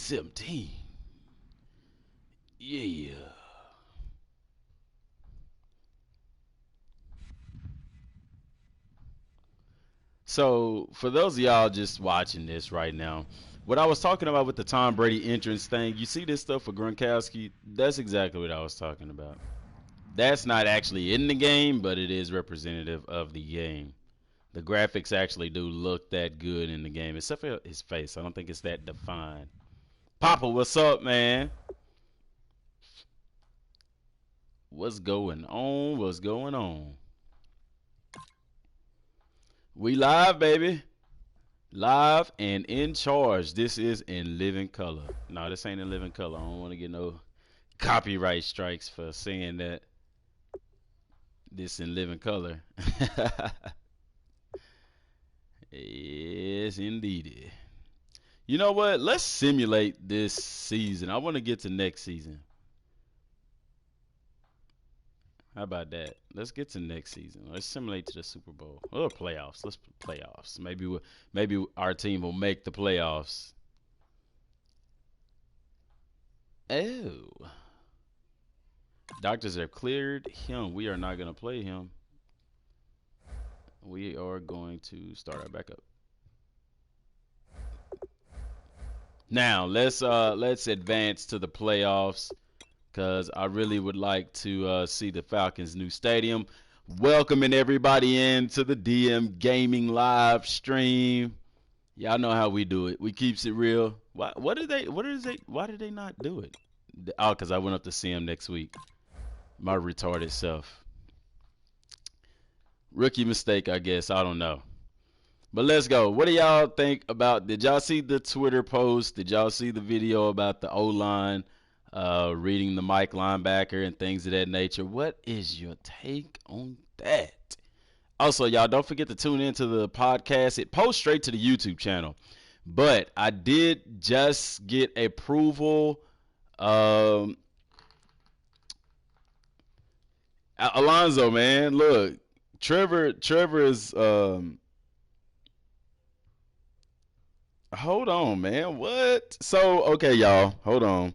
17. Yeah. So, for those of y'all just watching this right now, what I was talking about with the Tom Brady entrance thing, you see this stuff for Gronkowski? That's exactly what I was talking about. That's not actually in the game, but it is representative of the game. The graphics actually do look that good in the game, except for his face. I don't think it's that defined. Papa, what's up, man? What's going on? What's going on? We live, baby. Live and in charge. This is in living color. No, this ain't in living color. I don't want to get no copyright strikes for saying that this in living color. Yes, indeed. You know what? Let's simulate this season. I want to get to next season. How about that? Let's get to next season. Let's simulate to the Super Bowl or playoffs. Let's playoffs. Maybe our team will make the playoffs. Oh, doctors have cleared him. We are not gonna play him. We are going to start our backup. Now let's advance to the playoffs because I really would like to see the Falcons' new stadium. Welcoming everybody into the DM Gaming live stream. Y'all know how we do it. We keeps it real. Why did they not do it? Oh, because I went up to see him next week. My retarded self. Rookie mistake, I guess. I don't know. But let's go. What do y'all think about? Did y'all see the Twitter post? Did y'all see the video about the O-line reading the Mike linebacker and things of that nature? What is your take on that? Also, y'all don't forget to tune into the podcast. It posts straight to the YouTube channel. But I did just get approval. Alonzo, man, look. Trevor is hold on, man. What? So, okay, y'all. Hold on.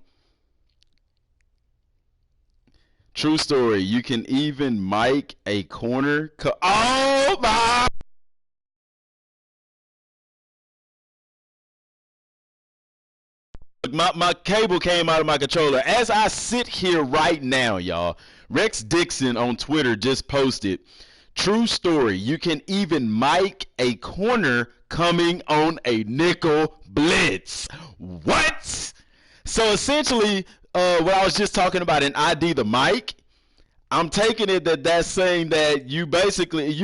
True story. You can even mic a corner. Oh my! My cable came out of my controller. As I sit here right now, y'all, Rex Dixon on Twitter just posted. True story. You can even mic a corner coming on a nickel blitz. What? So essentially, what I was just talking about in ID the mic, I'm taking it that that's saying that you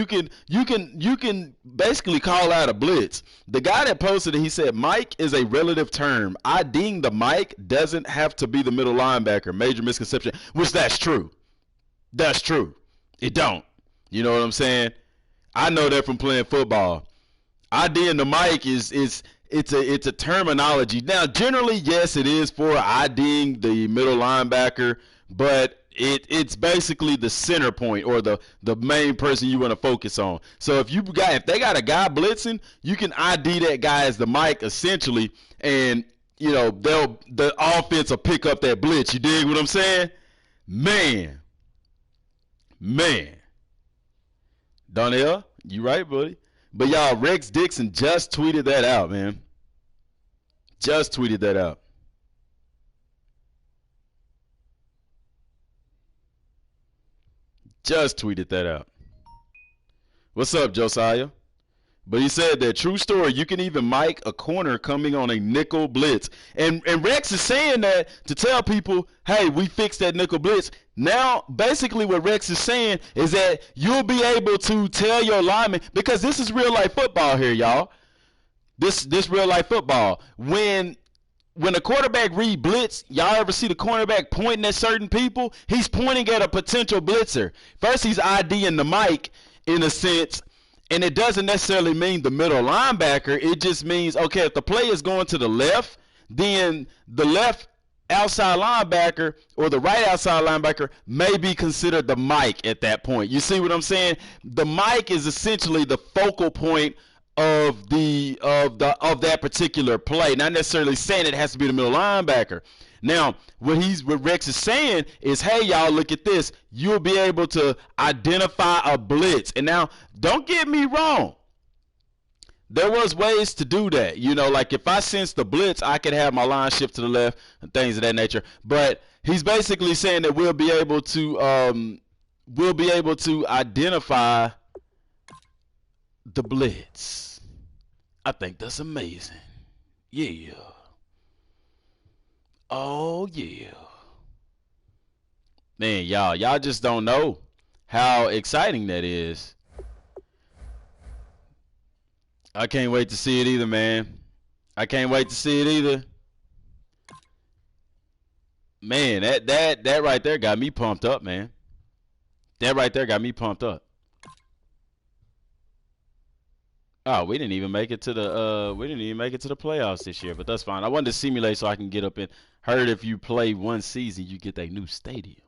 can basically call out a blitz. The guy that posted it, he said mic is a relative term. IDing the mic doesn't have to be the middle linebacker. Major misconception, which that's true. That's true. It don't. You know what I'm saying? I know that from playing football. IDing the mic it's a terminology. Now, generally, yes, it is for IDing the middle linebacker, but it's basically the center point or the main person you want to focus on. So if they got a guy blitzing, you can ID that guy as the mic essentially, and you know the offense will pick up that blitz. You dig what I'm saying? Man. Donnell, you right, buddy. But y'all, Rex Dixon just tweeted that out, man. Just tweeted that out. Just tweeted that out. What's up, Josiah? But he said that true story, you can even mic a corner coming on a nickel blitz. And Rex is saying that to tell people, hey, we fixed that nickel blitz. Now, basically what Rex is saying is that you'll be able to tell your lineman, because this is real life football here, y'all. This real life football. When a quarterback read blitz, y'all ever see the cornerback pointing at certain people? He's pointing at a potential blitzer. First, he's IDing the mic in a sense. And it doesn't necessarily mean the middle linebacker. It just means, okay, if the play is going to the left, then the left outside linebacker or the right outside linebacker may be considered the mic at that point. You see what I'm saying? The mic is essentially the focal point of that particular play. Not necessarily saying it has to be the middle linebacker. Now, what Rex is saying is, hey, y'all, look at this. You'll be able to identify a blitz. And now, don't get me wrong. There was ways to do that. You know, like if I sense the blitz, I could have my line shift to the left and things of that nature. But he's basically saying that we'll be able to identify the blitz. I think that's amazing. Yeah. Oh yeah. Man, y'all just don't know how exciting that is. I can't wait to see it either, man. I can't wait to see it either. Man, that right there got me pumped up, man. That right there got me pumped up. Oh, we didn't even make it to the playoffs this year, but that's fine. I wanted to simulate so I can get up in. Heard if you play one season, you get that new stadium.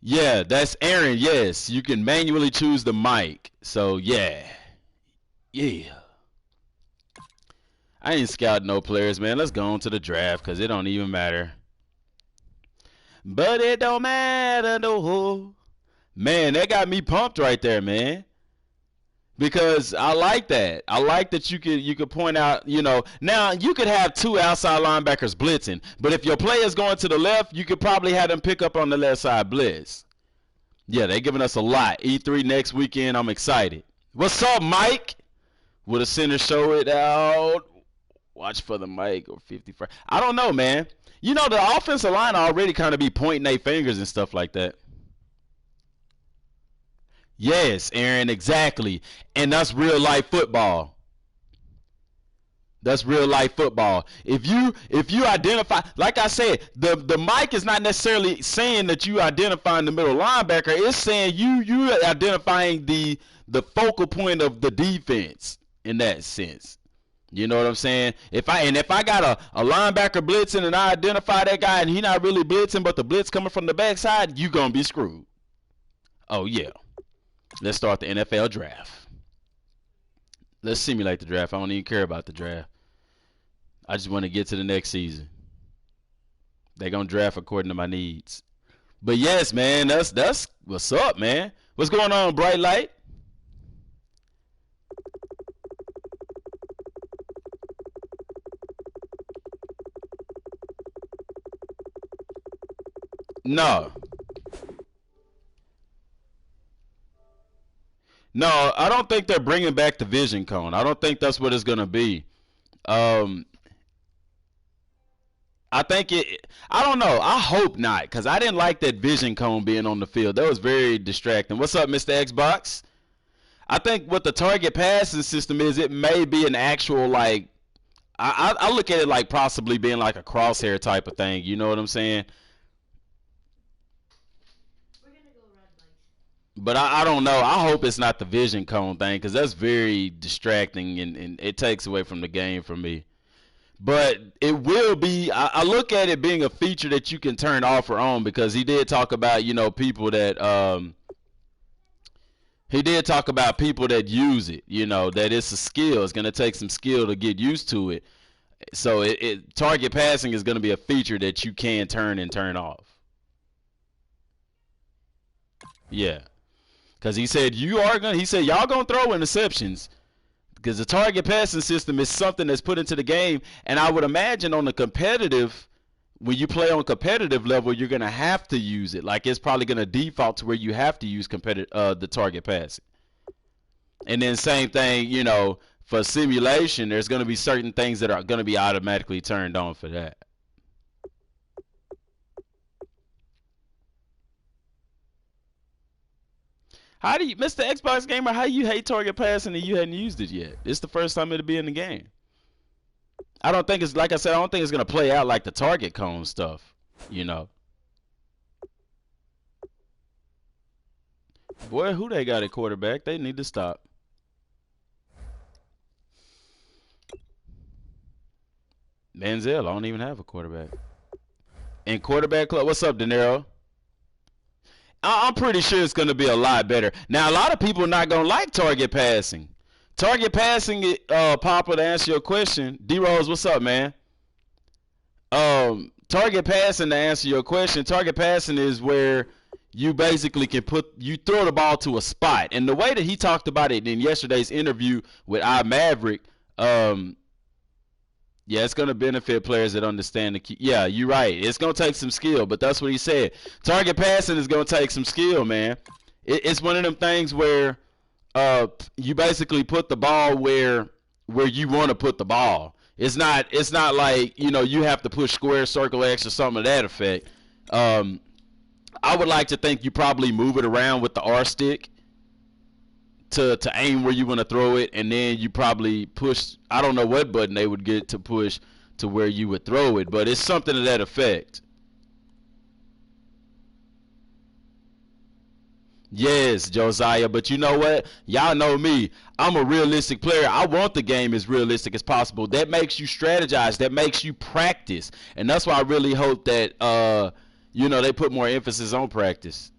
Yeah, that's Aaron. Yes, you can manually choose the mic. So yeah. I ain't scouting no players, man. Let's go on to the draft because it don't even matter. But it don't matter no. Man, that got me pumped right there, man. Because I like that. I like that you could point out, you know, now you could have two outside linebackers blitzing, but if your player is going to the left, you could probably have them pick up on the left side blitz. Yeah, they're giving us a lot. E3 next weekend. I'm excited. What's up, Mike? Will the center show it out? Watch for the mic or 55. I don't know, man. You know, the offensive line already kind of be pointing their fingers and stuff like that. Yes, Aaron, exactly. And that's real life football. That's real life football. If you identify, like I said, the mic is not necessarily saying that you identifying the middle linebacker. It's saying you identifying the focal point of the defense in that sense. You know what I'm saying? If I got a linebacker blitzing and I identify that guy and he not really blitzing, but the blitz coming from the backside, you gonna be screwed. Oh yeah. Let's start the NFL draft. Let's simulate the draft. I don't even care about the draft. I just want to get to the next season. They're gonna draft according to my needs. But yes, man, that's what's up, man. What's going on, Bright Light? No. No, I don't think they're bringing back the vision cone. I don't think that's what it's gonna be. Um, I think it. I don't know. I hope not, because I didn't like that vision cone being on the field. That was very distracting. What's up, Mr. Xbox? I think what the target passing system is, it may be an actual like. I look at it like possibly being like a crosshair type of thing. You know what I'm saying? But I don't know. I hope it's not the vision cone thing because that's very distracting and it takes away from the game for me. But it will be. I look at it being a feature that you can turn off or on because he did talk about people that use it. You know that it's a skill. It's gonna take some skill to get used to it. So target passing is gonna be a feature that you can turn and turn off. Yeah. Because he said he said y'all gonna throw interceptions because the target passing system is something that's put into the game, and I would imagine on the competitive, when you play on competitive level, you're gonna have to use it. Like it's probably gonna default to where you have to use the target passing. And then same thing, for simulation, there's gonna be certain things that are gonna be automatically turned on for that. How do you, Mr. Xbox Gamer, how you hate target passing and you hadn't used it yet? It's the first time it'll be in the game. I don't think it's, like I said, I don't think it's going to play out like the target cone stuff, Boy, who they got at quarterback? They need to stop. Manziel, I don't even have a quarterback. And quarterback club, what's up, De Niro? I'm pretty sure it's going to be a lot better. Now, a lot of people are not going to like target passing. Target passing it, Papa, to answer your question. D Rose, what's up, man? Target passing, to answer your question, target passing is where you basically can you throw the ball to a spot. And the way that he talked about it in yesterday's interview with Maverick, yeah, it's going to benefit players that understand the key. Yeah, you're right. It's going to take some skill, but that's what he said. Target passing is going to take some skill, man. It's one of them things where you basically put the ball where you want to put the ball. It's not like, you have to push square, circle X, or something of that effect. I would like to think you probably move it around with the R stick to aim where you want to throw it, and then you probably push. I don't know what button they would get to push to where you would throw it, but it's something to that effect. Yes, Josiah, but you know what? Y'all know me. I'm a realistic player. I want the game as realistic as possible. That makes you strategize. That makes you practice. And that's why I really hope that they put more emphasis on practice.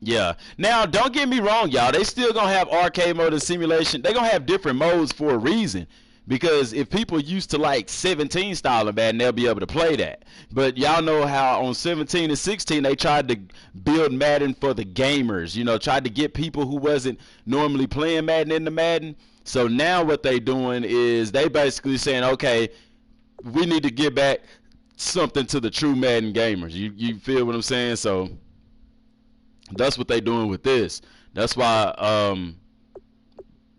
Yeah. Now, don't get me wrong, y'all. They still gonna have arcade mode and simulation. They gonna have different modes for a reason. Because if people used to like 17 style of Madden, they'll be able to play that. But y'all know how on 17 and 16 they tried to build Madden for the gamers. Tried to get people who wasn't normally playing Madden into Madden. So now what they doing is they basically saying, okay, we need to get back something to the true Madden gamers. You feel what I'm saying? So that's what they doing with this. That's why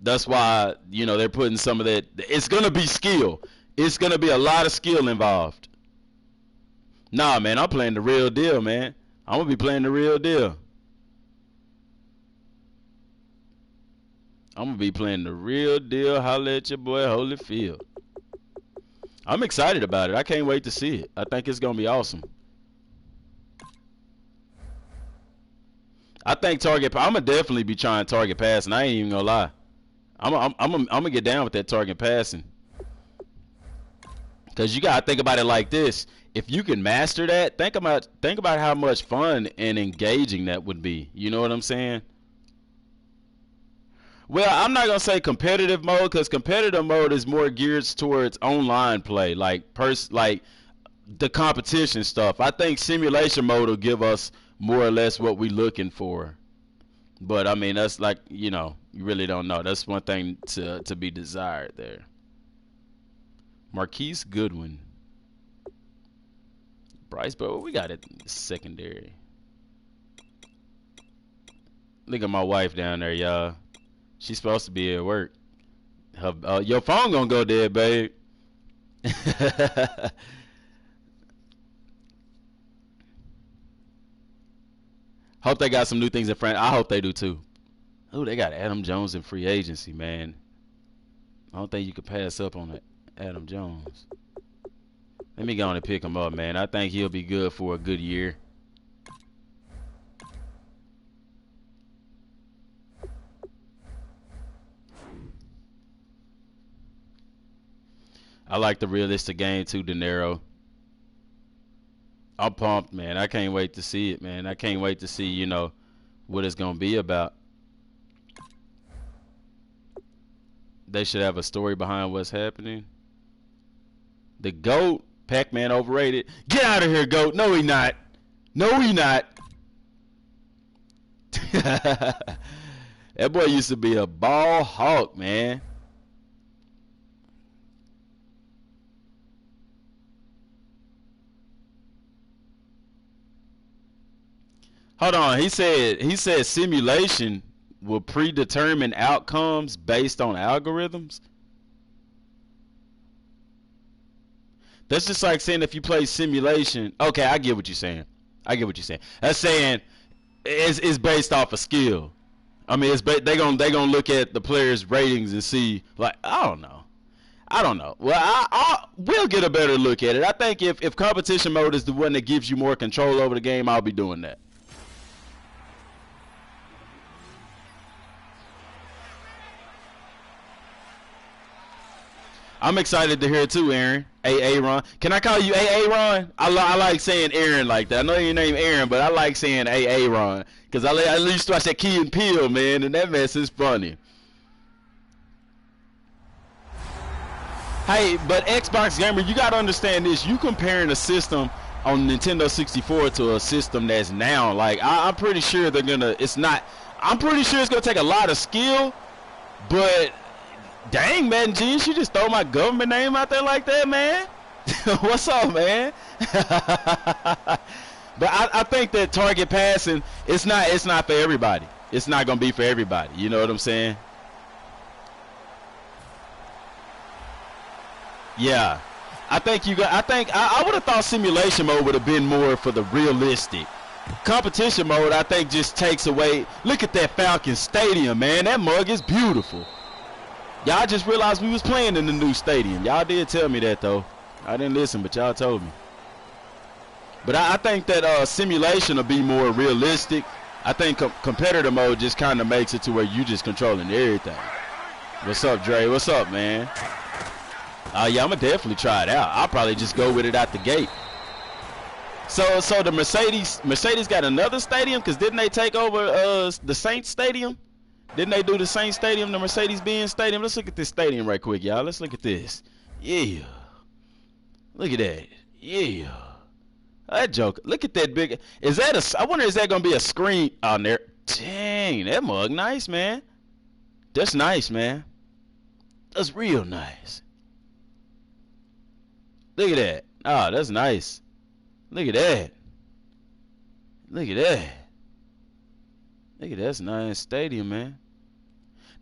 they're putting some of that. It's gonna be skill. It's gonna be a lot of skill involved. Nah, man, I'm playing the real deal, man. I'm gonna be playing the real deal. I'm gonna be playing the real deal. Holla at your boy Holyfield. I'm excited about it. I can't wait to see it. I think it's gonna be awesome. I think target. I'm gonna definitely be trying target pass, and I ain't even gonna lie. I'm gonna get down with that target passing. Cause you gotta think about it like this: if you can master that, think about how much fun and engaging that would be. You know what I'm saying? Well, I'm not gonna say competitive mode, cause competitive mode is more geared towards online play, like the competition stuff. I think simulation mode will give us more or less what we're looking for. But I mean, that's like, you really don't know. That's one thing to be desired there. Marquise Goodwin. Bryce, but we got it secondary. Look at my wife down there, y'all. She's supposed to be at work. Your phone gonna go dead, babe. Hope they got some new things in front. I hope they do too. Oh, they got Adam Jones in free agency, man. I don't think you could pass up on that Adam Jones. Let me go on and pick him up, man. I think he'll be good for a good year. I like the realistic game too, De Niro. I'm pumped, man. I can't wait to see it, man. I can't wait to see, what it's gonna be about. They should have a story behind what's happening. The GOAT, Pac-Man overrated. Get out of here, GOAT. No, he not. No, he not. That boy used to be a ball hawk, man. Hold on. He said simulation will predetermine outcomes based on algorithms. That's just like saying if you play simulation. Okay, I get what you're saying. That's saying it's based off of skill. I mean, they gonna look at the players' ratings and see, like, I don't know. Well, we'll get a better look at it. I think if competition mode is the one that gives you more control over the game, I'll be doing that. I'm excited to hear it too, Aaron. Ron. Can I call you Ron? I like saying Aaron like that. I know your name Aaron, but I like saying Ron because I used to watch that Key and Peele, man, and that mess is funny. Hey, but Xbox gamer, you gotta understand this. You comparing a system on Nintendo 64 to a system that's now, like, I'm pretty sure they're gonna. It's not. I'm pretty sure it's gonna take a lot of skill, but dang, Madden Genius, you just throw my government name out there like that, man. What's up, man? But I think that target passing, it's not for everybody. It's not gonna be for everybody. You know what I'm saying? Yeah, I think I would have thought simulation mode would have been more for the realistic. Competition mode, I think, just takes away. Look at that Falcon Stadium, man. That mug is beautiful. Y'all just realized we was playing in the new stadium. Y'all did tell me that, though. I didn't listen, but y'all told me. But I think that simulation will be more realistic. I think competitor mode just kind of makes it to where you just controlling everything. What's up, Dre? What's up, man? Yeah, I'm gonna definitely try it out. I'll probably just go with it out the gate. So the Mercedes got another stadium, because didn't they take over the Saints Stadium? Didn't they do the Saints Stadium, the Mercedes-Benz Stadium? Let's look at this stadium right quick, y'all. Let's look at this. Yeah. Look at that. Yeah. That joke. Look at that big. Is that a? I wonder, is that gonna be a screen on there? Dang, that mug nice, man. That's nice, man. That's real nice. Look at that. Oh, that's nice. Look at that. Look at that. Look at that. That's a nice stadium, man.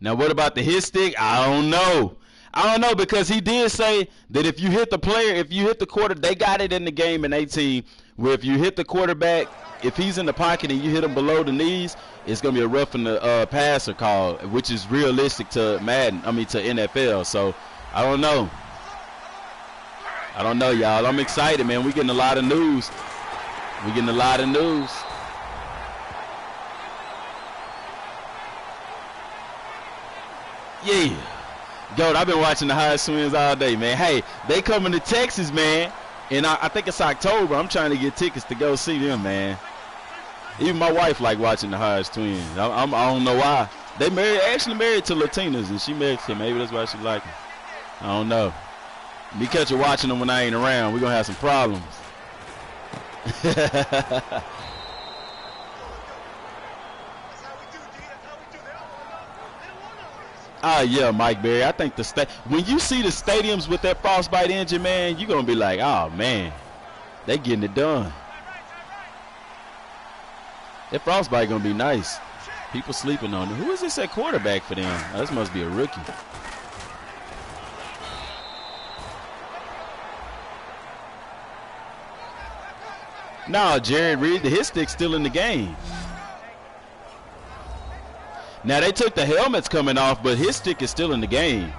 Now, what about the hit stick? I don't know. I don't know, because he did say that if you hit the player, if you hit the quarter, they got it in the game in 18, where if you hit the quarterback, if he's in the pocket and you hit him below the knees, it's going to be a roughing the passer call, which is realistic to Madden, to NFL. So, I don't know. I don't know, y'all. I'm excited, man. We're getting a lot of news. We're getting a lot of news. Yeah. Goat, I've been watching the Highest Twins all day, man. Hey, they coming to Texas, man. And I think it's October. I'm trying to get tickets to go see them, man. Even my wife like watching the Highest Twins. I don't know why. They actually married to Latinas, and she married to him. Maybe that's why she like him. I don't know. Me catch her watching them when I ain't around, we're going to have some problems. Yeah, Mike Berry. I think when you see the stadiums with that Frostbite engine, man, you're going to be like, oh, man, they getting it done. That Frostbite going to be nice. People sleeping on it. Who is this at quarterback for them? Oh, this must be a rookie. No, Jared Reed, his stick's still in the game. Now, they took the helmets coming off, but his stick is still in the game.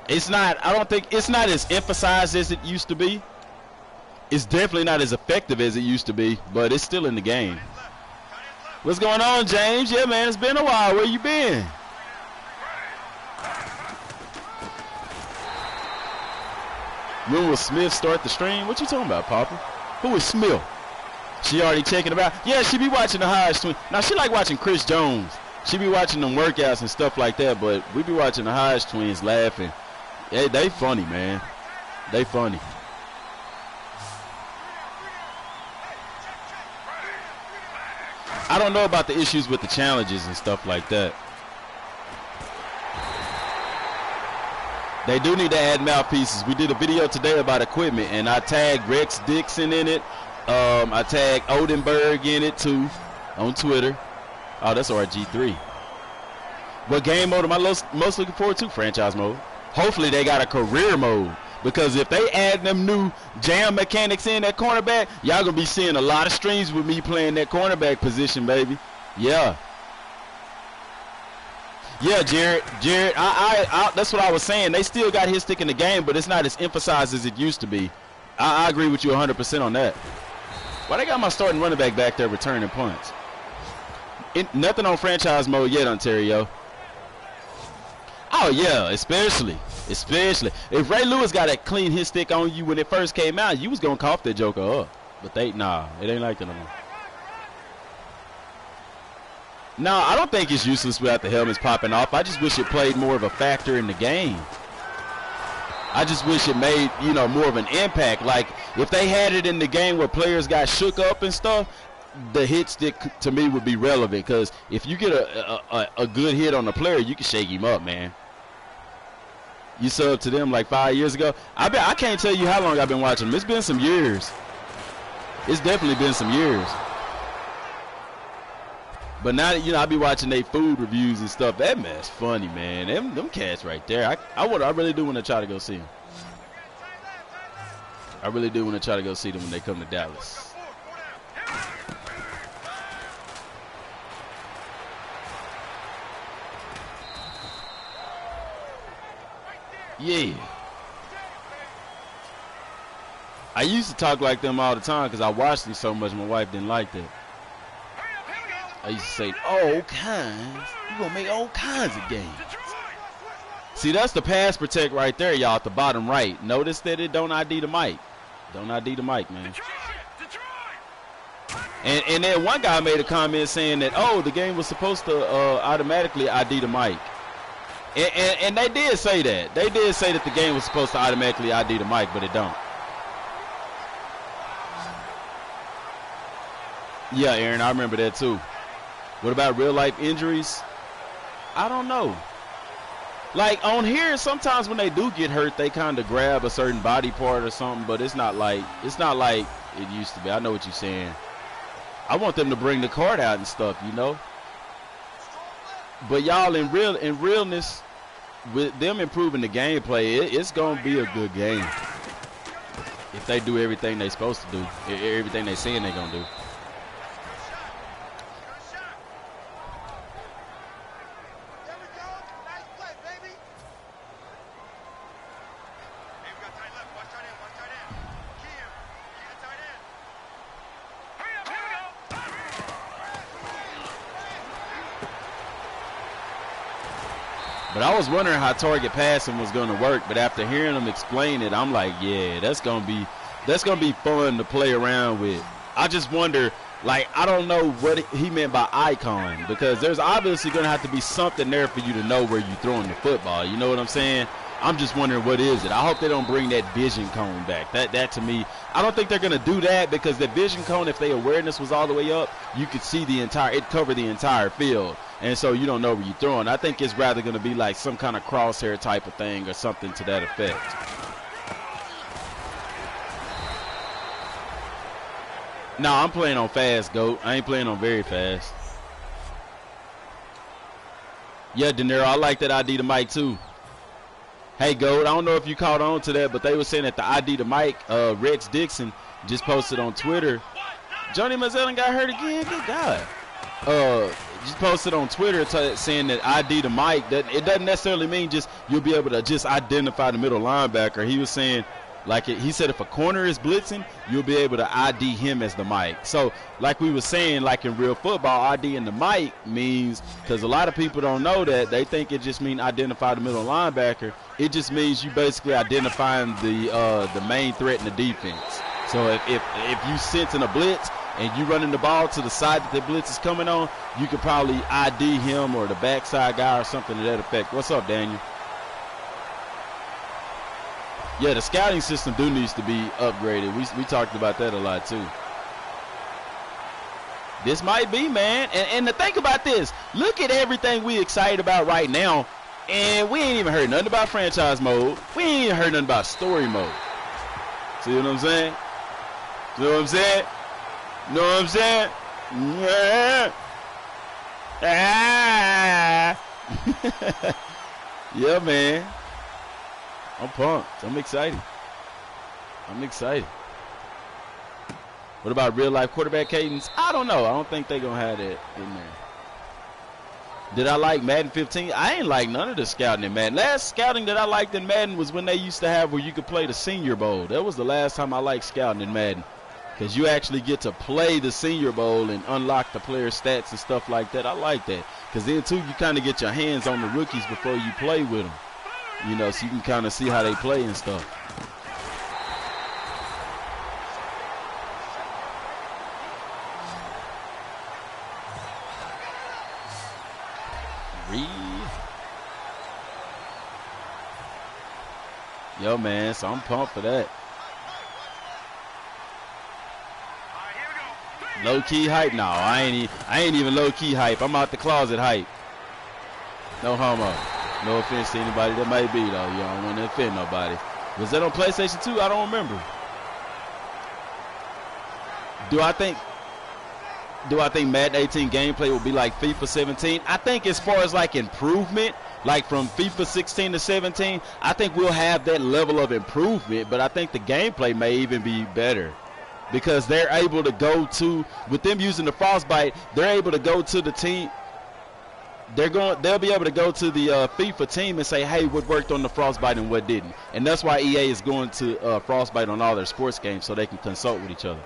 It's not, I don't think, it's not as emphasized as it used to be. It's definitely not as effective as it used to be, but it's still in the game. What's going on, James? Yeah, man, it's been a while. Where you been? When will Smith start the stream? What you talking about, Papa? Who is Smith? She already checking about? Yeah, she be watching the Highest Twins. Now, she like watching Chris Jones. She be watching them workouts and stuff like that, but we be watching the Highest Twins laughing. They funny, man. They funny. I don't know about the issues with the challenges and stuff like that. They do need to add mouthpieces. We did a video today about equipment, and I tagged Rex Dixon in it. I tagged Odenberg in it, too, on Twitter. Oh, that's RG3. What game mode am I most looking forward to? Franchise mode. Hopefully they got a career mode, because if they add them new jam mechanics in that cornerback, y'all going to be seeing a lot of streams with me playing that cornerback position, baby. Yeah. Yeah, Jared, that's what I was saying. They still got his stick in the game, but it's not as emphasized as it used to be. I agree with you 100% on that. Why they got my starting running back there returning punts? Nothing on franchise mode yet, Ontario. Oh, yeah, especially. Especially if Ray Lewis got to clean his stick on you when it first came out, you was gonna cough that joker up. But nah, it ain't like that no more. No, I don't think it's useless without the helmets popping off. I just wish it played more of a factor in the game. I just wish it made, you know, more of an impact. Like, if they had it in the game where players got shook up and stuff, the hit stick to me would be relevant. Because if you get a good hit on a player, you can shake him up, man. You subbed to them like 5 years ago. I can't tell you how long I've been watching them. It's been some years. It's definitely been some years. But now, you know, I be watching their food reviews and stuff. That mess funny, man. Them cats right there. I really do want to try to go see them. I really do want to try to go see them when they come to Dallas. Yeah. I used to talk like them all the time because I watched them so much. My wife didn't like that. I used to say, all kinds. You gonna make all kinds of games. See, that's the pass protect right there, y'all, at the bottom right. Notice that it don't ID the mic. Don't ID the mic, man. And then one guy made a comment saying that, oh, the game was supposed to automatically ID the mic. And they did say that. They did say that the game was supposed to automatically ID the mic, but it don't. Yeah, Aaron, I remember that too. What about real life injuries? I don't know. Like on here, sometimes when they do get hurt, they kind of grab a certain body part or something, but it's not like it used to be. I know what you're saying. I want them to bring the card out and stuff, you know. But y'all, in realness, with them improving the gameplay, it's gonna be a good game if they do everything they supposed to do, everything they saying they gonna do. But I was wondering how target passing was going to work, but after hearing them explain it, I'm like, yeah, that's gonna be fun to play around with. I just wonder, like, I don't know what he meant by icon, because there's obviously going to have to be something there for you to know where you're throwing the football. You know what I'm saying? I'm just wondering what is it. I hope they don't bring that vision cone back. That to me, I don't think they're going to do that, because the vision cone, if their awareness was all the way up, you could see it covered the entire field. And so you don't know where you're throwing. I think it's rather going to be like some kind of crosshair type of thing or something to that effect. No, I'm playing on fast, GOAT. I ain't playing on very fast. Yeah, De Niro, I like that ID the mic too. Hey, GOAT, I don't know if you caught on to that, but they were saying that the ID the mic, Rex Dixon just posted on Twitter. Johnny Manziel got hurt again? Good God. Just posted on Twitter saying that ID the mic, that it doesn't necessarily mean just you'll be able to just identify the middle linebacker. He was saying, like, he said if a corner is blitzing, you'll be able to ID him as the mic. So like we were saying, like in real football, ID in the mic means, because a lot of people don't know that, they think it just means identify the middle linebacker. It just means you basically identifying the main threat in the defense. So if you sensing a blitz and you running the ball to the side that the blitz is coming on, you could probably ID him or the backside guy or something to that effect. What's up, Daniel? Yeah, the scouting system needs to be upgraded. We talked about that a lot too. This might be, man. And to think about this, look at everything we excited about right now, and we ain't even heard nothing about franchise mode. We ain't even heard nothing about story mode. See what I'm saying? See what I'm saying? Know what I'm saying? Yeah. Yeah, man. I'm pumped. I'm excited. What about real life quarterback cadence? I don't know. I don't think they're going to have that in there. Did I like Madden 15? I ain't like none of the scouting in Madden. Last scouting that I liked in Madden was when they used to have where you could play the Senior Bowl. That was the last time I liked scouting in Madden. Because you actually get to play the Senior Bowl and unlock the player stats and stuff like that. I like that. Because then, too, you kind of get your hands on the rookies before you play with them. You know, so you can kind of see how they play and stuff. Yo, man, so I'm pumped for that. Low key hype? No, I ain't even low key hype. I'm out the closet hype. No homo. No offense to anybody that might be though. You don't want to offend nobody. Was that on PlayStation 2? I don't remember. Do I think Madden 18 gameplay will be like FIFA 17? I think as far as like improvement, like from FIFA 16 to 17, I think we'll have that level of improvement, but I think the gameplay may even be better because they're able to go to, with them using the frostbite, they're able to go to the team. They'll be able to go to the FIFA team and say, hey, what worked on the frostbite and what didn't. And that's why EA is going to frostbite on all their sports games so they can consult with each other.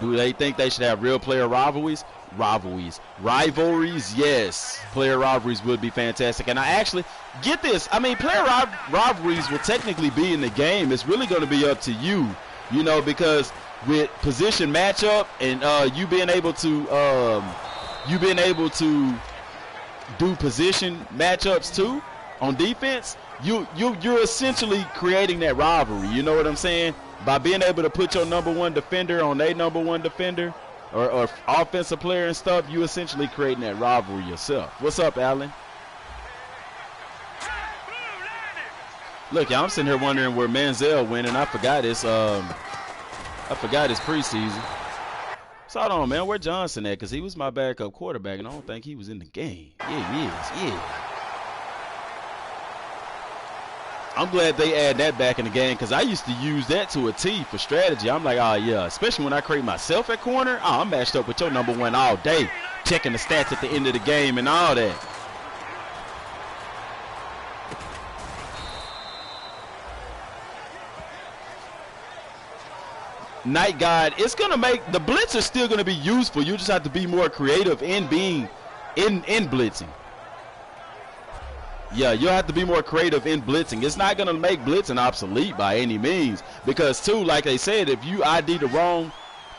Do they think they should have real player rivalries? Rivalries, yes. Player rivalries would be fantastic. And I actually, get this, I mean, player rivalries will technically be in the game. It's really going to be up to you, you know, because with position matchup and you being able to do position matchups too on defense, you're essentially creating that rivalry. You know what I'm saying? By being able to put your number one defender on their number one defender or offensive player and stuff, you essentially creating that rivalry yourself. What's up, Alan? Look, y'all, I'm sitting here wondering where Manziel went, and I forgot his preseason. So hold on, man, where Johnson at? Because he was my backup quarterback, and I don't think he was in the game. Yeah, he is. Yeah. I'm glad they add that back in the game because I used to use that to a T for strategy. I'm like, oh, yeah, especially when I create myself at corner. Oh, I'm matched up with your number one all day, checking the stats at the end of the game and all that. Night Guide, it's going to make, the blitz is still going to be useful. You just have to be more creative in being, in blitzing. Yeah, you'll have to be more creative in blitzing. It's not going to make blitzing obsolete by any means because, too, like they said, if you ID the wrong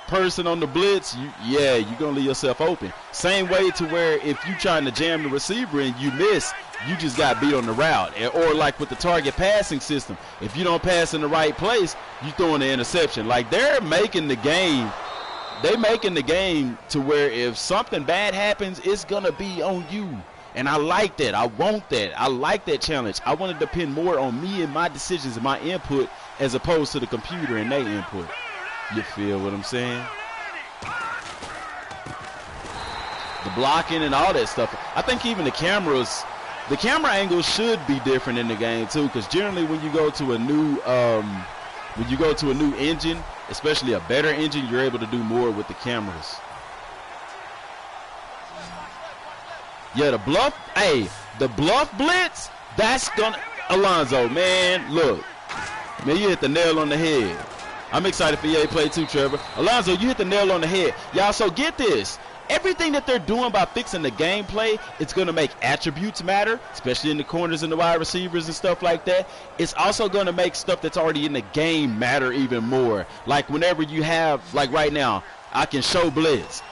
person on the blitz, you're going to leave yourself open. Same way to where if you trying to jam the receiver and you miss, you just got beat on the route. Or like with the target passing system, if you don't pass in the right place, you throwing the interception. Like they're making the game to where if something bad happens, it's going to be on you. And I like that. I want that. I like that challenge. I want to depend more on me and my decisions and my input as opposed to the computer and their input. You feel what I'm saying? The blocking and all that stuff. I think even the camera angles should be different in the game too, because generally when you go to a new engine, especially a better engine, you're able to do more with the cameras. Yeah, the bluff blitz, that's gonna, Alonzo, man, look. Man, you hit the nail on the head. I'm excited for EA Play too, Trevor. Alonzo, you hit the nail on the head. Y'all, so get this. Everything that they're doing by fixing the gameplay, it's going to make attributes matter, especially in the corners and the wide receivers and stuff like that. It's also going to make stuff that's already in the game matter even more. Like whenever you have, like right now, I can show blitz.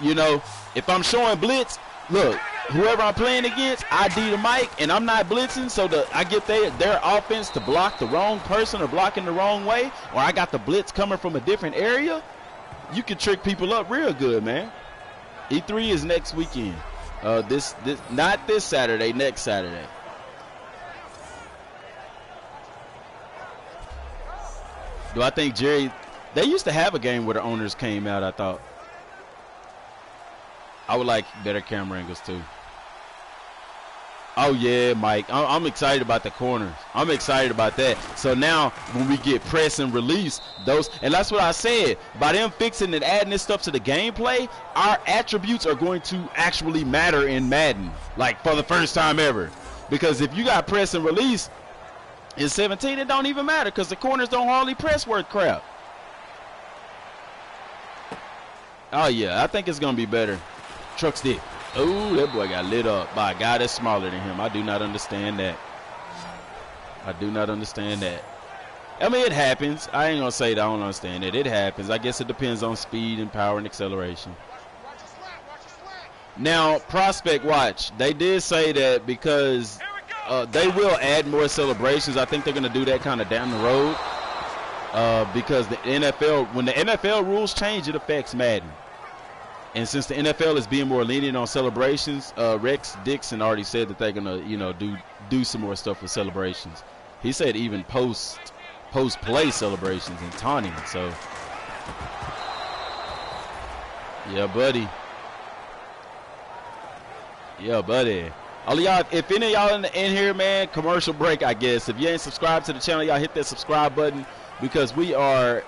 You know, if I'm showing blitz, look, whoever I'm playing against, ID the mic, and I'm not blitzing, so I get their offense to block the wrong person or blocking the wrong way, or I got the blitz coming from a different area, you can trick people up real good, man. E3 is next weekend. This not this Saturday, next Saturday. Do I think Jerry? They used to have a game where the owners came out. I thought. I would like better camera angles too. Oh yeah, Mike. I'm excited about the corners. I'm excited about that. So now when we get press and release, and that's what I said. By them fixing and adding this stuff to the gameplay, our attributes are going to actually matter in Madden, like for the first time ever. Because if you got press and release in 17, it don't even matter because the corners don't hardly press worth crap. Oh yeah, I think it's gonna be better. Truck stick. Oh, that boy got lit up by a guy that's smaller than him. I do not understand that. I do not understand that. I mean, it happens. I ain't going to say that I don't understand it. It happens. I guess it depends on speed and power and acceleration. Now, prospect watch. They did say that because they will add more celebrations. I think they're going to do that kind of down the road because the NFL, when the NFL rules change, it affects Madden. And since the NFL is being more lenient on celebrations, Rex Dixon already said that they're going to, do some more stuff with celebrations. He said even post-play celebrations and taunting. So, yeah, buddy. Yeah, buddy. All y'all, if any of y'all in here, man, commercial break, I guess. If you ain't subscribed to the channel, y'all hit that subscribe button because we are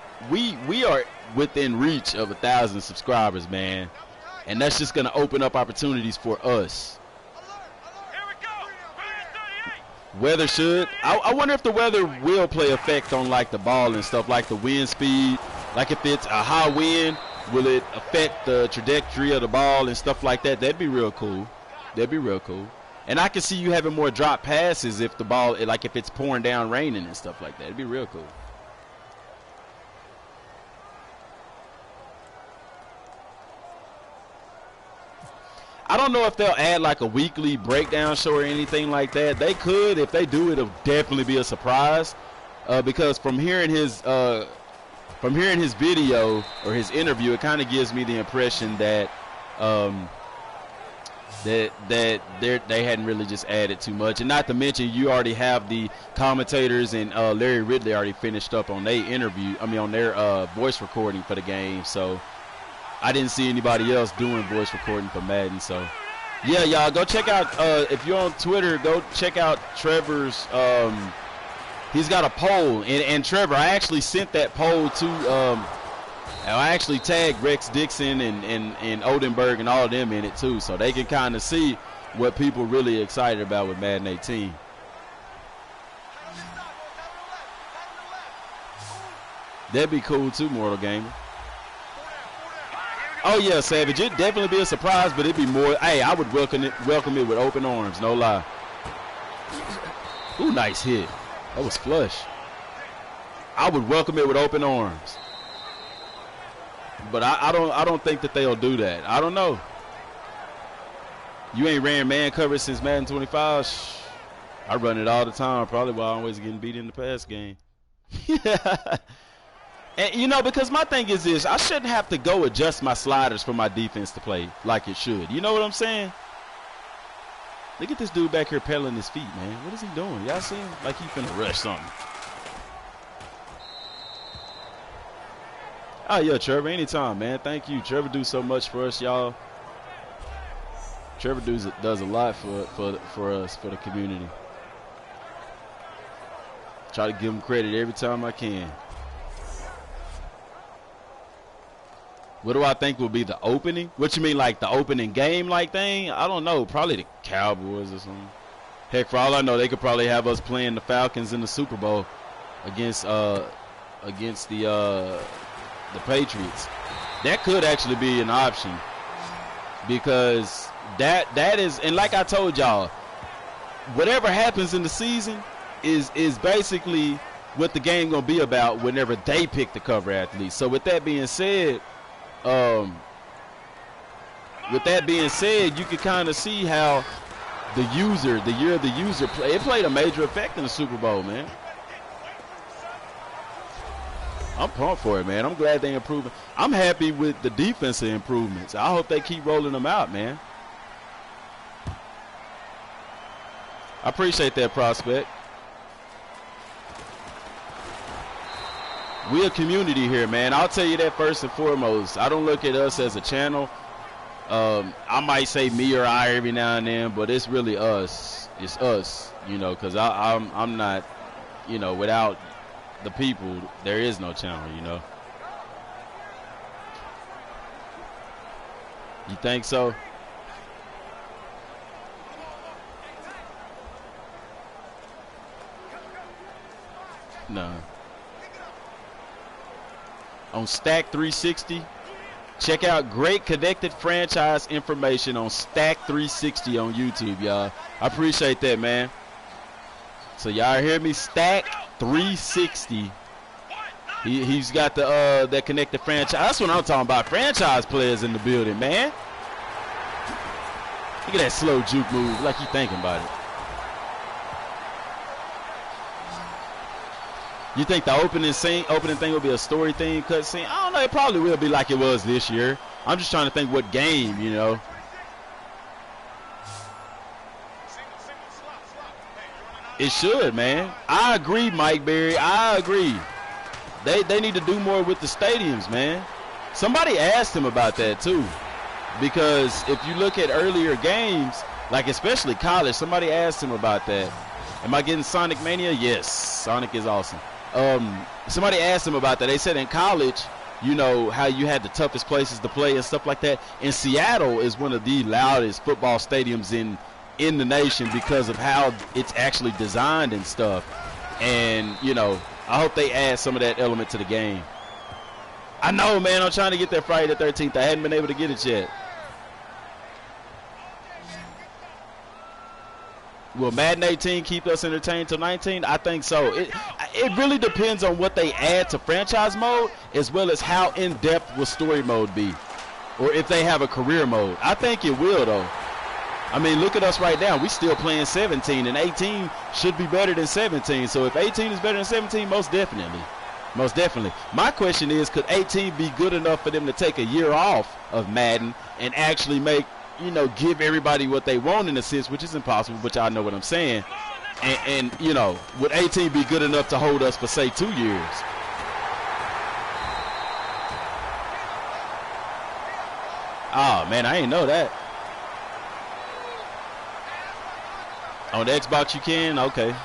within reach of 1,000 subscribers, man, and that's just gonna open up opportunities for us. Weather should. I wonder if the weather will play effect on like the ball and stuff, like the wind speed. Like if it's a high wind, will it affect the trajectory of the ball and stuff like that? That'd be real cool. That'd be real cool. And I can see you having more drop passes if the ball, like if it's pouring down, raining and stuff like that. It'd be real cool. I don't know if they'll add like a weekly breakdown show or anything like that. They could. If they do, it'll definitely be a surprise. Because from hearing his video or his interview, it kind of gives me the impression that they hadn't really just added too much. And not to mention, you already have the commentators and Larry Ridley already finished up on their interview. I mean, on their voice recording for the game. So I didn't see anybody else doing voice recording for Madden. So, yeah, y'all, go check out, if you're on Twitter, go check out Trevor's, he's got a poll. And Trevor, I actually sent that poll to, I actually tagged Rex Dixon and Oldenburg and all of them in it, too. So they can kind of see what people really excited about with Madden 18. That'd be cool, too, Mortal Gamer. Oh, yeah, Savage. It'd definitely be a surprise, but it'd be more. Hey, I would welcome it with open arms, no lie. Ooh, nice hit. That was flush. I would welcome it with open arms. But I don't think that they'll do that. I don't know. You ain't ran man coverage since Madden 25? I run it all the time, probably while I'm always getting beat in the pass game. And, because my thing is this, I shouldn't have to go adjust my sliders for my defense to play like it should. You know what I'm saying? Look at this dude back here pedaling his feet, man. What is he doing? Y'all see him? Like he finna rush something. Oh, yeah, Trevor, anytime, man. Thank you. Trevor do so much for us, y'all. Trevor does a lot for us, for the community. Try to give him credit every time I can. What do I think will be the opening? What you mean, like the opening game like thing? I don't know. Probably the Cowboys or something. Heck, for all I know, they could probably have us playing the Falcons in the Super Bowl against the Patriots. That could actually be an option because that is, and like I told y'all, whatever happens in the season is basically what the game gonna be about whenever they pick the cover athlete. So with that being said, you can kind of see how the year of the user it played a major effect in the Super Bowl, man. I'm pumped for it, man. I'm glad they improving. I'm happy with the defensive improvements. I hope they keep rolling them out, man. I appreciate that, prospect. We're a community here, man. I'll tell you that first and foremost. I don't look at us as a channel. I might say me or I every now and then, but it's really us. It's us, because I'm not, without the people, there is no channel, You think so? No. On Stack 360, Check out great connected franchise information on Stack 360 on YouTube, y'all. I appreciate that, man. So y'all hear me? Stack 360. He's got the that connected franchise. That's what I'm talking about. Franchise players in the building, man. Look at that slow juke move, like you thinking about it. You think the opening thing will be a story theme cutscene? I don't know. It probably will be like it was this year. I'm just trying to think what game, you know. It should, man. I agree, Mike Berry. I agree. They need to do more with the stadiums, man. Somebody asked him about that too, because if you look at earlier games, like especially college, somebody asked him about that. Am I getting Sonic Mania? Yes, Sonic is awesome. Somebody asked him about that. They said in college, you know, how you had the toughest places to play and stuff like that. And Seattle is one of the loudest football stadiums in the nation because of how it's actually designed and stuff. And, you know, I hope they add some of that element to the game. I know, man. I'm trying to get that Friday the 13th. I hadn't been able to get it yet. Will Madden 18 keep us entertained till 19? I think so. It really depends on what they add to franchise mode, as well as how in-depth will story mode be, or if they have a career mode. I think it will, though. I mean, look at us right now. We still playing 17, and 18 should be better than 17. So if 18 is better than 17, most definitely. Most definitely. My question is, could 18 be good enough for them to take a year off of Madden and actually make, you know, give everybody what they want in a sense, which is impossible, but y'all know what I'm saying. And you know, would 18 be good enough to hold us for, say, 2 years? Oh, man, I ain't know that. On the Xbox you can? Okay.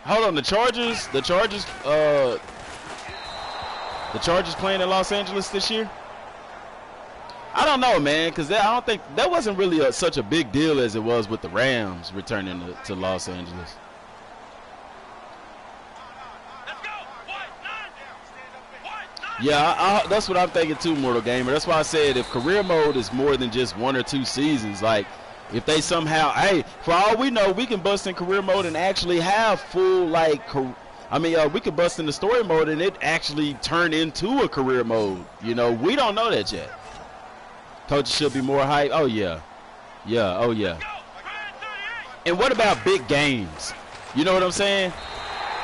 Hold on, the Chargers playing in Los Angeles this year? I don't know, man, because I don't think that wasn't really such a big deal as it was with the Rams returning to Los Angeles. Yeah, that's what I'm thinking too, Mortal Gamer. That's why I said if career mode is more than just 1 or 2 seasons, like if they somehow, hey, for all we know, we can bust in career mode and actually have full, like, we could bust in the story mode and it actually turn into a career mode. You know, we don't know that yet. Coaches should be more hype. Oh, yeah. Yeah, oh, yeah. And what about big games? You know what I'm saying?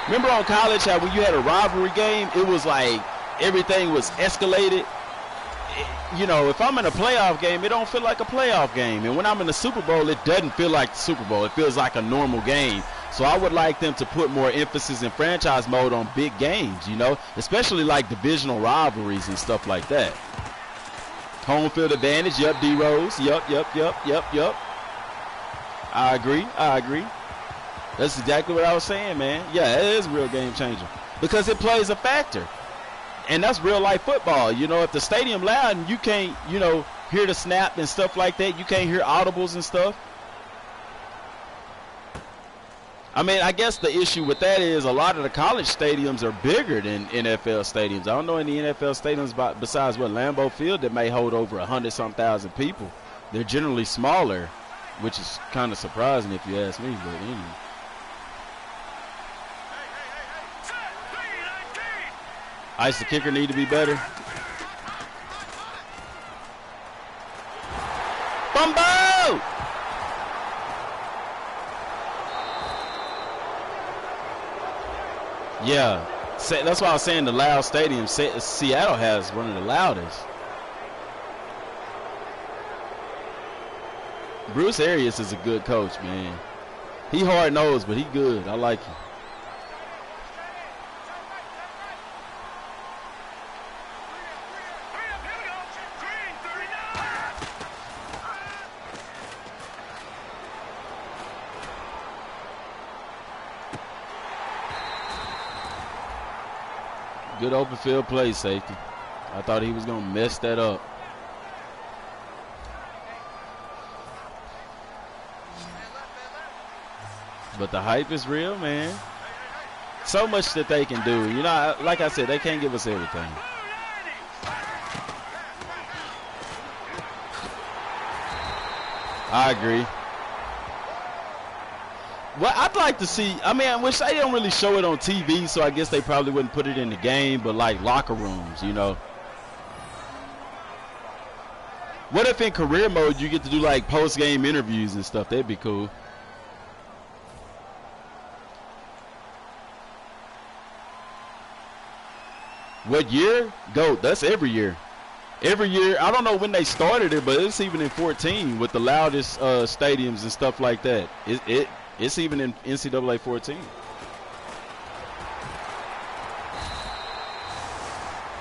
Remember on college how when you had a rivalry game, it was like everything was escalated? You know, if I'm in a playoff game, it don't feel like a playoff game. And when I'm in the Super Bowl, it doesn't feel like the Super Bowl. It feels like a normal game. So I would like them to put more emphasis in franchise mode on big games, you know, especially like divisional rivalries and stuff like that. Home field advantage, yup, D-Rose, yup. I agree. That's exactly what I was saying, man. Yeah, it is a real game changer because it plays a factor. And that's real life football. You know, if the stadium loud and you can't, you know, hear the snap and stuff like that, you can't hear audibles and stuff. I mean, I guess the issue with that is a lot of the college stadiums are bigger than NFL stadiums. I don't know any NFL stadiums besides what Lambeau Field that may hold over 100-some thousand people. They're generally smaller, which is kind of surprising if you ask me. But anyway. Ice the kicker need to be better. Bumbo! Yeah, that's why I was saying the loud stadium. Seattle has one of the loudest. Bruce Arians is a good coach, man. He hard-nosed, but he good. I like him. Good open field play, safety. I thought he was going to mess that up. But the hype is real, man. So much that they can do. You know, like I said, they can't give us everything. I agree. Well, I'd like to see, I mean, I wish they don't really show it on TV, so I guess they probably wouldn't put it in the game, but like locker rooms, you know. What if in career mode you get to do like post-game interviews and stuff? That'd be cool. What year? GOAT. That's every year. Every year. I don't know when they started it, but it's even in 14 with the loudest stadiums and stuff like that. It's even in NCAA 14.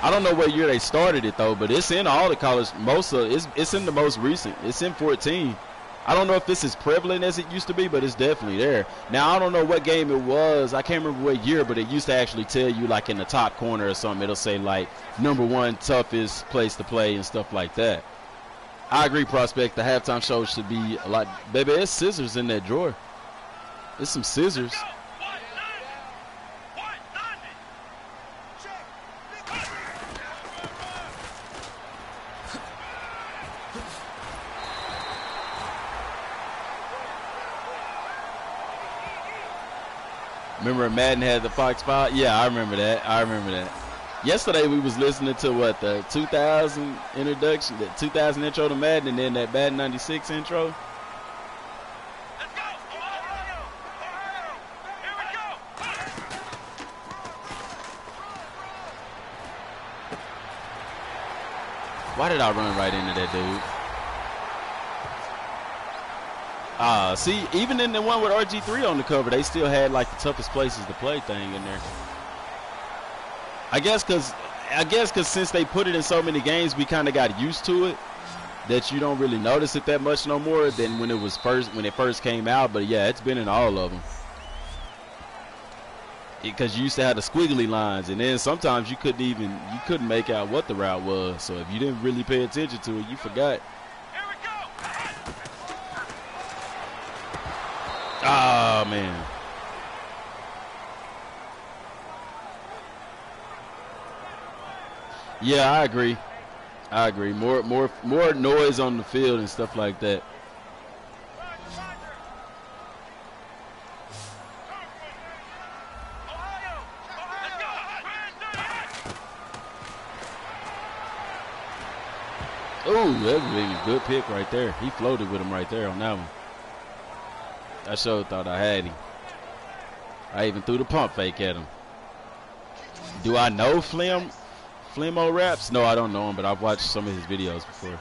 I don't know what year they started it though, but it's in all the college. It's in the most recent. It's in 14. I don't know if this is prevalent as it used to be, but it's definitely there. Now I don't know what game it was. I can't remember what year, but it used to actually tell you like in the top corner or something. It'll say like #1 toughest place to play and stuff like that. I agree, Prospect. The halftime show should be a lot. Baby, there's scissors in that drawer. There's some scissors. Remember Madden had the Fox 5? Yeah, I remember that. Yesterday we was listening to what, the 2000 introduction, the 2000 intro to Madden, and then that Madden 96 intro. Let's go! Ohio! Ohio! Here we go! Why did I run right into that dude? See, even in the one with RG3 on the cover, they still had like the toughest places to play thing in there. I guess because since they put it in so many games, we kind of got used to it that you don't really notice it that much no more than when it first came out. But yeah, it's been in all of them. Because you used to have the squiggly lines, and then sometimes you couldn't make out what the route was. So if you didn't really pay attention to it, you forgot. Oh man. Yeah, I agree. More noise on the field and stuff like that. Ooh, that was a good pick right there. He floated with him right there on that one. I sure thought I had him. I even threw the pump fake at him. Do I know Flemo raps? No, I don't know him, but I've watched some of his videos before.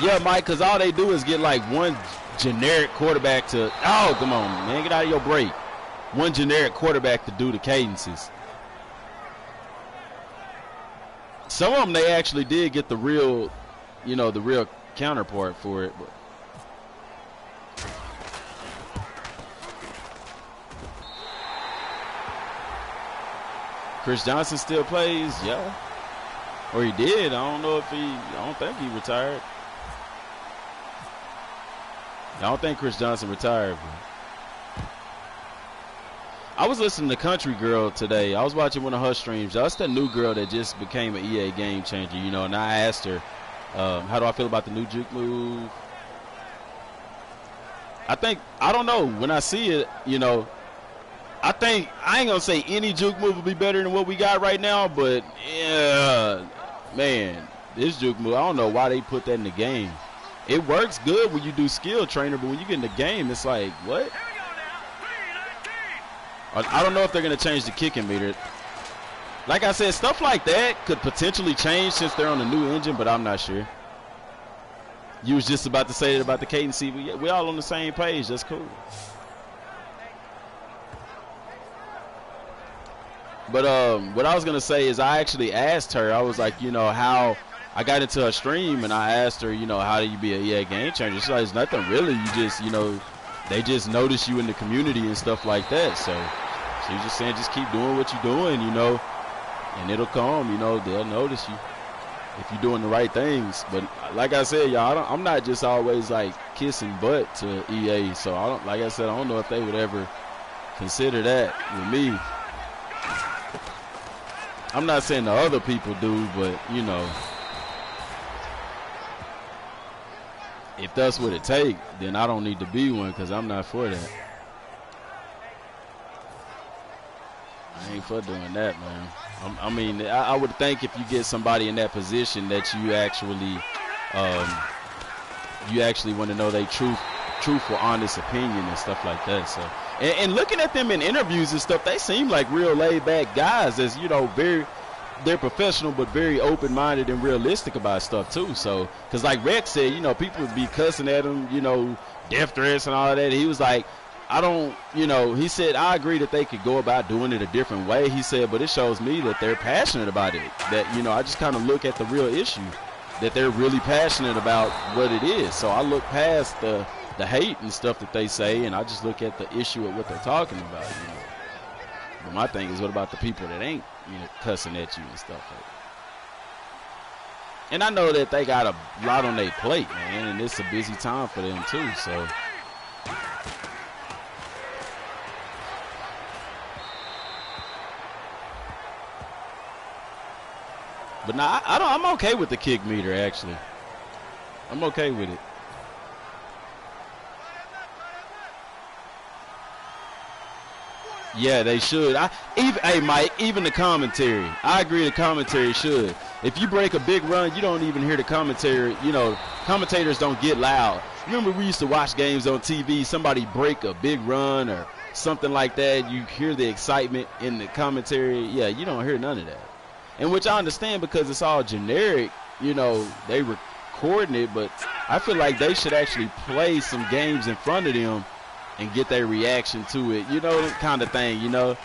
Yeah, Mike, because all they do is get like one generic quarterback to, oh, come on, man, get out of your break. One generic quarterback to do the cadences. Some of them, they actually did get the real, the real counterpart for it. But Chris Johnson still plays, yeah. Or he did. I don't think he retired. I don't think Chris Johnson retired. But I was listening to Country Girl today. I was watching one of her streams. That's the new girl that just became an EA game changer, and I asked her, how do I feel about the new juke move? I don't know. When I see it, I ain't gonna say any juke move will be better than what we got right now, but yeah, man, this juke move, I don't know why they put that in the game. It works good when you do skill trainer, but when you get in the game, it's like, what? I don't know if they're gonna change the kicking meter. Like I said, stuff like that could potentially change since they're on the new engine, but I'm not sure. You was just about to say it about the cadence. We all on the same page. That's cool. But what I was gonna say is I actually asked her. I was like, how I got into her stream and I asked her, how do you be a EA game changer? She's like, it's nothing really. You just, they just notice you in the community and stuff like that. So she was just saying, just keep doing what you're doing, and it'll come. They'll notice you. if you're doing the right things. But like I said, y'all, I'm not just always like kissing butt to EA. So I don't, like I said, I don't know if they would ever consider that with me. I'm not saying the other people do, but you know, if that's what it takes, then I don't need to be one because I'm not for that. I ain't for doing that, man. I mean, I would think if you get somebody in that position that you actually want to know their truthful, honest opinion and stuff like that. So, and looking at them in interviews and stuff, they seem like real laid-back guys. As you know, they're professional but very open-minded and realistic about stuff too. So, because like Rex said, you know, people would be cussing at him, you know, death threats and all of that. He was like, I don't, you know, he said, I agree that they could go about doing it a different way. He said, but it shows me that they're passionate about it. That, you know, I just kind of look at the real issue, that they're really passionate about what it is. So I look past the hate and stuff that they say, and I just look at the issue of what they're talking about, you know. But my thing is, what about the people that ain't, you know, cussing at you and stuff like that? And I know that they got a lot on their plate, man, and it's a busy time for them too, so. But now I'm okay with the kick meter, actually. I'm okay with it. Yeah, they should. Hey, Mike, even the commentary. I agree the commentary should. If you break a big run, you don't even hear the commentary. You know, commentators don't get loud. Remember we used to watch games on TV, somebody break a big run or something like that. You hear the excitement in the commentary. Yeah, you don't hear none of that. And which I understand because it's all generic, you know, they recording it, but I feel like they should actually play some games in front of them and get their reaction to it, you know, kind of thing, you know.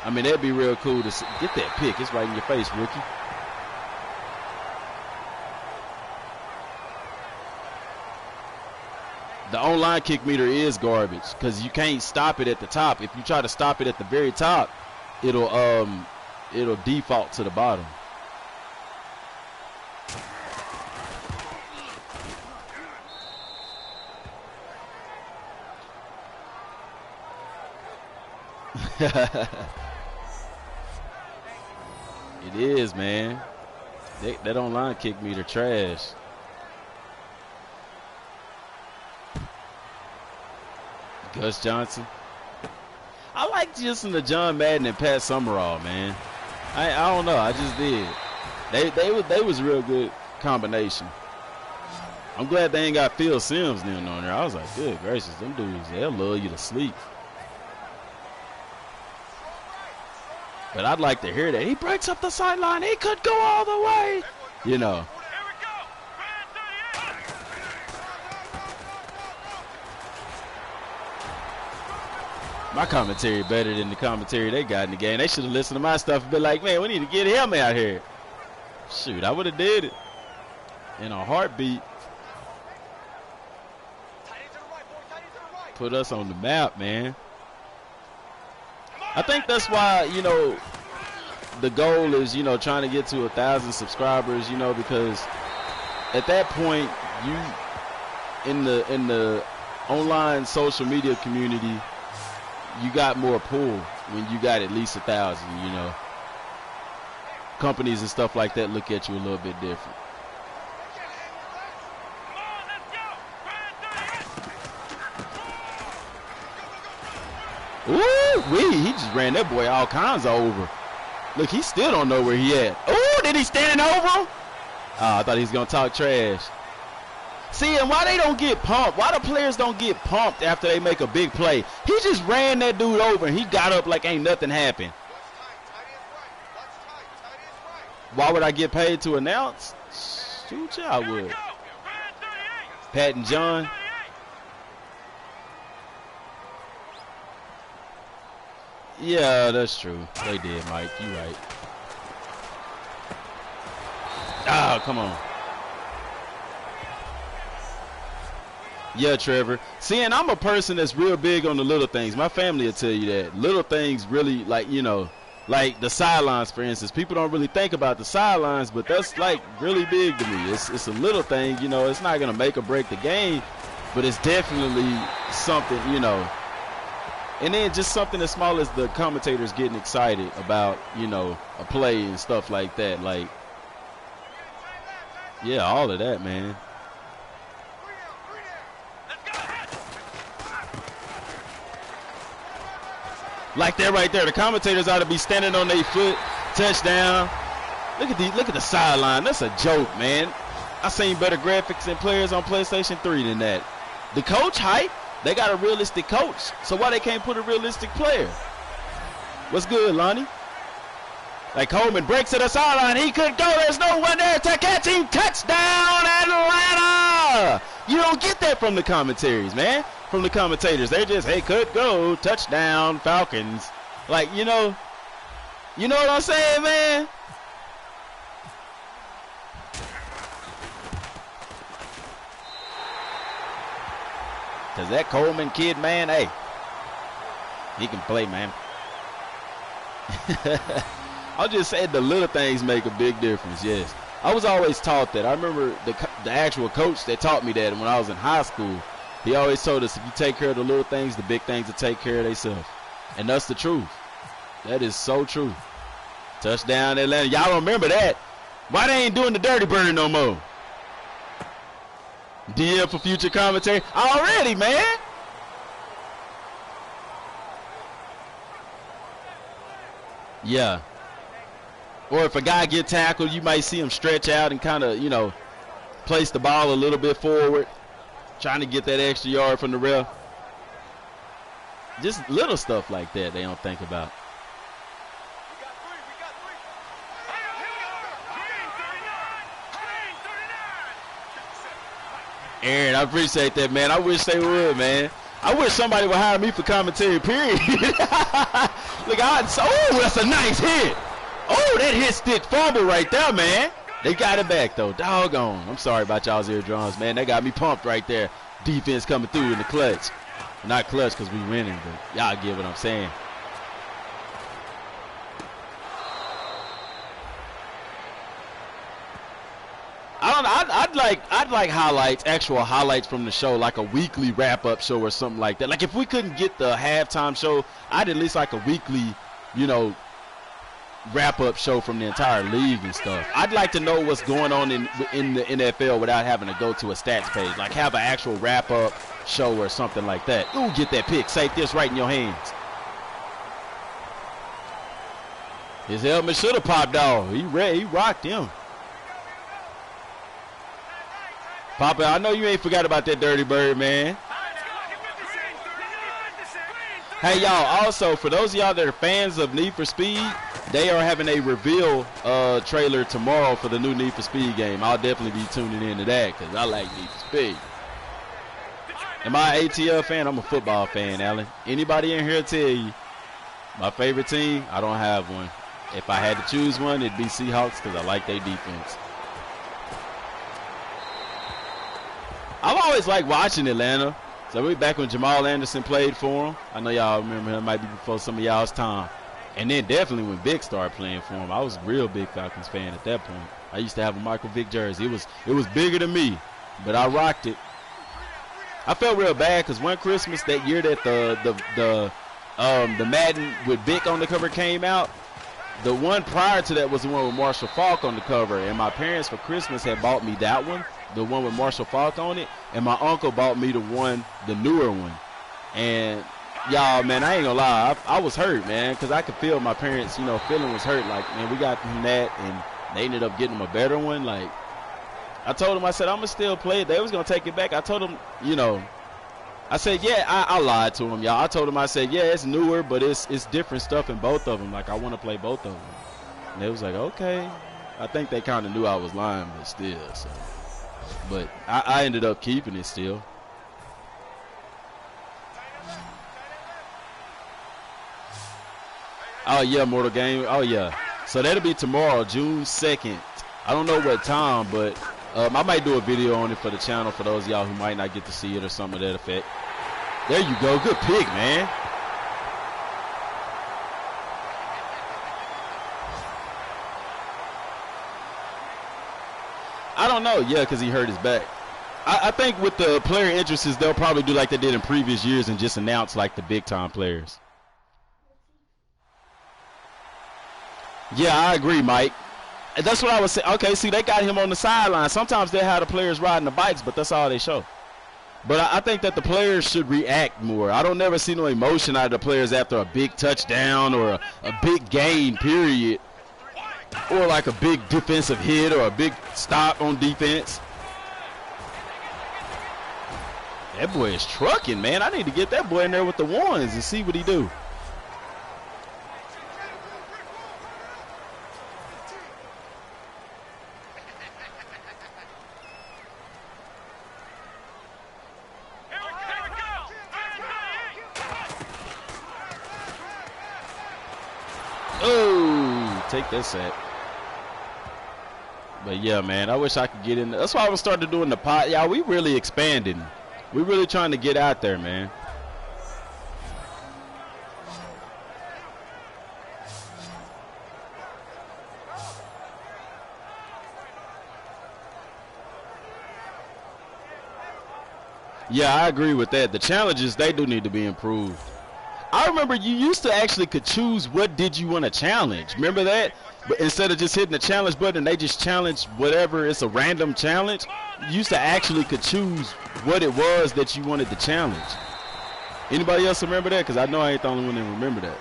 I mean, that'd be real cool to get that pick. It's right in your face, rookie. The online kick meter is garbage because you can't stop it at the top. If you try to stop it at the very top, it'll default to the bottom. It is, man. That online kick meter trash. Gus Johnson. I like listening to John Madden and Pat Summerall, man. I don't know. I just did. They was a real good combination. I'm glad they ain't got Phil Simms then on there. I was like, good gracious, them dudes, they'll love you to sleep. But I'd like to hear that. He breaks up the sideline. He could go all the way. You know. My commentary better than the commentary they got in the game. They should have listened to my stuff and been like, man, we need to get him out here. Shoot, I would have did it in a heartbeat. Put us on the map, man. I think that's why, you know, the goal is, you know, trying to get to 1,000 subscribers, you know, because at that point, you in the online social media community, you got more pull when you got at least 1,000, you know. Companies and stuff like that look at you a little bit different. Ooh-wee, he just ran that boy all kinds of over. Look, he still don't know where he at. Ooh, did he stand over him? Oh, I thought he was going to talk trash. See, and why they don't get pumped? Why the players don't get pumped after they make a big play? He just ran that dude over, and he got up like ain't nothing happened. Why would I get paid to announce? Shoot, yeah, I would. Pat and John. Yeah, that's true. They did, Mike. You right. Ah, come on. Yeah, Trevor. See, and I'm a person that's real big on the little things. My family will tell you that. Little things really, like, you know, like the sidelines, for instance. People don't really think about the sidelines, but that's like really big to me. It's a little thing, you know. It's not gonna make or break the game, but it's definitely something, you know. And then just something as small as the commentators getting excited about, you know, a play and stuff like that. Like, yeah, all of that, man. Like that right there. The commentators ought to be standing on their foot. Touchdown. Look at the sideline. That's a joke, man. I seen better graphics and players on PlayStation 3 than that. The coach hype. They got a realistic coach, so why they can't put a realistic player? What's good, Lonnie? Like Coleman breaks to the sideline. He couldn't go. There's no one there to catch him. Touchdown, Atlanta! You don't get that from the commentaries, man. From the commentators. They just, hey, could go. Touchdown, Falcons. Like, you know what I'm saying, man? Because that Coleman kid, man, hey, he can play, man. I'll just say the little things make a big difference, yes. I was always taught that. I remember the actual coach that taught me that when I was in high school. He always told us if you take care of the little things, the big things will take care of themselves. And that's the truth. That is so true. Touchdown, Atlanta. Y'all remember that. Why they ain't doing the Dirty Bird no more? DM for future commentary already, man. Yeah. Or if a guy get tackled, you might see him stretch out and kind of, you know, place the ball a little bit forward, trying to get that extra yard from the ref. Just little stuff like that they don't think about. Aaron, I appreciate that, man. I wish they would, man. I wish somebody would hire me for commentary, period. Look, that's a nice hit. Oh, that hit stick fumble right there, man. They got it back, though. Doggone. I'm sorry about y'all's eardrums, man. They got me pumped right there. Defense coming through in the clutch. Not clutch because we winning, but y'all get what I'm saying. I'd like highlights, actual highlights from the show, like a weekly wrap-up show or something like that. Like if we couldn't get the halftime show, I'd at least like a weekly, you know, wrap-up show from the entire league and stuff. I'd like to know what's going on in the NFL without having to go to a stats page. Like have an actual wrap-up show or something like that. Ooh, get that pick. Save this right in your hands. His helmet should have popped off. He rocked him. Papa, I know you ain't forgot about that Dirty Bird, man. Hey, y'all, also, for those of y'all that are fans of Need for Speed, they are having a reveal trailer tomorrow for the new Need for Speed game. I'll definitely be tuning into that because I like Need for Speed. Am I an ATL fan? I'm a football fan, Alan. Anybody in here tell you my favorite team? I don't have one. If I had to choose one, it'd be Seahawks because I like their defense. I've always liked watching Atlanta. So we back when Jamal Anderson played for him. I know y'all remember him. Might be before some of y'all's time. And then definitely when Vic started playing for him, I was a real big Falcons fan at that point. I used to have a Michael Vick jersey. It was bigger than me, but I rocked it. I felt real bad because one Christmas that year that the Madden with Vic on the cover came out, the one prior to that was the one with Marshall Faulk on the cover, and my parents for Christmas had bought me that one, the one with Marshall Faulk on it, and my uncle bought me the newer one. And y'all, man, I ain't gonna lie, I was hurt, man, because I could feel my parents, you know, feeling was hurt. Like, man, we got them that, and they ended up getting them a better one. Like, I told them, I said, I'm gonna still play it. They was gonna take it back. I told them, you know, I said, yeah, I lied to them, y'all. I told them, I said, yeah, it's newer, but it's different stuff in both of them. Like, I want to play both of them. And they was like, okay. I think they kind of knew I was lying, but still. So, but I ended up keeping it still. Oh, yeah, Mortal Game. Oh, yeah. So that'll be tomorrow, June 2nd. I don't know what time, but I might do a video on it for the channel for those of y'all who might not get to see it or something to that effect. There you go. Good pick, man. don't know. Yeah, because he hurt his back. I think with the player interests, they'll probably do like they did in previous years and just announce like the big time players. Yeah, I agree, Mike. And that's what I was saying. Okay, see, they got him on the sideline. Sometimes they have the players riding the bikes, but that's all they show. But I think that the players should react more. I don't never see no emotion out of the players after a big touchdown or a big gain, period. Or like a big defensive hit or a big stop on defense. That boy is trucking, man. I need to get that boy in there with the ones and see what he do. Oh, take that sack. But yeah, man, I wish I could get in. That's why I was starting doing the pot. Yeah, we really expanding. We really trying to get out there, man. Yeah, I agree with that. The challenges, they do need to be improved. I remember you used to actually could choose what did you want to challenge. Remember that? But instead of just hitting the challenge button, they just challenge whatever. It's a random challenge. You used to actually could choose what it was that you wanted to challenge. Anybody else remember that? Because I know I ain't the only one that remember that.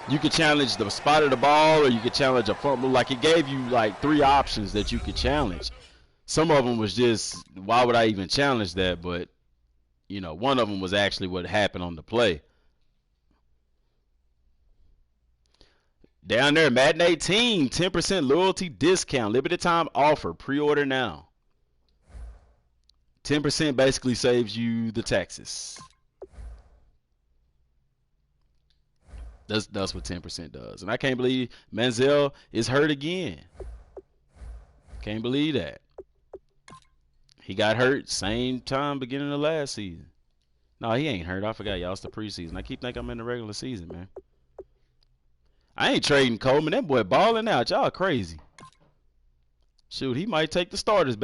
You could challenge the spot of the ball, or you could challenge a fumble. Like, it gave you like 3 options that you could challenge. Some of them was just, why would I even challenge that? But, you know, one of them was actually what happened on the play. Down there, Madden 18, 10% loyalty discount, limited time offer, pre-order now. 10% basically saves you the taxes. That's what 10% does. And I can't believe Manziel is hurt again. Can't believe that. He got hurt same time beginning of last season. No, he ain't hurt. I forgot, y'all. It's the preseason. I keep thinking I'm in the regular season, man. I ain't trading Coleman. That boy balling out. Y'all crazy. Shoot, he might take the starter's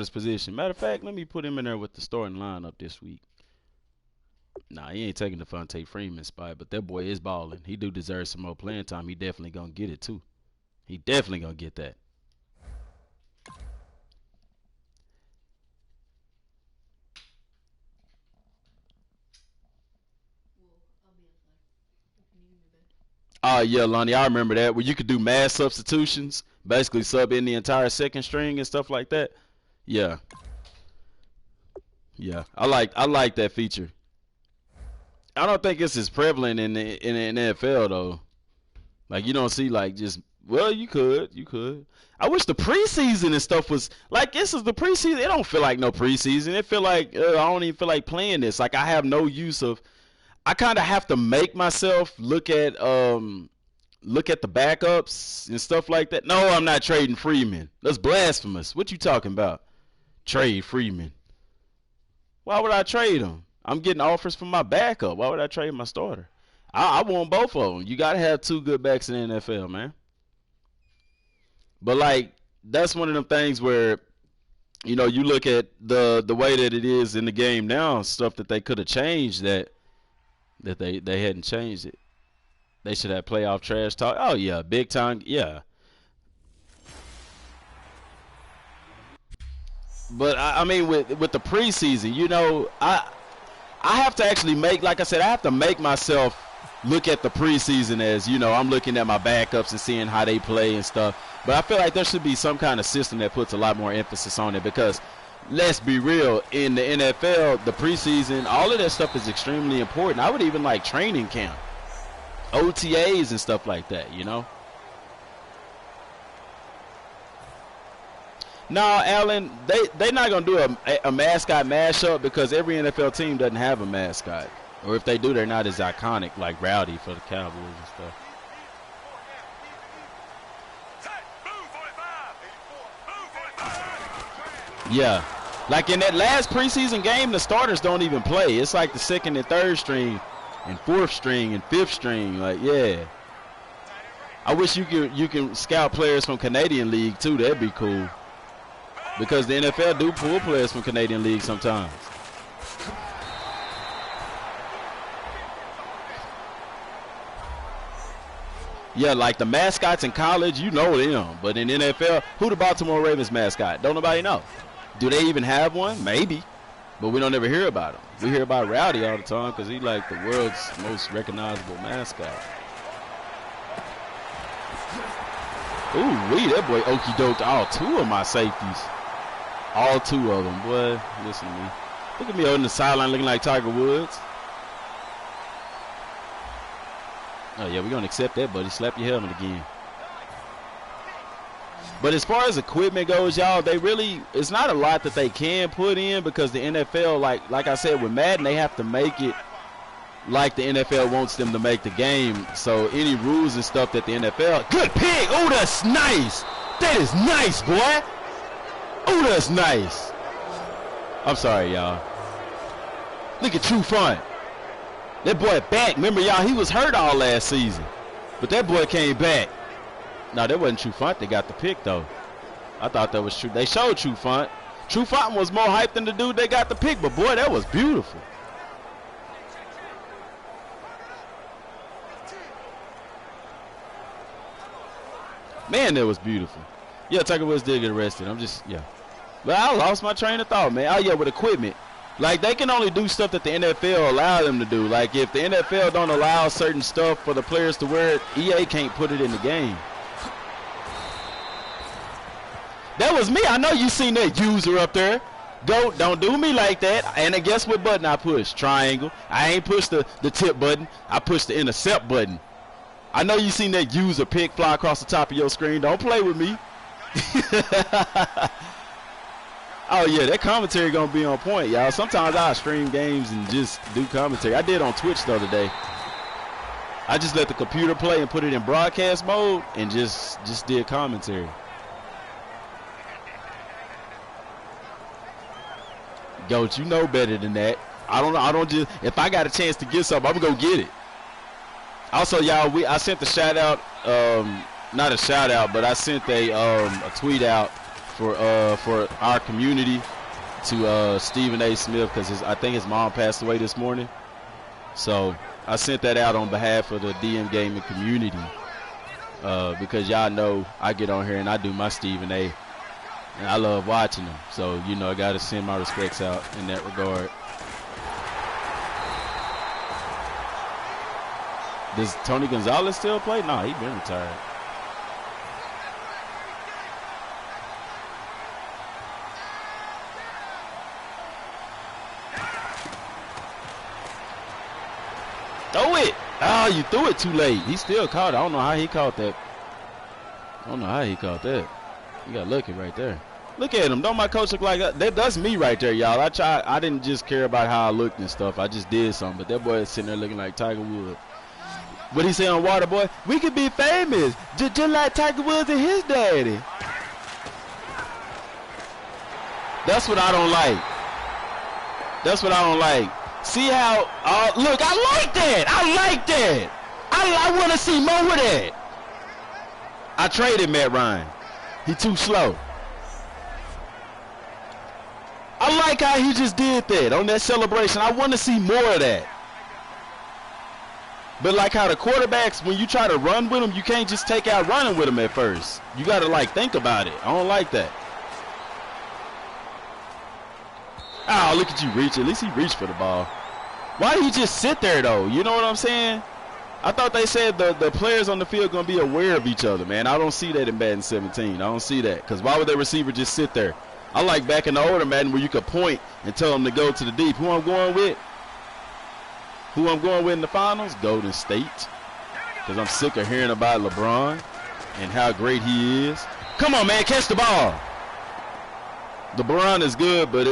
position. Matter of fact, let me put him in there with the starting lineup this week. Nah, he ain't taking the Devontae Freeman spot, but that boy is balling. He do deserve some more playing time. He definitely gonna get it too. He definitely gonna get that. Oh, yeah, Lonnie, I remember that, where you could do mass substitutions, basically sub in the entire second string and stuff like that. Yeah. Yeah, I like that feature. I don't think it's as prevalent in the NFL, though. Like, you don't see, like, just, well, you could. I wish the preseason and stuff was, like, this is the preseason. It don't feel like no preseason. It feel like, I don't even feel like playing this. Like, I have no use of, I kind of have to make myself look at the backups and stuff like that. No, I'm not trading Freeman. That's blasphemous. What you talking about? Trade Freeman. Why would I trade him? I'm getting offers from my backup. Why would I trade my starter? I want both of them. You got to have 2 good backs in the NFL, man. But, like, that's one of them things where, you know, you look at the way that it is in the game now, stuff that they could have changed that they hadn't changed it. They should have playoff trash talk. Oh, yeah, big time. Yeah. But, I mean, with the preseason, you know, I have to actually like I said, I have to make myself look at the preseason as, you know, I'm looking at my backups and seeing how they play and stuff. But I feel like there should be some kind of system that puts a lot more emphasis on it because, let's be real, in the NFL, the preseason, all of that stuff is extremely important. I would even like training camp, OTAs and stuff like that, you know? No, Alan, they not going to do a mascot mashup because every NFL team doesn't have a mascot. Or if they do, they're not as iconic like Rowdy for the Cowboys and stuff. Yeah. Like in that last preseason game, the starters don't even play. It's like the second and third string and fourth string and fifth string. Like, yeah. I wish you can scout players from Canadian League, too. That'd be cool. because the NFL do pull players from Canadian League sometimes. Yeah, like the mascots in college, you know them. But in NFL, who the Baltimore Ravens mascot? Don't nobody know. Do they even have one? Maybe. But we don't ever hear about him. We hear about Rowdy all the time because he's like the world's most recognizable mascot. Ooh, that boy okey doked all 2 of my safeties. All 2 of them. Boy, listen to me. Look at me on the sideline looking like Tiger Woods. Oh, yeah, we're going to accept that, buddy. Slap your helmet again. But as far as equipment goes, y'all, they really, it's not a lot that they can put in because the NFL, like I said, with Madden, they have to make it like the NFL wants them to make the game. So any rules and stuff that the NFL, good pick. Oh, that's nice. That is nice, boy. Oh, that's nice. I'm sorry, y'all. Look at True Fun. That boy back. Remember, y'all, he was hurt all last season. But that boy came back. No, that wasn't True Font that got the pick, though. I thought that was true. They showed True Font. True Font was more hyped than the dude that got the pick. But, boy, that was beautiful. Man, that was beautiful. Yeah, Tiger Woods did get arrested. But I lost my train of thought, man. Oh, yeah, with equipment. Like, they can only do stuff that the NFL allow them to do. Like, if the NFL don't allow certain stuff for the players to wear it, EA can't put it in the game. That was me. I know you seen that user up there. Don't do me like that. And then guess what button I pushed? Triangle. I ain't pushed the tip button. I pushed the intercept button. I know you seen that user pick fly across the top of your screen. Don't play with me. Oh, yeah, that commentary going to be on point, y'all. Sometimes I stream games and just do commentary. I did on Twitch the other day. I just let the computer play and put it in broadcast mode and just did commentary. Goat, you know better than that. I don't just, if I got a chance to get something, I'm going to go get it. Also, y'all, I sent the shout out, not a shout out, but I sent a tweet out for our community to Stephen A. Smith because I think his mom passed away this morning. So I sent that out on behalf of the DM gaming community because y'all know I get on here and I do my Stephen A. And I love watching them. So, you know, I got to send my respects out in that regard. Does Tony Gonzalez still play? No, he been retired. Throw it. Oh, you threw it too late. He still caught it. I don't know how he caught that. You got lucky right there. Look at him. Don't my coach look like that? That's me right there, y'all. I didn't just care about how I looked and stuff. I just did something. But that boy is sitting there looking like Tiger Woods. What he say on Waterboy? We could be famous, just like Tiger Woods and his daddy. That's what I don't like. See how? Look, I like that. I want to see more of that. I traded Matt Ryan. He too slow. I like how he just did that on that celebration. I want to see more of that. But like how the quarterbacks, when you try to run with them, you can't just take out running with them at first. You got to like think about it. I don't like that. Oh, look at you reach. At least he reached for the ball. Why did he just sit there though? You know what I'm saying? I thought they said the players on the field going to be aware of each other, man. I don't see that in Madden 17. I don't see that. Because why would their receiver just sit there? I like back in the older Madden where you could point and tell them to go to the deep. Who I'm going with in the finals? Golden State. Because I'm sick of hearing about LeBron and how great he is. Come on, man. Catch the ball. LeBron is good, but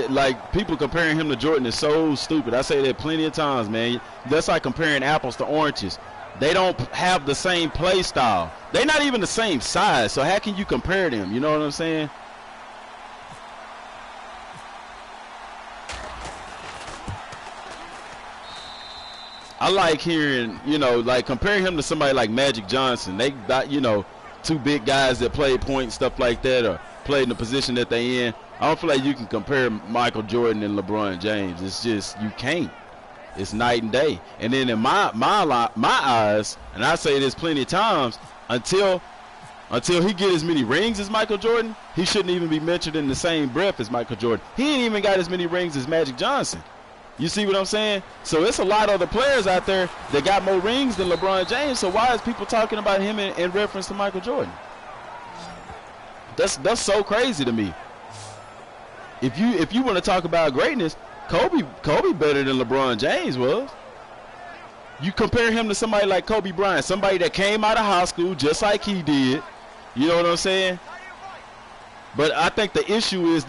people comparing him to Jordan is so stupid. I say that plenty of times, man. That's like comparing apples to oranges. They don't have the same play style. They're not even the same size, so how can you compare them? You know what I'm saying? I like hearing, like comparing him to somebody like Magic Johnson. They got, two big guys that play point, stuff like that, or played in the position that they in. I don't feel like you can compare Michael Jordan and LeBron James. It's just you can't. It's night and day. And then in my eyes, and I say this plenty of times, until he get as many rings as Michael Jordan, he shouldn't even be mentioned in the same breath as Michael Jordan. He ain't even got as many rings as Magic Johnson. You see what I'm saying? So it's a lot of other players out there that got more rings than LeBron James. So why is people talking about him in reference to Michael Jordan? That's so crazy to me. If you want to talk about greatness, Kobe better than LeBron James was. You compare him to somebody like Kobe Bryant, somebody that came out of high school just like he did. You know what I'm saying? But I think the issue is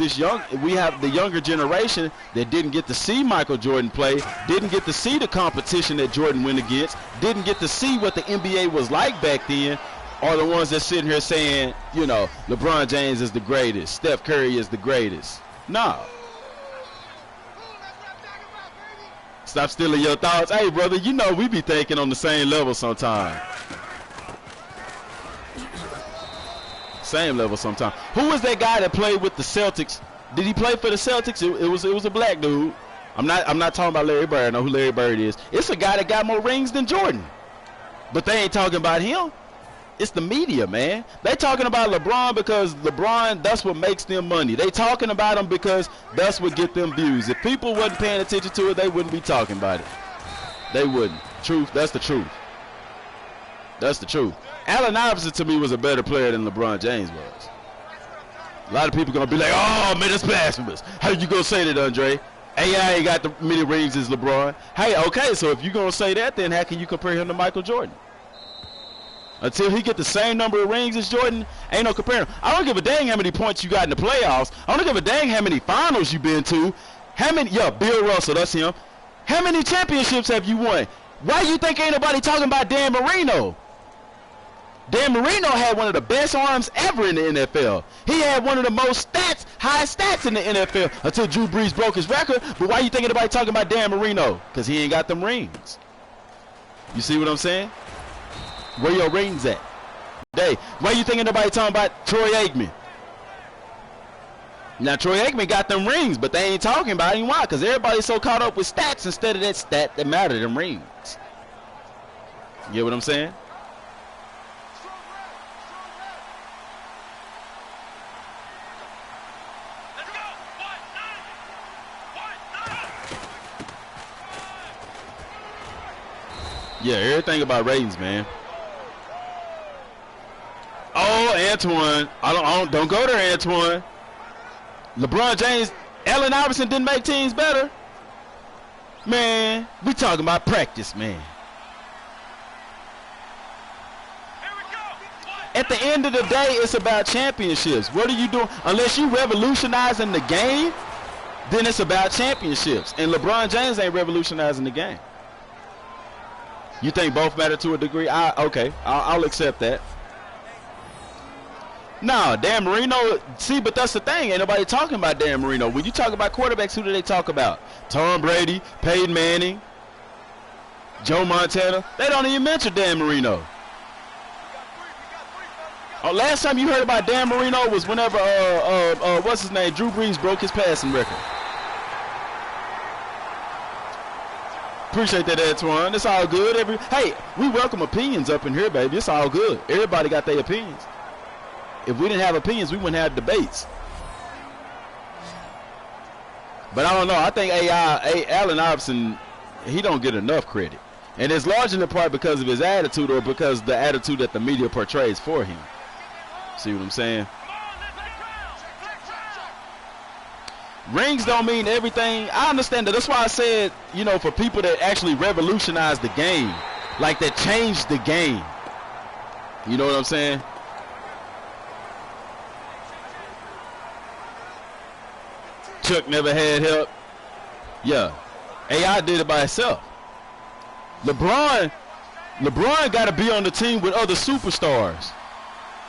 we have the younger generation that didn't get to see Michael Jordan play, didn't get to see the competition that Jordan went against, didn't get to see what the NBA was like back then, are the ones that sitting here saying, you know, LeBron James is the greatest, Steph Curry is the greatest. No. Stop stealing your thoughts. Hey, brother, you know we be thinking on the same level sometimes. Same level sometimes. Who was that guy that played with the Celtics? Did he play for the Celtics? It was a black dude. I'm not talking about Larry Bird. I know who Larry Bird is. It's a guy that got more rings than Jordan. But they ain't talking about him. It's the media, man. They talking about LeBron because LeBron, that's what makes them money. They talking about him because that's what get them views. If people wasn't paying attention to it, they wouldn't be talking about it. They wouldn't. Truth, that's the truth. That's the truth. Allen Iverson to me was a better player than LeBron James was. A lot of people gonna be like, oh man, that's blasphemous. How you gonna say that, Andre? AI ain't got the many rings as LeBron. Hey, okay, so if you gonna say that, then how can you compare him to Michael Jordan? Until he get the same number of rings as Jordan, ain't no comparing. I don't give a dang how many points you got in the playoffs. I don't give a dang how many finals you been to. Bill Russell, that's him. How many championships have you won? Why you think ain't nobody talking about Dan Marino? Dan Marino had one of the best arms ever in the NFL. He had one of the most high stats in the NFL until Drew Brees broke his record. But why you think anybody talking about Dan Marino? Because he ain't got them rings. You see what I'm saying? Where your rings at? Why you think nobody talking about Troy Aikman? Now Troy Aikman got them rings, but they ain't talking about him. Why? Because everybody's so caught up with stats instead of that stat that matter, them rings. You get what I'm saying? Yeah, everything about ratings, man. Oh, Antoine. Don't go there, Antoine. LeBron James, Allen Iverson didn't make teams better. Man, we talking about practice, man. At the end of the day, it's about championships. What are you doing? Unless you revolutionizing the game, then it's about championships. And LeBron James ain't revolutionizing the game. You think both matter to a degree? Okay, I'll accept that. No, Dan Marino, see, but that's the thing. Ain't nobody talking about Dan Marino. When you talk about quarterbacks, who do they talk about? Tom Brady, Peyton Manning, Joe Montana. They don't even mention Dan Marino. Last time you heard about Dan Marino was whenever, what's his name, Drew Brees broke his passing record. Appreciate that, Antoine. It's all good. Hey, we welcome opinions up in here, baby. It's all good. Everybody got their opinions. If we didn't have opinions, we wouldn't have debates. But I don't know. I think Allen Iverson, he don't get enough credit. And it's largely in part because of his attitude or because of the attitude that the media portrays for him. See what I'm saying? Rings don't mean everything. I understand that. That's why I said, you know, for people that actually revolutionized the game, like that changed the game. You know what I'm saying? Chuck never had help. Yeah. AI did it by itself. LeBron got to be on the team with other superstars.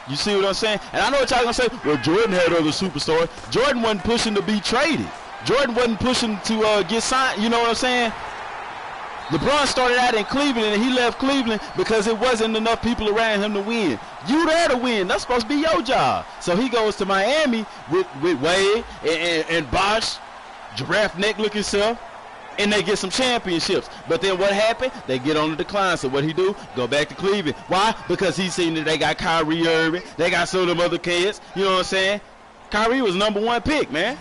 You see what I'm saying? And I know what y'all gonna say. Well, Jordan had other superstars. Jordan wasn't pushing to be traded. Jordan wasn't pushing to get signed. You know what I'm saying? LeBron started out in Cleveland and he left Cleveland because it wasn't enough people around him to win. You there to win. That's supposed to be your job. So he goes to Miami with Wade and Bosh, giraffe neck looking stuff, and they get some championships. But then what happened? They get on the decline. So what he do? Go back to Cleveland. Why? Because he seen that they got Kyrie Irving. They got some of them other kids. You know what I'm saying? Kyrie was #1 pick, man.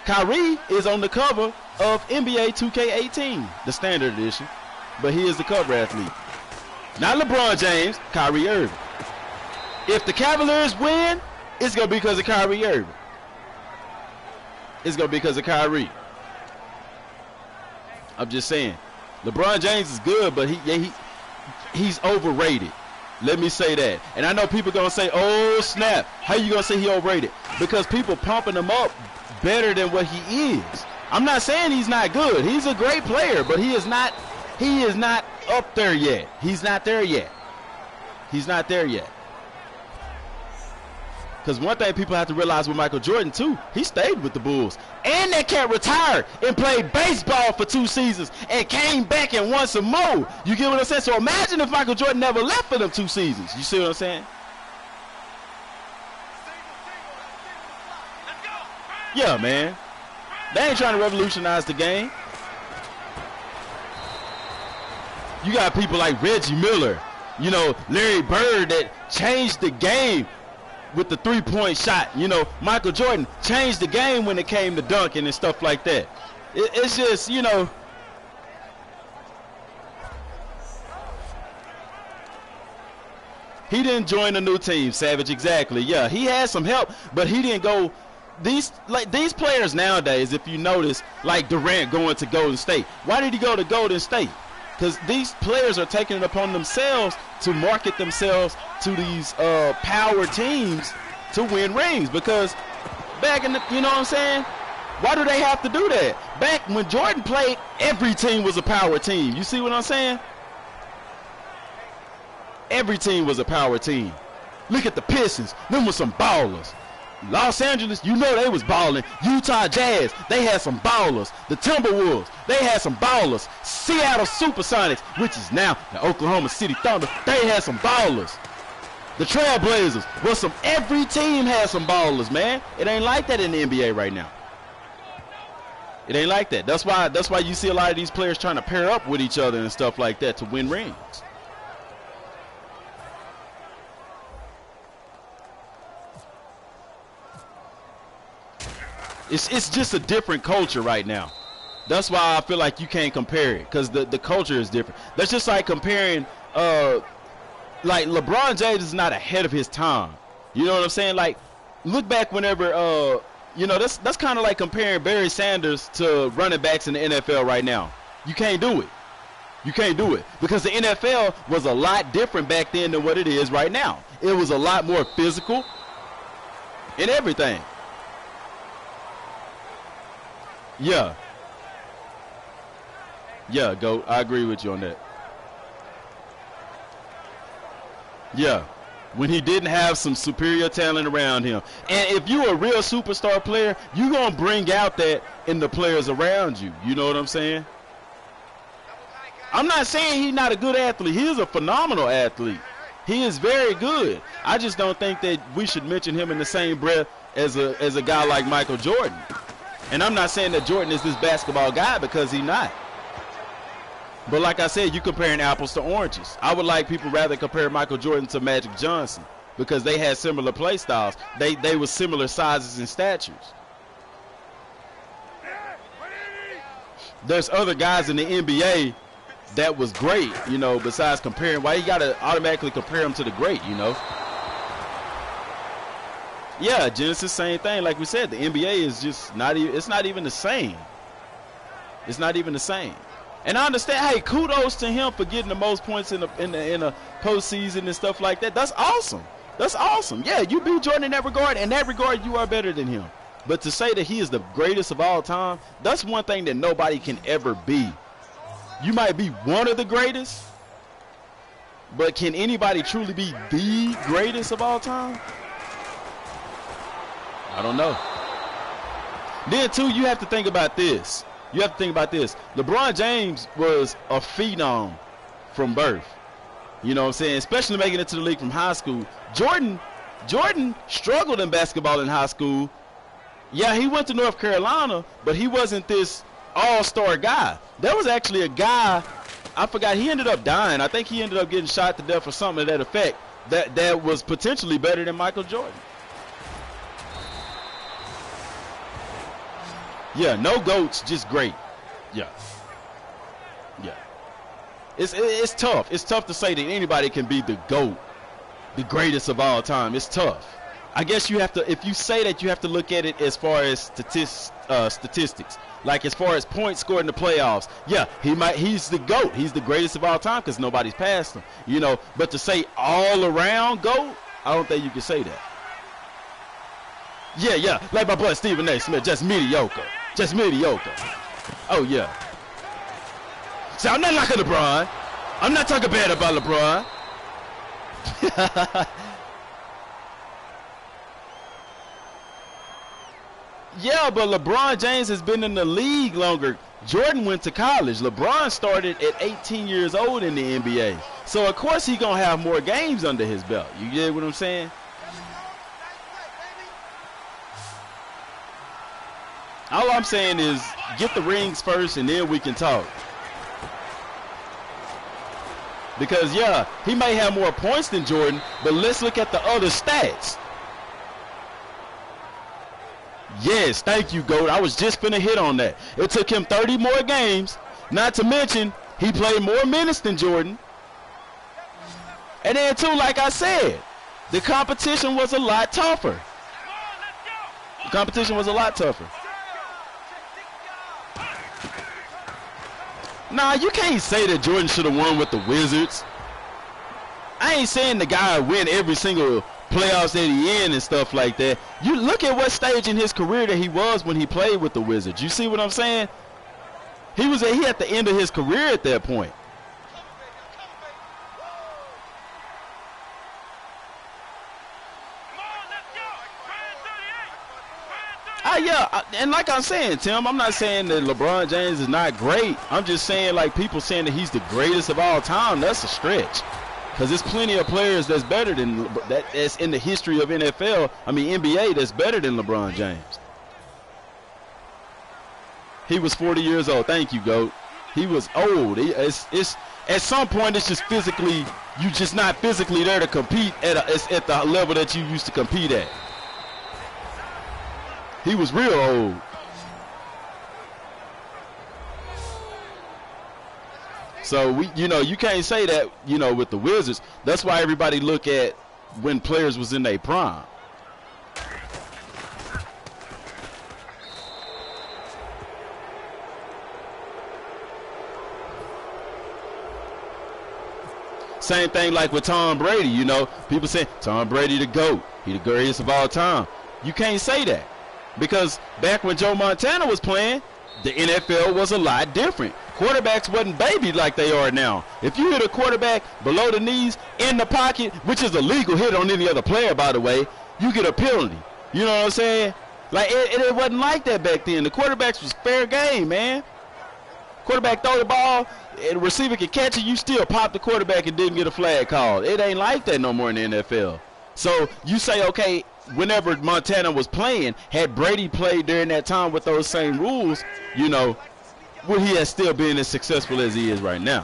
Kyrie is on the cover of NBA 2K18, the standard edition. But he is the cover athlete. Not LeBron James, Kyrie Irving. If the Cavaliers win, it's going to be because of Kyrie Irving. It's going to be because of Kyrie. I'm just saying. LeBron James is good, but he's overrated. Let me say that. And I know people going to say, oh, snap. How you going to say he overrated? Because people pumping him up better than what he is. I'm not saying he's not good. He's a great player, but he is not up there yet. He's not there yet. He's not there yet. Because one thing people have to realize with Michael Jordan, too, he stayed with the Bulls. And that cat retired and played baseball for 2 seasons and came back and won some more. You get what I'm saying? So imagine if Michael Jordan never left for them 2 seasons. You see what I'm saying? Yeah, man. They ain't trying to revolutionize the game. You got people like Reggie Miller, you know, Larry Bird that changed the game with the 3-point shot. You know, Michael Jordan changed the game when it came to dunking and stuff like that. It's just, you know, he didn't join a new team, Savage, exactly. Yeah, he had some help, but he didn't go. These players nowadays, if you notice, like Durant going to Golden State. Why did he go to Golden State? Because these players are taking it upon themselves to market themselves to these power teams to win rings. Because back in the, you know what I'm saying? Why do they have to do that? Back when Jordan played, every team was a power team. You see what I'm saying? Every team was a power team. Look at the Pistons. Them were some ballers. Los Angeles, you know they was balling. Utah Jazz, they had some ballers. The Timberwolves, they had some ballers. Seattle Supersonics, which is now the Oklahoma City Thunder, they had some ballers. The Trailblazers, well, every team has some ballers, man. It ain't like that in the NBA right now. It ain't like that. That's why you see a lot of these players trying to pair up with each other and stuff like that to win rings. It's just a different culture right now. That's why I feel like you can't compare it, because the culture is different. That's just like comparing, like LeBron James is not ahead of his time. You know what I'm saying? Like, look back whenever, you know, that's kind of like comparing Barry Sanders to running backs in the NFL right now. You can't do it. You can't do it, because the NFL was a lot different back then than what it is right now. It was a lot more physical and everything. Yeah. Yeah, go. I agree with you on that. Yeah. When he didn't have some superior talent around him. And if you're a real superstar player, you're going to bring out that in the players around you. You know what I'm saying? I'm not saying he's not a good athlete. He is a phenomenal athlete. He is very good. I just don't think that we should mention him in the same breath as a guy like Michael Jordan. And I'm not saying that Jordan is this basketball guy, because he's not. But like I said, you're comparing apples to oranges. I would like people rather compare Michael Jordan to Magic Johnson, because they had similar play styles. They were similar sizes and statures. There's other guys in the NBA that was great, you know, besides comparing. Why you got to automatically compare them to the great, you know? Yeah, Genesis, same thing. Like we said, the NBA is just not even, it's not even the same. It's not even the same. And I understand, hey, kudos to him for getting the most points in a postseason and stuff like that. That's awesome. That's awesome. Yeah, you beat Jordan in that regard. In that regard, you are better than him. But to say that he is the greatest of all time, that's one thing that nobody can ever be. You might be one of the greatest, but can anybody truly be the greatest of all time? I don't know. Then, too, you have to think about this. you have to think about this. LeBron James was a phenom from birth. You know what I'm saying? Especially making it to the league from high school. Jordan struggled in basketball in high school. Yeah, he went to North Carolina, but he wasn't this all-star guy. There was actually a guy, I forgot, he ended up dying. I think he ended up getting shot to death or something to that effect that was potentially better than Michael Jordan. Yeah, no GOATs, just great. Yeah. Yeah. It's tough. It's tough to say that anybody can be the GOAT, the greatest of all time. It's tough. I guess you have to, if you say that, you have to look at it as far as statistics. Like as far as points scored in the playoffs. Yeah, he's the GOAT. He's the greatest of all time because nobody's passed him. You know, but to say all around GOAT, I don't think you can say that. Yeah, like my boy Stephen A. Smith, just mediocre. Just mediocre. Oh, yeah. See, I'm not knocking LeBron. I'm not talking bad about LeBron. Yeah, but LeBron James has been in the league longer. Jordan went to college. LeBron started at 18 years old in the NBA. So, of course, he's going to have more games under his belt. You get what I'm saying? All I'm saying is get the rings first and then we can talk. Because, yeah, he may have more points than Jordan, but let's look at the other stats. Yes, thank you, GOAT. I was just finna hit on that. It took him 30 more games, not to mention he played more minutes than Jordan. And then, too, like I said, the competition was a lot tougher. The competition was a lot tougher. Nah, you can't say that Jordan should have won with the Wizards. I ain't saying the guy win every single playoffs that he in and stuff like that. You look at what stage in his career that he was when he played with the Wizards. You see what I'm saying? He at the end of his career at that point. Yeah, and like I'm saying, Tim, I'm not saying that LeBron James is not great. I'm just saying, like, people saying that he's the greatest of all time, that's a stretch. Because there's plenty of players that's better than that's in the history of NBA that's better than LeBron James. He was 40 years old. Thank you, GOAT. He was old. It's at some point it's just physically, you just not physically there to compete at the level that you used to compete at. He was real old. So you can't say that, with the Wizards. That's why everybody look at when players was in their prime. Same thing like with Tom Brady, people say Tom Brady the GOAT. He the greatest of all time. You can't say that. Because back when Joe Montana was playing, the NFL was a lot different. Quarterbacks wasn't babied like they are now. If you hit a quarterback below the knees in the pocket, which is a legal hit on any other player, by the way, you get a penalty. You know what I'm saying? Like, it wasn't like that back then. The quarterbacks was fair game, man. Quarterback throw the ball, and the receiver could catch it, you still pop the quarterback and didn't get a flag called. It ain't like that no more in the NFL. So you say, okay, whenever Montana was playing, had Brady played during that time with those same rules, would he have still been as successful as he is right now?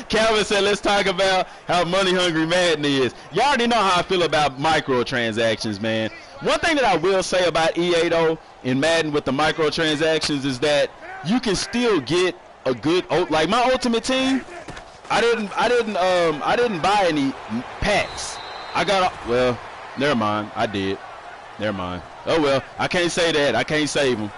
Calvin said, let's talk about how money-hungry Madden is. You already know how I feel about microtransactions, man. One thing that I will say about EA, though, in Madden with the microtransactions is that you can still get a good, like my Ultimate Team, I didn't buy any packs. Well, never mind. I did. Never mind. Oh, well, I can't say that. I can't save them.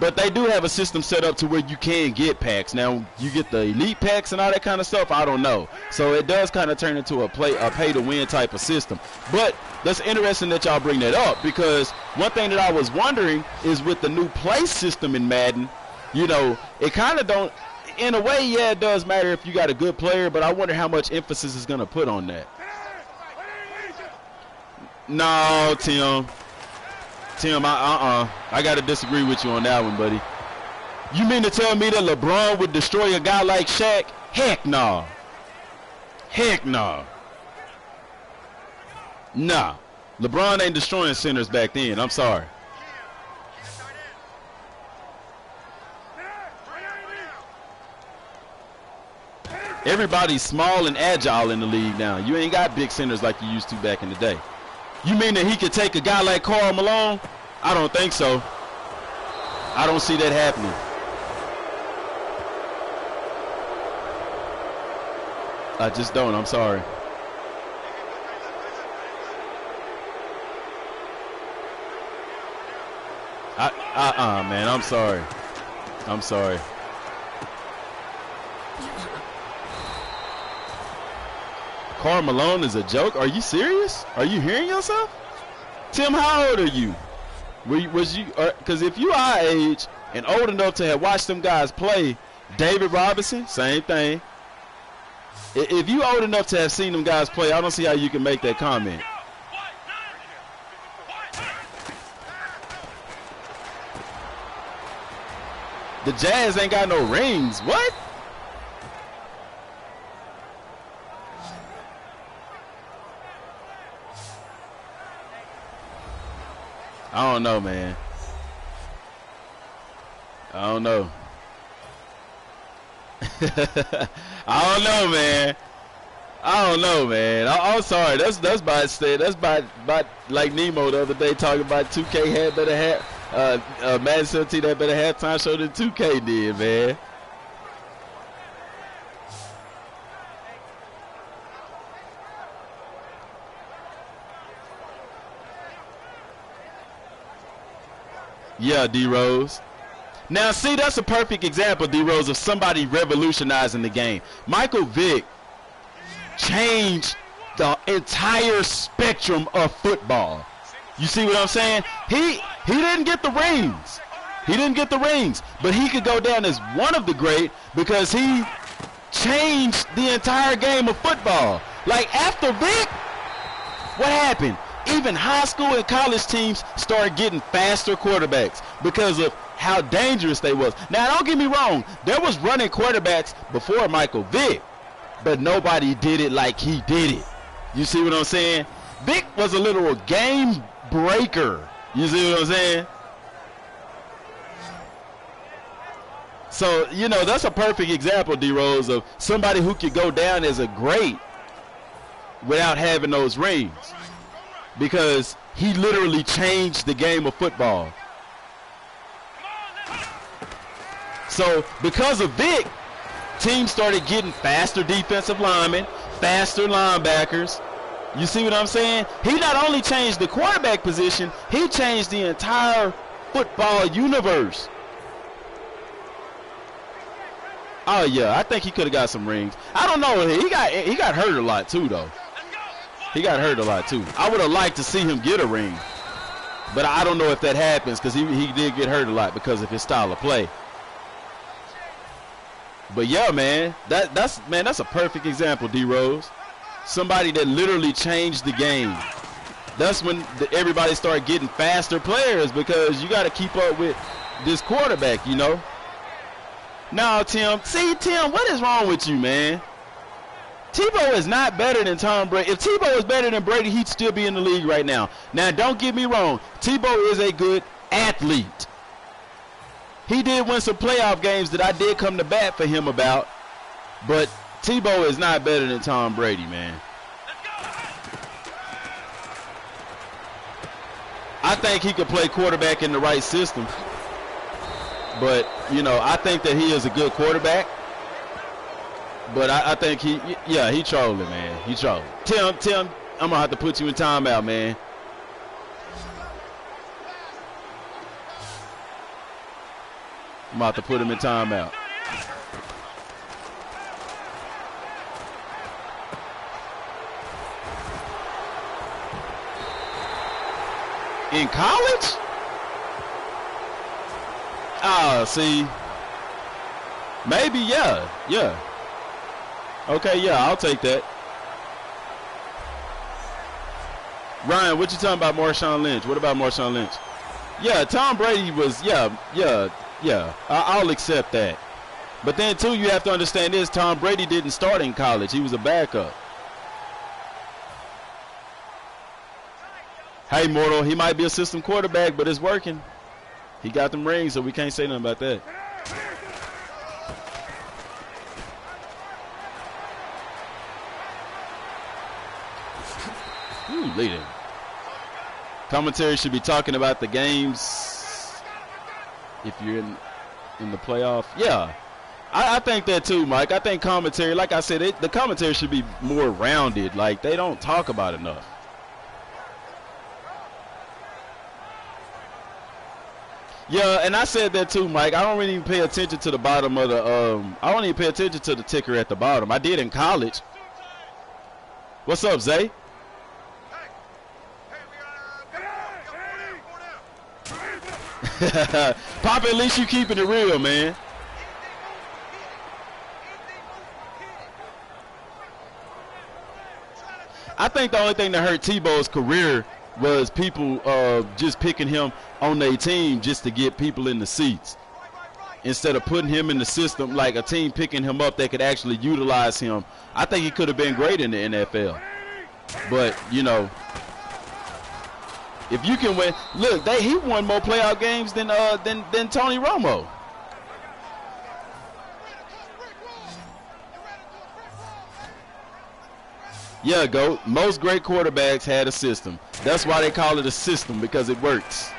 But they do have a system set up to where you can get packs. Now, you get the elite packs and all that kind of stuff, I don't know. So it does kind of turn into a pay-to-win type of system. But that's interesting that y'all bring that up, because one thing that I was wondering is with the new play system in Madden, you know, it kind of don't, in a way, yeah, it does matter if you got a good player, but I wonder how much emphasis is going to put on that. No, Tim. Tim, I got to disagree with you on that one, buddy. You mean to tell me that LeBron would destroy a guy like Shaq? Heck no. Heck no. Nah. LeBron ain't destroying centers back then. I'm sorry. Everybody's small and agile in the league now. You ain't got big centers like you used to back in the day. You mean that he could take a guy like Karl Malone? I don't think so. I don't see that happening. I just don't. I'm sorry. Man, I'm sorry. I'm sorry. Karl Malone is a joke? Are you serious? Are you hearing yourself? Tim, how old are you? Because if you our age and old enough to have watched them guys play, David Robinson, same thing. If you old enough to have seen them guys play, I don't see how you can make that comment. The Jazz ain't got no rings. What? I don't know, man. I don't know. I don't know, man. I don't know, man. I'm sorry. That's by like Nemo the other day talking about 2K had better have Madden 17 had better halftime show than 2K did, man. Yeah, D-Rose. Now, see, that's a perfect example, D-Rose, of somebody revolutionizing the game. Michael Vick changed the entire spectrum of football. You see what I'm saying? He didn't get the rings. He didn't get the rings, but he could go down as one of the great because he changed the entire game of football. Like, after Vick, what happened? Even high school and college teams started getting faster quarterbacks because of how dangerous they was. Now, don't get me wrong. There was running quarterbacks before Michael Vick, but nobody did it like he did it. You see what I'm saying? Vick was a literal game breaker. You see what I'm saying? So, you know, that's a perfect example, D-Rose, of somebody who could go down as a great without having those rings. Because he literally changed the game of football. So because of Vick, teams started getting faster defensive linemen, faster linebackers. You see what I'm saying? He not only changed the quarterback position, he changed the entire football universe. Oh yeah, I think he could have got some rings. I don't know. He got hurt a lot too, though. He got hurt a lot too. I would have liked to see him get a ring, but I don't know if that happens because he did get hurt a lot because of his style of play. But yeah, man, that's a perfect example, D-Rose. Somebody that literally changed the game. That's when everybody started getting faster players because you got to keep up with this quarterback, you know. Now, Tim, what is wrong with you, man? Tebow is not better than Tom Brady. If Tebow was better than Brady, he'd still be in the league right now. Now, don't get me wrong. Tebow is a good athlete. He did win some playoff games that I did come to bat for him about. But Tebow is not better than Tom Brady, man. I think he could play quarterback in the right system. But, you know, I think that he is a good quarterback. But I think he trolling, man. He trolling. Tim, I'm going to have to put you in timeout, man. I'm about to put him in timeout. In college? Ah, see. Maybe, yeah. Yeah. Okay, yeah, I'll take that. Ryan, what you talking about Marshawn Lynch? What about Marshawn Lynch? Yeah, Tom Brady was, yeah. I'll accept that. But then, too, you have to understand this. Tom Brady didn't start in college. He was a backup. Hey, Mortal, he might be a system quarterback, but it's working. He got them rings, so we can't say nothing about that. Leading. Commentary should be talking about the games if you're in the playoff. Yeah, I think that too, Mike. I think commentary, like I said, the commentary should be more rounded. Like, they don't talk about enough. Yeah, and I said that too, Mike. I don't really even pay attention to the bottom of the I don't even pay attention to the ticker at the bottom. I did in college. What's up, Zay? Papa, at least you keeping it real, man. I think the only thing that hurt Tebow's career was people just picking him on their team just to get people in the seats. Instead of putting him in the system, like a team picking him up that could actually utilize him. I think he could have been great in the NFL. But, you know, if you can win, look, he won more playoff games than Tony Romo. Yeah, GOAT. Most great quarterbacks had a system. That's why they call it a system, because it works.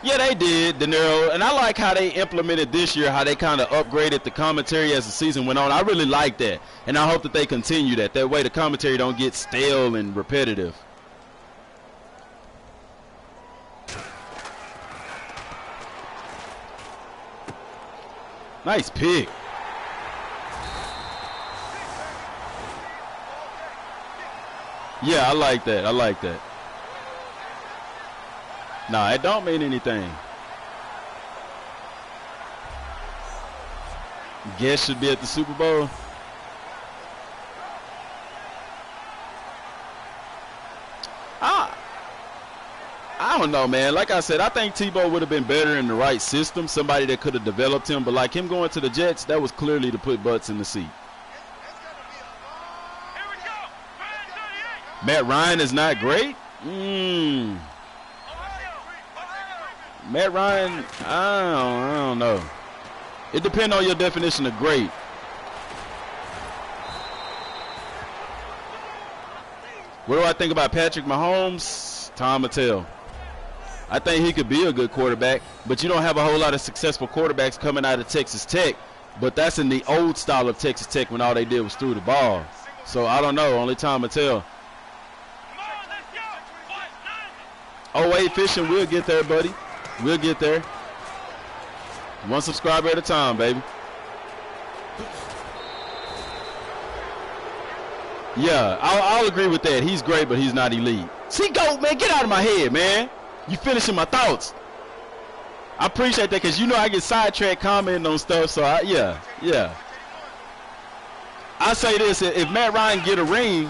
Yeah, they did, De Niro, and I like how they implemented this year, how they kind of upgraded the commentary as the season went on. I really like that, and I hope that they continue that. That way the commentary don't get stale and repetitive. Nice pick. Yeah, I like that. I like that. Nah, it don't mean anything. Guess should be at the Super Bowl. I don't know, man. Like I said, I think Tebow would have been better in the right system, somebody that could have developed him. But like him going to the Jets, that was clearly to put butts in the seat. Matt Ryan is not great? Matt Ryan, I don't know. It depends on your definition of great. What do I think about Patrick Mahomes? Time will tell. I think he could be a good quarterback, but you don't have a whole lot of successful quarterbacks coming out of Texas Tech. But that's in the old style of Texas Tech when all they did was throw the ball. So I don't know. Only time will tell. 08 Fishing, we'll get there, buddy. We'll get there. One subscriber at a time, baby. Yeah, I'll agree with that. He's great, but he's not elite. See, go, man, get out of my head, man. You finishing my thoughts. I appreciate that because you know I get sidetracked commenting on stuff. So, yeah. I say this, if Matt Ryan get a ring,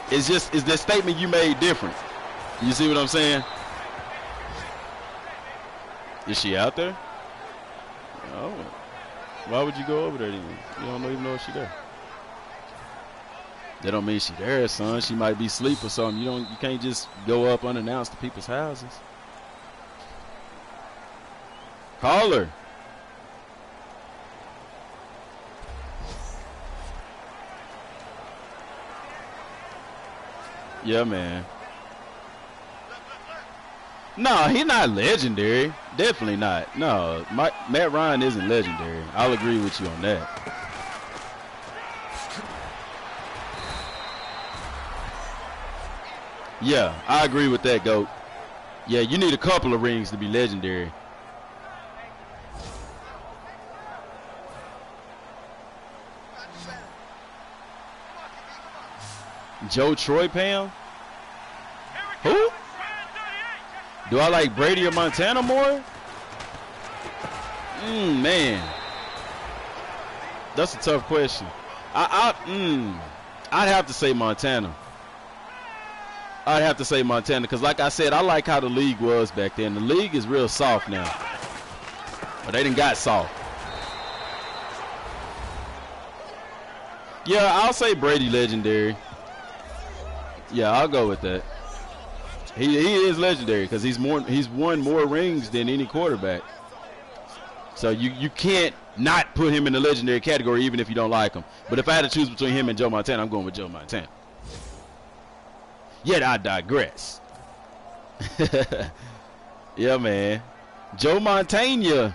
is the statement you made different. You see what I'm saying? Is she out there? Oh, why would you go over there then? You don't even know if she's there. That don't mean she's there, son. She might be asleep or something. You can't just go up unannounced to people's houses. Call her. Yeah, man. No, he's not legendary. Definitely not. No, Matt Ryan isn't legendary. I'll agree with you on that. Yeah, I agree with that, GOAT. Yeah, you need a couple of rings to be legendary. Joe Troy, Pam? Who? Do I like Brady or Montana more? Man. That's a tough question. I'd have to say Montana. I'd have to say Montana because, like I said, I like how the league was back then. The league is real soft now. But they done got soft. Yeah, I'll say Brady legendary. Yeah, I'll go with that. He is legendary because he's won more rings than any quarterback. So you can't not put him in the legendary category even if you don't like him. But if I had to choose between him and Joe Montana, I'm going with Joe Montana. Yet I digress. Yeah, man. Joe Montana.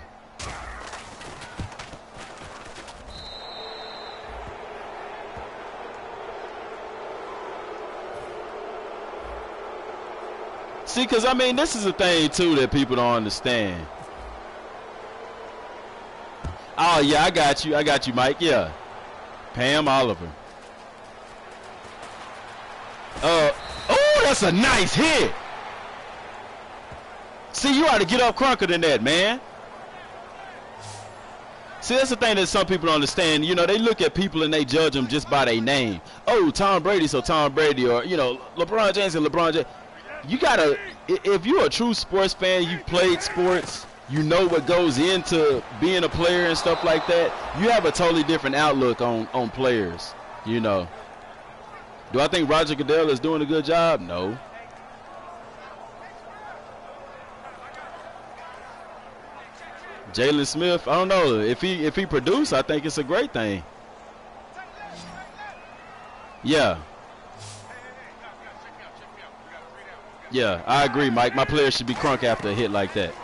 See, because, I mean, this is a thing, too, that people don't understand. Oh, yeah, I got you, Mike. Yeah. Pam Oliver. Oh, that's a nice hit. See, you ought to get up crunker than that, man. See, that's the thing that some people don't understand. You know, they look at people and they judge them just by their name. Oh, Tom Brady, so Tom Brady. Or, you know, LeBron James and LeBron James. You gotta, if you're a true sports fan, you've played sports, you know what goes into being a player and stuff like that, you have a totally different outlook on players, you know. Do I think Roger Goodell is doing a good job? No. Jalen Smith, I don't know. If he produce, I think it's a great thing. Yeah. Yeah, I agree, Mike. My players should be crunk after a hit like that.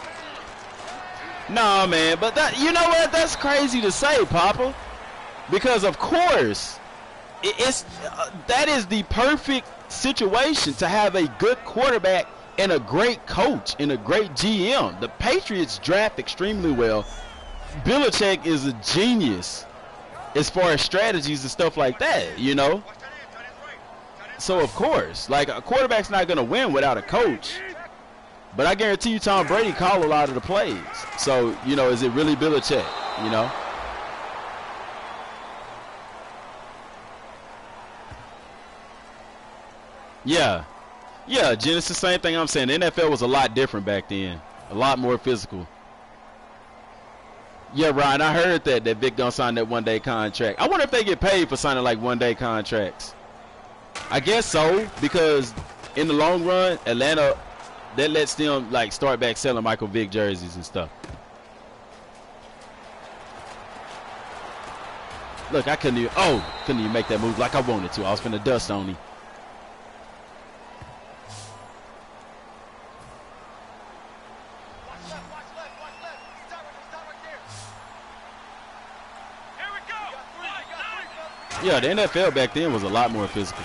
Nah, man, but that, you know what? That's crazy to say, Papa. Because of course, that is the perfect situation to have a good quarterback and a great coach and a great GM. The Patriots draft extremely well. Belichick is a genius as far as strategies and stuff like that, you know. So, of course, like, a quarterback's not going to win without a coach. But I guarantee you Tom Brady called a lot of the plays. So, you know, is it really Belichick, you know? Yeah. Yeah, Jen, it's the same thing I'm saying. The NFL was a lot different back then. A lot more physical. Yeah, Ryan, I heard that Vic don't sign that one-day contract. I wonder if they get paid for signing, like, one-day contracts. I guess so, because in the long run, Atlanta, that lets them like start back selling Michael Vick jerseys and stuff. Look, I couldn't even make that move like I wanted to. I was finna dust on him. Yeah, the NFL back then was a lot more physical.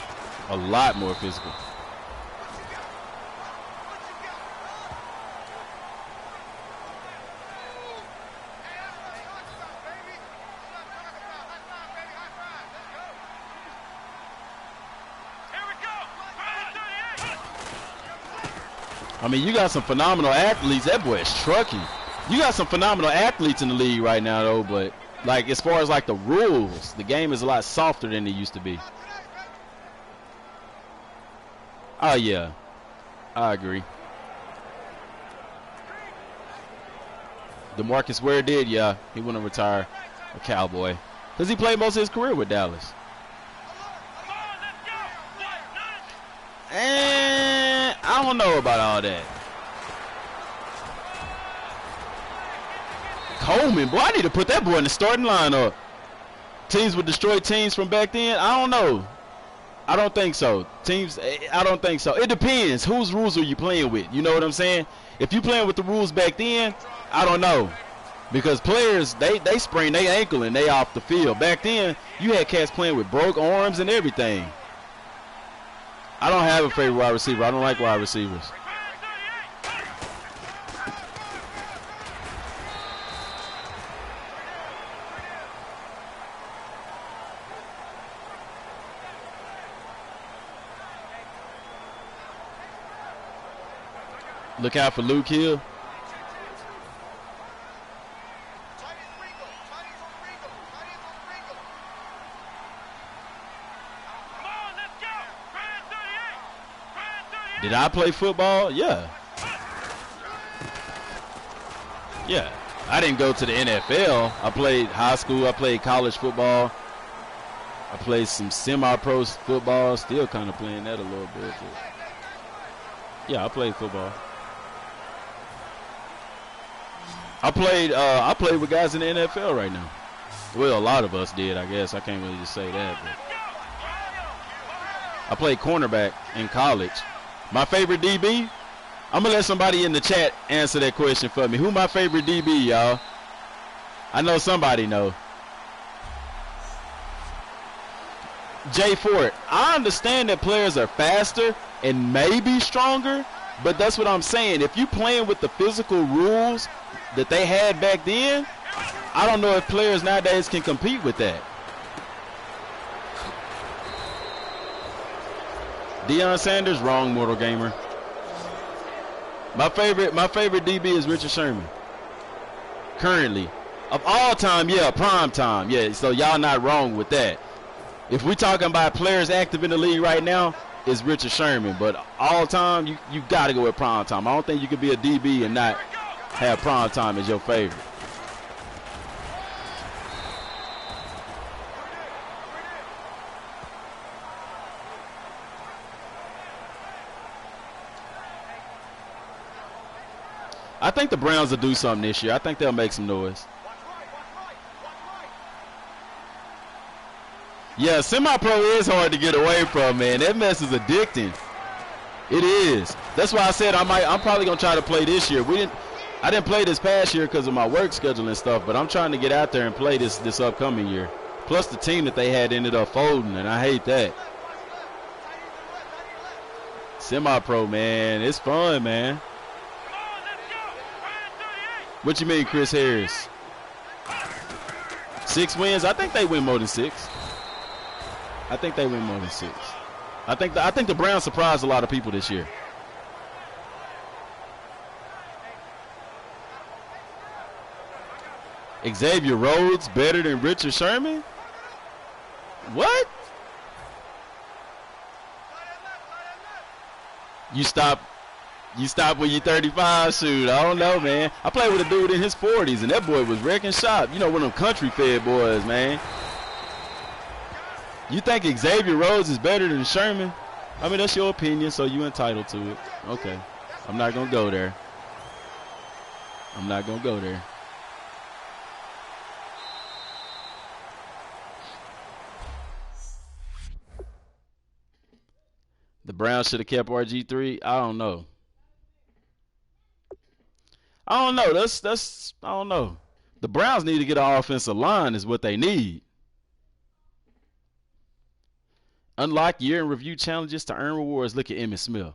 A lot more physical. I mean, you got some phenomenal athletes. That boy is trucking. You got some phenomenal athletes in the league right now, though, but like as far as like the rules, the game is a lot softer than it used to be. Oh, yeah. I agree. DeMarcus Ware did, yeah. He went to retire a Cowboy. Because he played most of his career with Dallas. And I don't know about all that. Coleman, boy, I need to put that boy in the starting lineup. Teams would destroy teams from back then? I don't know. I don't think so. I don't think so. It depends. Whose rules are you playing with? You know what I'm saying? If you playing with the rules back then, I don't know. Because players, they sprain their ankle and they off the field. Back then, you had cats playing with broke arms and everything. I don't have a favorite wide receiver. I don't like wide receivers. Look out for Luke Hill. Did I play football? Yeah. Yeah. I didn't go to the NFL. I played high school. I played college football. I played some semi-pro football. Still kind of playing that a little bit. Yeah, I played football. I played with guys in the NFL right now. Well, a lot of us did, I guess. I can't really just say that. But I played cornerback in college. My favorite DB? I'm going to let somebody in the chat answer that question for me. Who my favorite DB, y'all? I know somebody know. Jay Ford. I understand that players are faster and maybe stronger, but that's what I'm saying. If you playing with the physical rules that they had back then, I don't know if players nowadays can compete with that. Deion Sanders, wrong, Mortal Gamer. My favorite DB is Richard Sherman. Currently. Of all time, yeah, prime time. Yeah, so y'all not wrong with that. If we talking about players active in the league right now, it's Richard Sherman. But all time, you got to go with prime time. I don't think you could be a DB and not have prime time as your favorite. I think the Browns will do something this year. I think they'll make some noise. Yeah, semi-pro is hard to get away from, man. That mess is addicting. It is. That's why I said I'm probably gonna try to play this year. I didn't play this past year because of my work schedule and stuff, but I'm trying to get out there and play this upcoming year. Plus the team that they had ended up folding, and I hate that. Semi-pro, man, it's fun, man. What you mean, Chris Harris? 6 wins? I think they win more than 6. I think they win more than 6. I think the Browns surprised a lot of people this year. Xavier Rhodes better than Richard Sherman? What? You stop when you're 35? Shoot, I don't know, man. I played with a dude in his 40s, and that boy was wrecking shop. You know, one of them country-fed boys, man. You think Xavier Rhodes is better than Sherman? I mean, that's your opinion, so you entitled to it. Okay. I'm not going to go there. I'm not going to go there. The Browns should have kept RG3. I don't know. That's I don't know. The Browns need to get an offensive line is what they need. Unlock year in review challenges to earn rewards. Look at Emmitt Smith.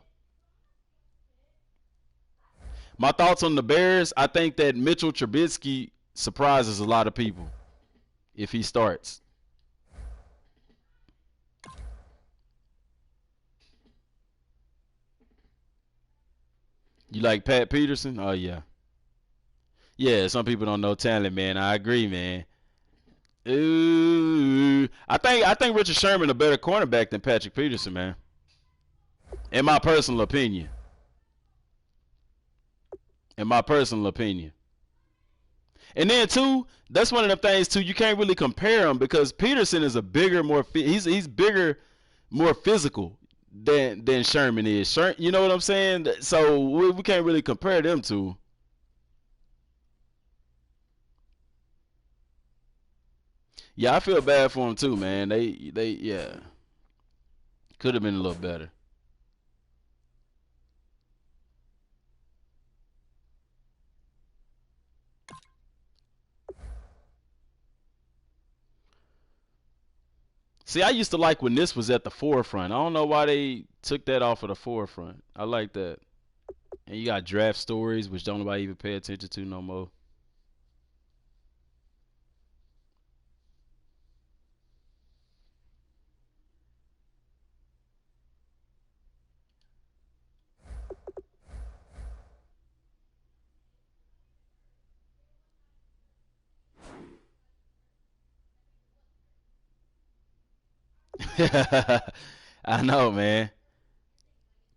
My thoughts on the Bears, I think that Mitchell Trubisky surprises a lot of people if he starts. You like Pat Peterson? Oh, yeah. Yeah, some people don't know talent, man. I agree, man. Ooh, I think Richard Sherman a better cornerback than Patrick Peterson, man. In my personal opinion. And then too, that's one of the things too. You can't really compare them because Peterson is a bigger, he's bigger, more physical than Sherman is. You know what I'm saying? So we can't really compare them two. Yeah, I feel bad for them too, man. They yeah, could have been a little better. See, I used to like when this was at the forefront. I don't know why they took that off of the forefront. I like that. And you got draft stories, which don't nobody even pay attention to no more. I know, man.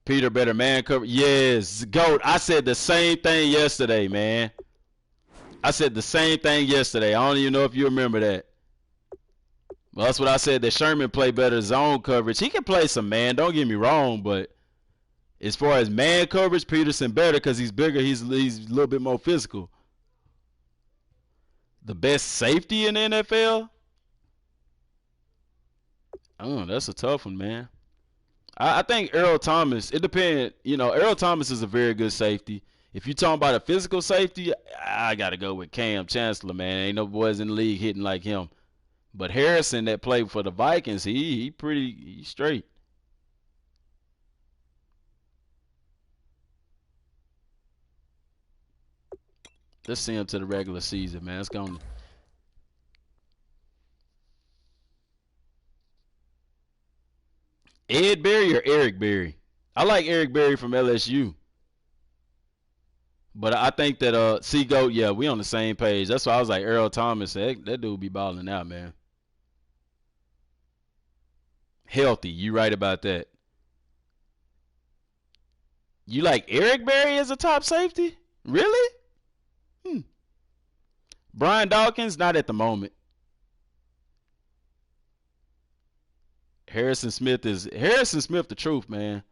Peter better man cover. Yes, GOAT. I said the same thing yesterday, man. I said the same thing yesterday. I don't even know if you remember that. Well, that's what I said. That Sherman play better zone coverage. He can play some man. Don't get me wrong, but as far as man coverage, Peterson better because he's bigger. He's a little bit more physical. The best safety in the NFL? Oh, that's a tough one, man. I think Earl Thomas. It depends. You know, Earl Thomas is a very good safety. If you're talking about a physical safety, I gotta go with Cam Chancellor, man. Ain't no boys in the league hitting like him. But Harrison, that played for the Vikings, he straight. Let's see him to the regular season, man. It's going. Ed Berry or Eric Berry? I like Eric Berry from LSU. But I think that Seagoat, yeah, we on the same page. That's why I was like Earl Thomas. That dude be balling out, man. Healthy, you right about that. You like Eric Berry as a top safety? Really? Hmm. Brian Dawkins, not at the moment. Harrison Smith the truth, man.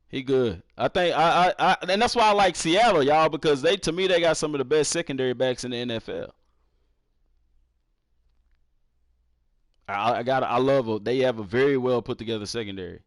He good. I think and that's why I like Seattle, y'all, because they to me they got some of the best secondary backs in the NFL. I love it. They have a very well put together secondary.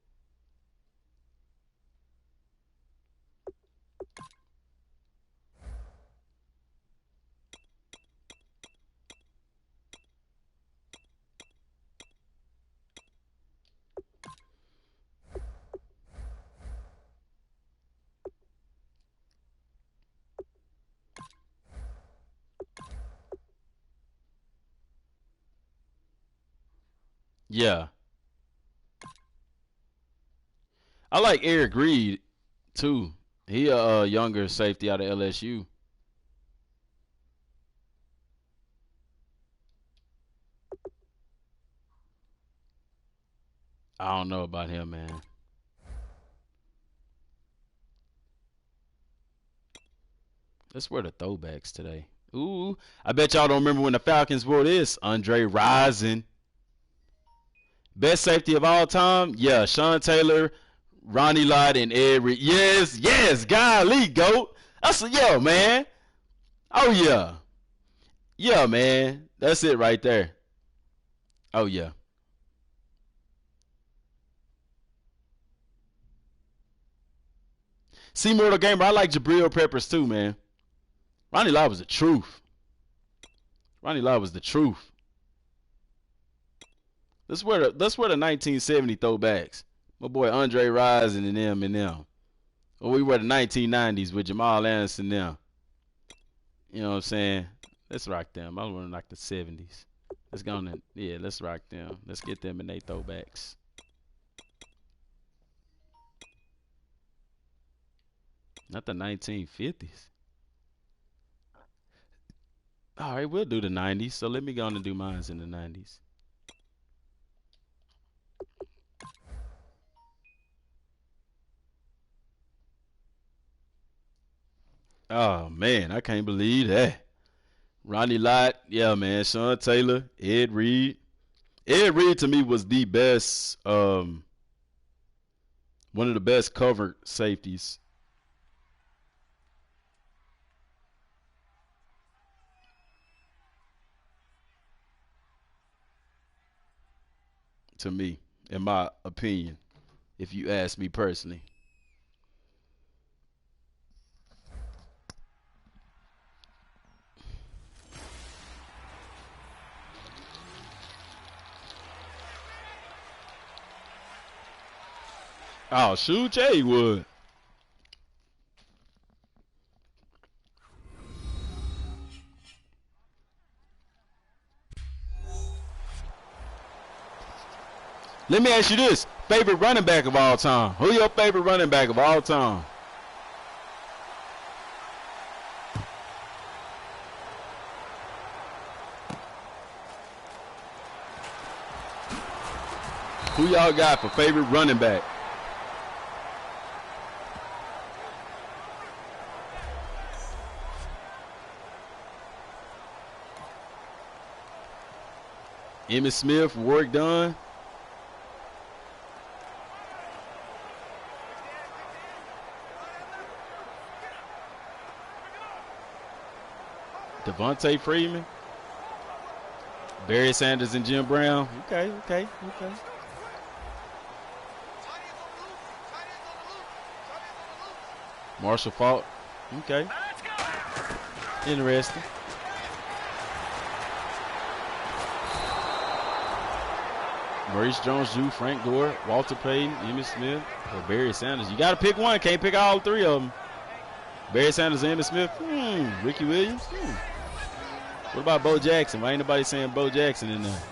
Yeah, I like Eric Reed too. He a younger safety out of LSU. I don't know about him, man. Let's wear the throwbacks today. Ooh, I bet y'all don't remember when the Falcons wore this. Andre Rison, best safety of all time. Yeah, Sean Taylor, Ronnie Lott, and Ed Reed. Yes, yes, golly, goat. That's a yo, man. Oh yeah, yeah, man. That's it right there. Oh yeah. See, Mortal Gamer, I like Jabril Peppers too, man. Ronnie Lott was the truth. Ronnie Lott was the truth. Let's wear the 1970 throwbacks. My boy Andre Rison and them. Or we wear the 1990s with Jamal Anderson now. You know what I'm saying? Let's rock them. I want to like the 70s. Let's go on and yeah, let's rock them. Let's get them in their throwbacks. Not the 1950s. All right, we'll do the 90s. So let me go on and do mines in the 90s. Oh man, I can't believe that. Ronnie Lott, yeah, man. Sean Taylor, Ed Reed. Ed Reed to me was the best, one of the best covered safeties to me, in my opinion. If you ask me personally. Oh, shoot, yeah, he would. Let me ask you this. Favorite running back of all time. Who your favorite running back of all time? Who y'all got for favorite running back? Emmitt Smith, work done. Devontae Freeman. Barry Sanders and Jim Brown. Okay. Marshall Faulk. Okay. Interesting. Maurice Jones-Drew, Frank Gore, Walter Payton, Emmitt Smith, or Barry Sanders. You got to pick one. Can't pick all three of them. Barry Sanders, Emmitt Smith. Ricky Williams. What about Bo Jackson? Why ain't nobody saying Bo Jackson in there?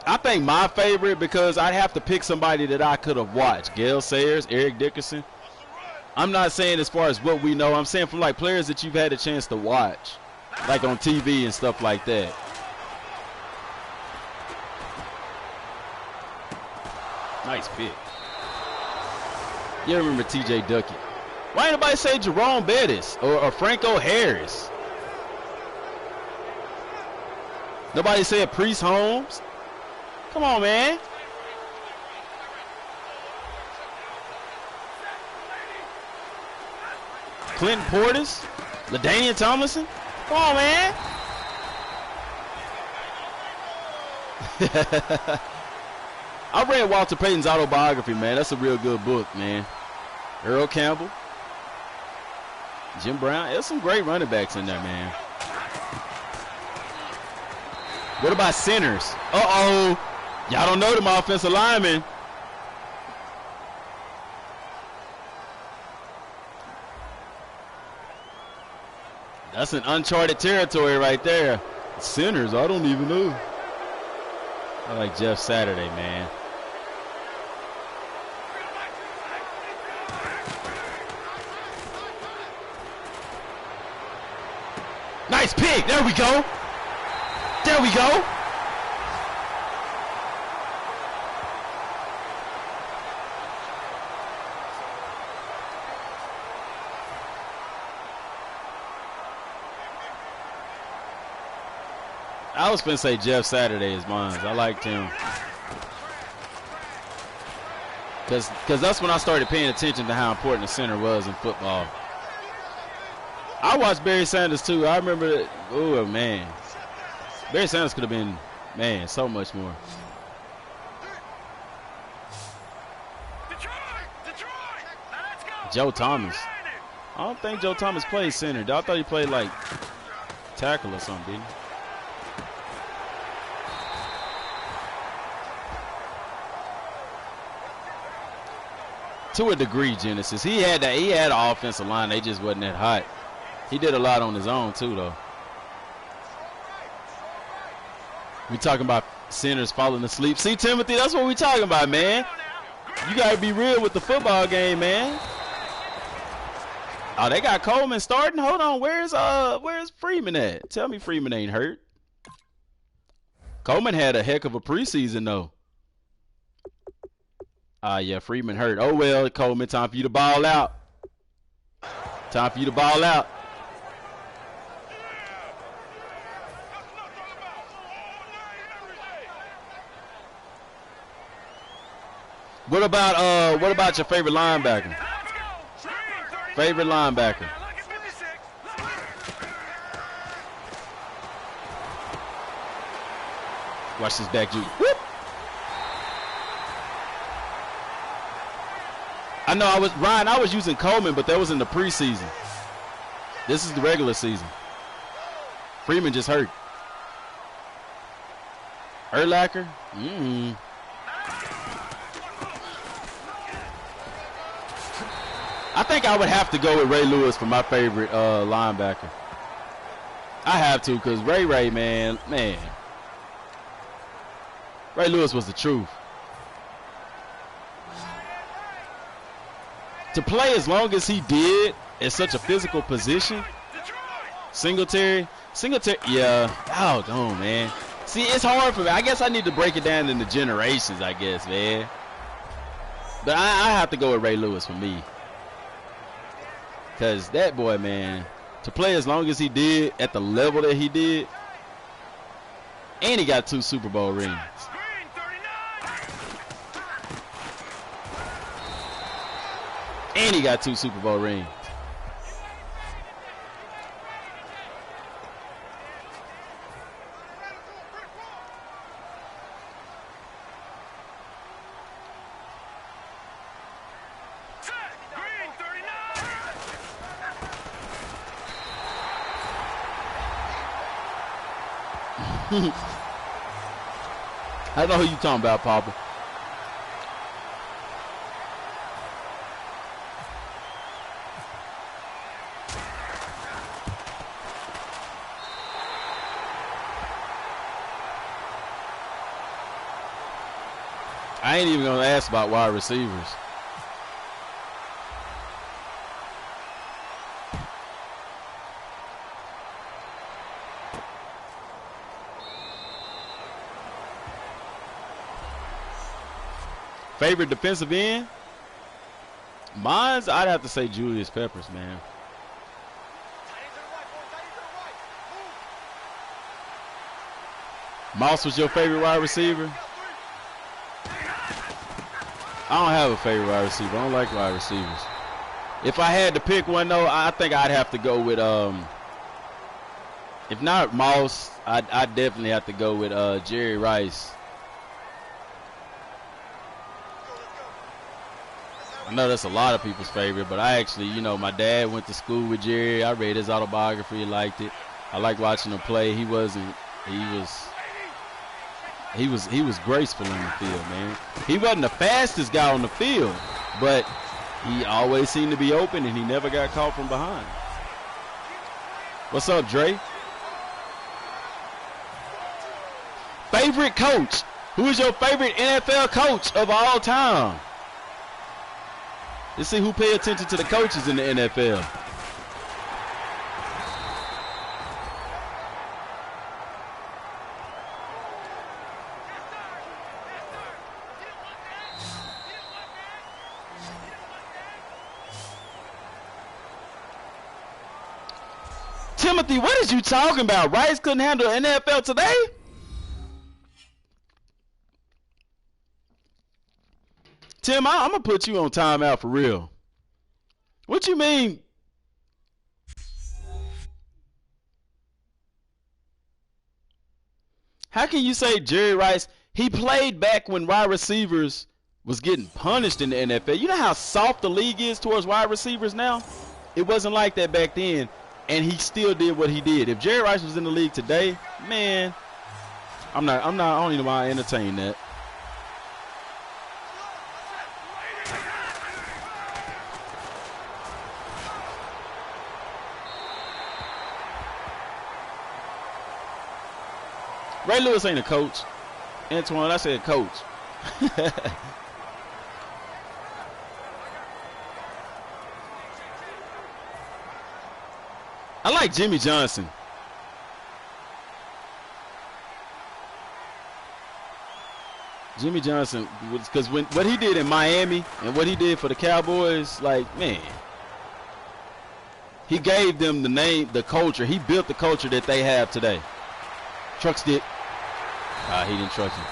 I think my favorite, because I'd have to pick somebody that I could have watched. Gale Sayers, Eric Dickerson. I'm not saying as far as what we know. I'm saying from like players that you've had a chance to watch, like on TV and stuff like that. Nice pick. You remember T.J. Duckett. Why ain't nobody say Jerome Bettis or Franco Harris? Nobody said Priest Holmes. Come on, man. Clinton Portis, LaDainian Tomlinson. Come on, man. I read Walter Payton's autobiography, man. That's a real good book, man. Earl Campbell, Jim Brown. There's some great running backs in there, man. What about centers? Uh-oh. Y'all don't know them offensive linemen. That's an uncharted territory right there. Centers, I don't even know. I like Jeff Saturday, man. Nice pick. There we go. There we go. I was finna say Jeff Saturday is mine. I liked him. Cause that's when I started paying attention to how important the center was in football. I watched Barry Sanders too. I remember, oh man. Barry Sanders could have been, man, so much more. Joe Thomas. I don't think Joe Thomas played center. I thought he played like tackle or something, didn't he? To a degree, Genesis. He had an offensive line. They just wasn't that hot. He did a lot on his own too, though. We talking about centers falling asleep. See, Timothy, that's what we talking about, man. You gotta be real with the football game, man. Oh, they got Coleman starting. Hold on, where's Freeman at? Tell me Freeman ain't hurt. Coleman had a heck of a preseason though. Yeah, Freeman hurt. Oh well, Coleman, time for you to ball out. Time for you to ball out. What about your favorite linebacker? Favorite linebacker. Watch this back, Jude. Whoop. I know I was using Coleman, but that was in the preseason. This is the regular season. Freeman just hurt. Urlacher? I think I would have to go with Ray Lewis for my favorite linebacker. I have to, because Ray, man. Ray Lewis was the truth. To play as long as he did at such a physical position, Singletary, yeah, oh man. See, it's hard for me. I guess I need to break it down into generations, I guess, man. But I have to go with Ray Lewis for me. Because that boy, man, to play as long as he did at the level that he did, and he got 2 Super Bowl rings. And he got 2 Super Bowl rings. I know who you talking about, Papa. I ain't even gonna ask about wide receivers. Favorite defensive end? Mine's, I'd have to say Julius Peppers, man. Moss was your favorite wide receiver? I don't have a favorite wide receiver. I don't like wide receivers. If I had to pick one, though, I think I'd have to go with, if not Moss, I'd definitely have to go with Jerry Rice. I know that's a lot of people's favorite, but I actually, you know, my dad went to school with Jerry. I read his autobiography, liked it. I like watching him play. He was graceful on the field, man. He wasn't the fastest guy on the field, but he always seemed to be open, and he never got caught from behind. What's up, Dre? Favorite coach? Who is your favorite NFL coach of all time? Let's see who pay attention to the coaches in the NFL. Timothy, what is you talking about? Rice couldn't handle NFL today? Tim, I'm going to put you on timeout for real. What you mean? How can you say Jerry Rice? He played back when wide receivers was getting punished in the NFL. You know how soft the league is towards wide receivers now? It wasn't like that back then, and he still did what he did. If Jerry Rice was in the league today, man, I don't even want to entertain that. Ray Lewis ain't a coach. Antoine, I said coach. I like Jimmy Johnson. Jimmy Johnson, because what he did in Miami and what he did for the Cowboys, like, man, he gave them the name, the culture. He built the culture that they have today. Truck stick. He didn't trust him.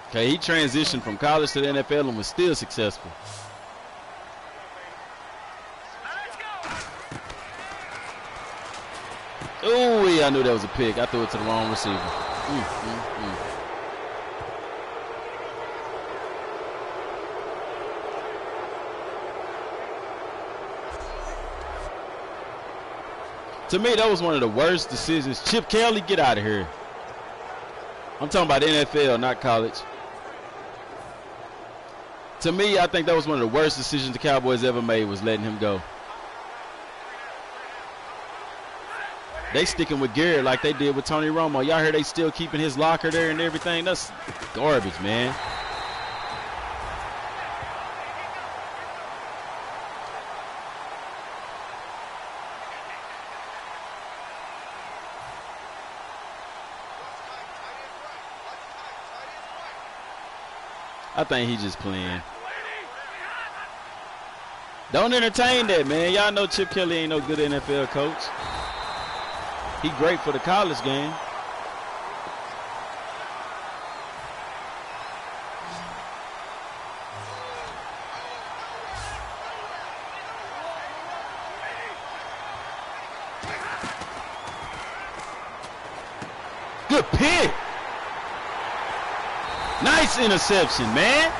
Okay, he transitioned from college to the NFL and was still successful. Oh, yeah, I knew that was a pick. I threw it to the wrong receiver. To me, that was one of the worst decisions. Chip Kelly, get out of here. I'm talking about NFL, not college. To me, I think that was one of the worst decisions the Cowboys ever made, was letting him go. They sticking with Garrett like they did with Tony Romo. Y'all heard they still keeping his locker there and everything. That's garbage, man. I think he just playing. Don't entertain that, man. Y'all know Chip Kelly ain't no good NFL coach. He great for the college game. Good pick. Nice interception, man.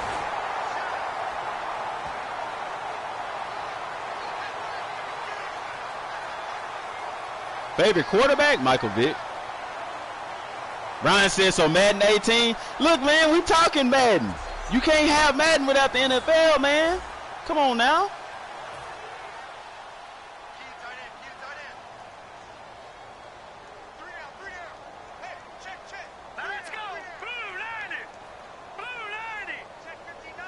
Favorite quarterback? Michael Vick. Ryan says, so Madden 18? Look, man, we talking Madden. You can't have Madden without the NFL, man. Come on now. Let's go. Blue 90. Blue 90. Check 59.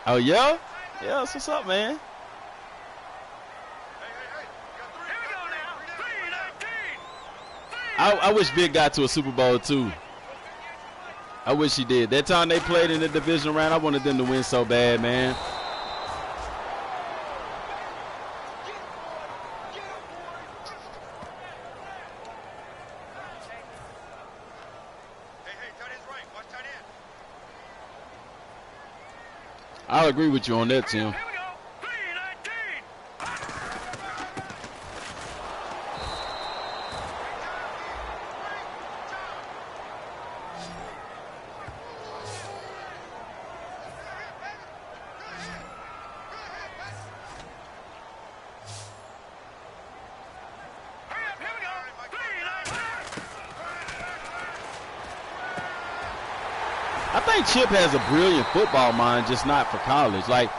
Oh, yeah? Yeah, that's what's up, man. Here we go now. 319. I wish Vic got to a Super Bowl, too. I wish he did. That time they played in the division round, I wanted them to win so bad, man. I'll agree with you on that, Tim. Here we go. 319. Hurry up. Here we go. 319. I think Chip has a brilliant football mind, just not for college. Like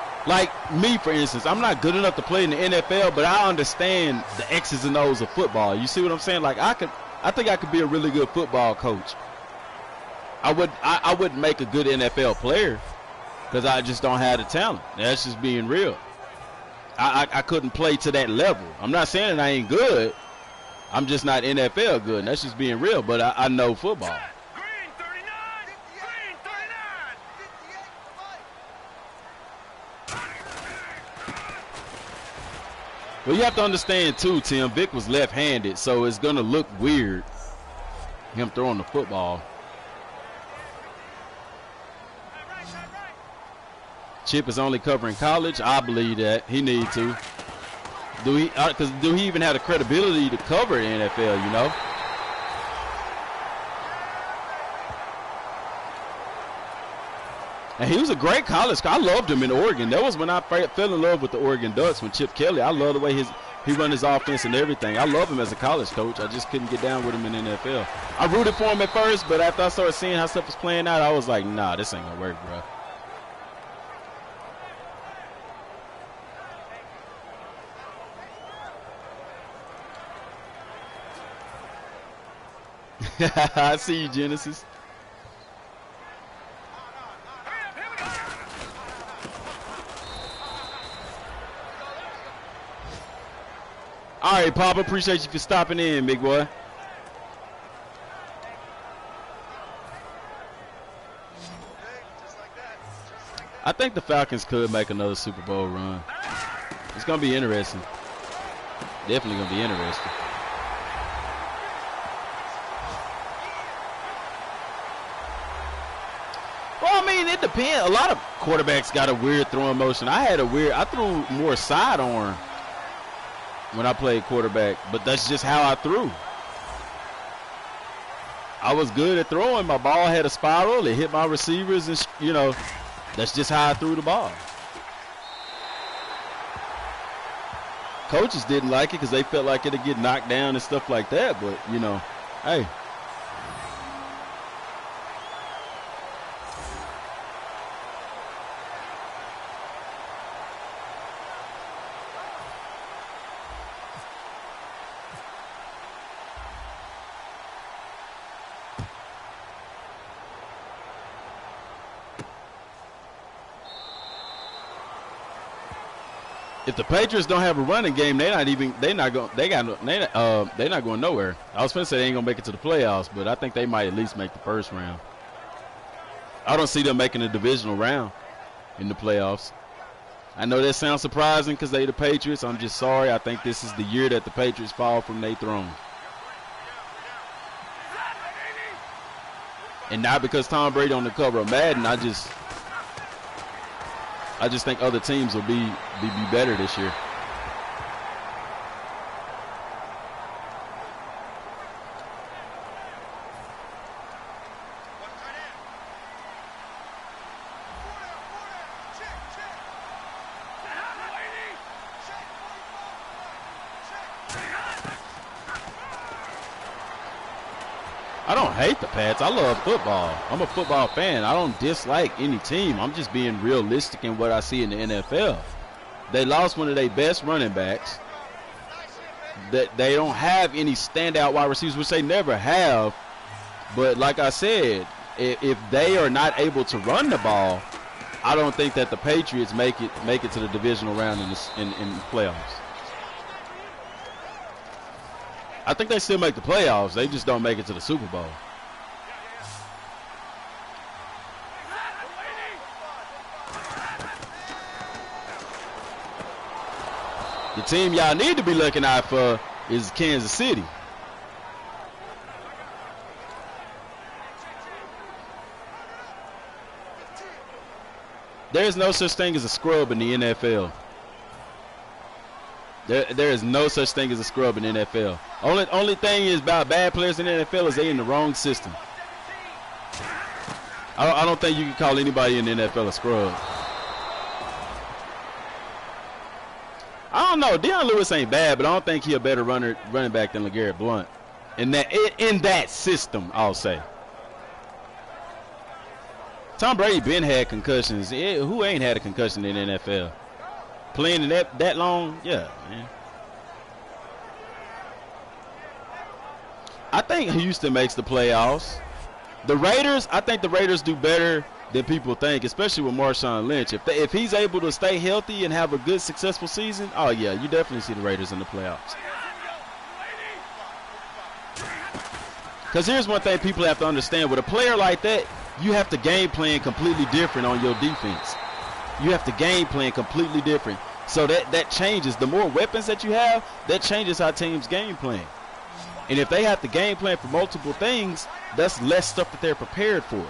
me, for instance, I'm not good enough to play in the NFL, but I understand the X's and O's of football. You see what I'm saying? Like I think I could be a really good football coach. I wouldn't make a good NFL player because I just don't have the talent. That's just being real. I couldn't play to that level. I'm not saying that I ain't good. I'm just not NFL good, and that's just being real. But I know football. Green 39. Green 39. Well, you have to understand, too, Tim, Vic was left-handed, so it's going to look weird, him throwing the football. Chip is only covering college. I believe that. He need to. Do he even have the credibility to cover the NFL, you know? And he was a great college. I loved him in Oregon. That was when I fell in love with the Oregon Ducks, when Chip Kelly. I love the way he run his offense and everything. I love him as a college coach. I just couldn't get down with him in the NFL. I rooted for him at first, but after I started seeing how stuff was playing out, I was like, nah, this ain't gonna work, bro. I see you, Genesis. All right, Papa, appreciate you for stopping in, big boy. I think the Falcons could make another Super Bowl run. It's going to be interesting. Definitely going to be interesting. Well, I mean, it depends. A lot of quarterbacks got a weird throwing motion. I threw more sidearm when I played quarterback, but that's just how I threw. I was good at throwing. My ball had a spiral. It hit my receivers, and you know, that's just how I threw the ball. Coaches didn't like it because they felt like it'd get knocked down and stuff like that. But you know, hey. If the Patriots don't have a running game, they're not going nowhere. I was finna say they ain't gonna make it to the playoffs, but I think they might at least make the first round. I don't see them making a divisional round in the playoffs. I know that sounds surprising because they the Patriots. I'm just sorry. I think this is the year that the Patriots fall from their throne. And not because Tom Brady on the cover of Madden. I just think other teams will be better this year. I don't hate the Pats. I love football. I'm a football fan. I don't dislike any team. I'm just being realistic in what I see in the NFL. They lost one of their best running backs. That they don't have any standout wide receivers, which they never have. But like I said, if they are not able to run the ball, I don't think that the Patriots make it to the divisional round in the playoffs. I think they still make the playoffs. They just don't make it to the Super Bowl. The team y'all need to be looking out for is Kansas City. There is no such thing as a scrub in the NFL. There is no such thing as a scrub in the NFL. Only thing is about bad players in the NFL is they in the wrong system. I don't think you can call anybody in the NFL a scrub. I don't know. Deion Lewis ain't bad, but I don't think he a better running back than LeGarrette Blount. In that system, I'll say. Tom Brady been had concussions. Who ain't had a concussion in the NFL? Playing in that long? Yeah, man. I think Houston makes the playoffs. The Raiders, I think the Raiders do better than people think, especially with Marshawn Lynch. If he's able to stay healthy and have a good, successful season, oh, yeah, you definitely see the Raiders in the playoffs. Because here's one thing people have to understand. With a player like that, you have to game plan completely different on your defense. You have to game plan completely different. So that changes. The more weapons that you have, that changes how teams game plan. And if they have to game plan for multiple things, that's less stuff that they're prepared for.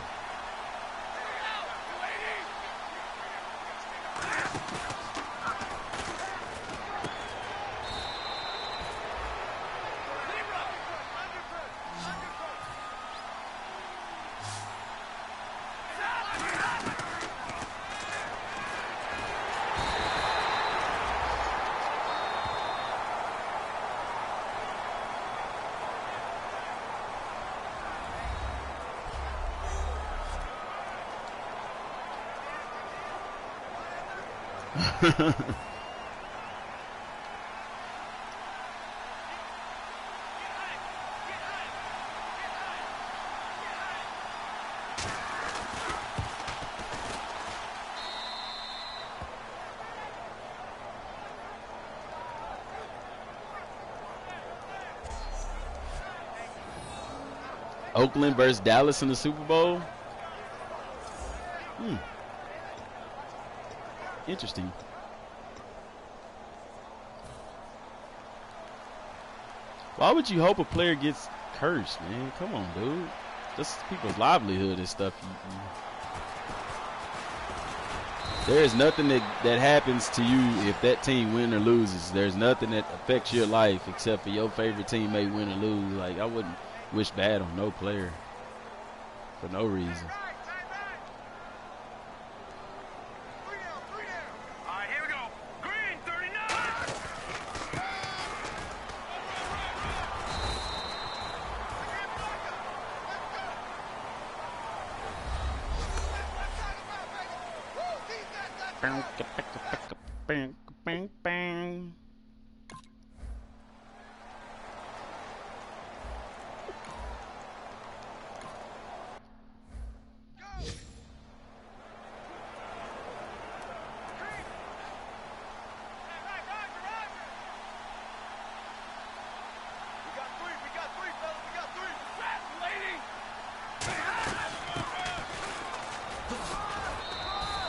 Oakland versus Dallas in the Super Bowl. Interesting. Why would you hope a player gets cursed, man? Come on, dude. That's people's livelihood and stuff. There is nothing that happens to you if that team wins or loses. There's nothing that affects your life except for your favorite team may win or lose. Like, I wouldn't Wish bad on no player for no reason. All right, here we go. Green 39. Bang, bang, bang.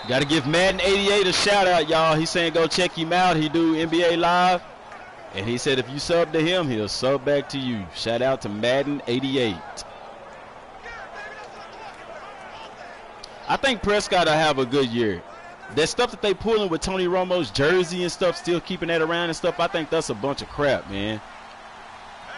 Got to give Madden 88 a shout out, y'all. He's saying go check him out. He do NBA Live. And he said if you sub to him, he'll sub back to you. Shout out to Madden 88. I think Prescott will have a good year. That stuff that they pulling with Tony Romo's jersey and stuff, still keeping that around and stuff, I think that's a bunch of crap, man.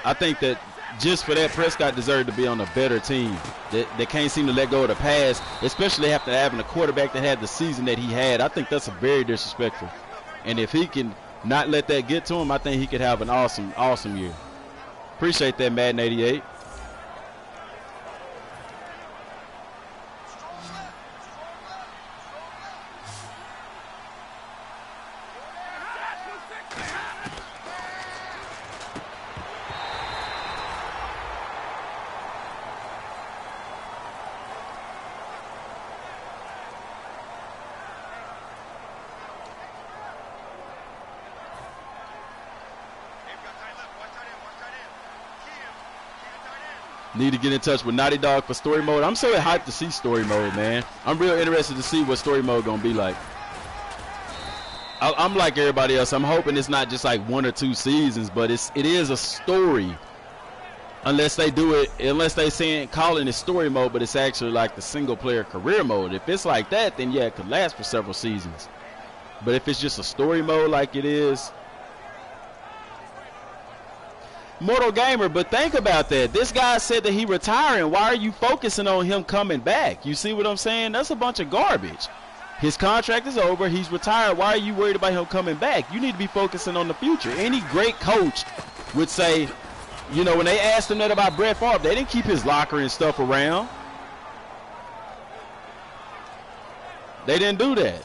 I think that just for that, Prescott deserved to be on a better team. They can't seem to let go of the pass, especially after having a quarterback that had the season that he had. I think that's a very disrespectful. And if he can not let that get to him, I think he could have an awesome, awesome year. Appreciate that, Madden 88. Need to get in touch with Naughty Dog for story mode. I'm so hyped to see story mode, man. I'm real interested to see what story mode gonna be like. I'm like everybody else. I'm hoping it's not just like 1 or 2 seasons, but it is a story. Unless they do it, unless they calling it story mode, but it's actually like the single player career mode. If it's like that, then yeah, it could last for several seasons. But if it's just a story mode like it is, Mortal Gamer, but think about that. This guy said that he retiring. Why are you focusing on him coming back? You see what I'm saying? That's a bunch of garbage. His contract is over. He's retired. Why are you worried about him coming back? You need to be focusing on the future. Any great coach would say, you know, when they asked him that about Brett Favre, they didn't keep his locker and stuff around. They didn't do that.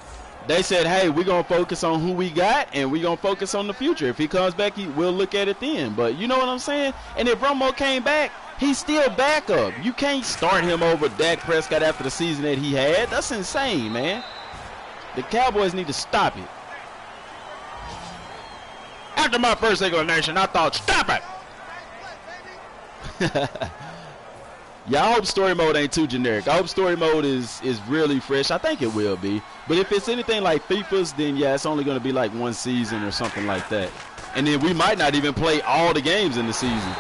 They said, hey, we're going to focus on who we got, and we're going to focus on the future. If he comes back, we'll look at it then. But you know what I'm saying? And if Romo came back, he's still backup. You can't start him over Dak Prescott after the season that he had. That's insane, man. The Cowboys need to stop it. After my first explanation, I thought, stop it. Yeah, I hope story mode ain't too generic. I hope story mode is really fresh. I think it will be. But if it's anything like FIFA's, then yeah, it's only going to be like 1 season or something like that. And then we might not even play all the games in the season.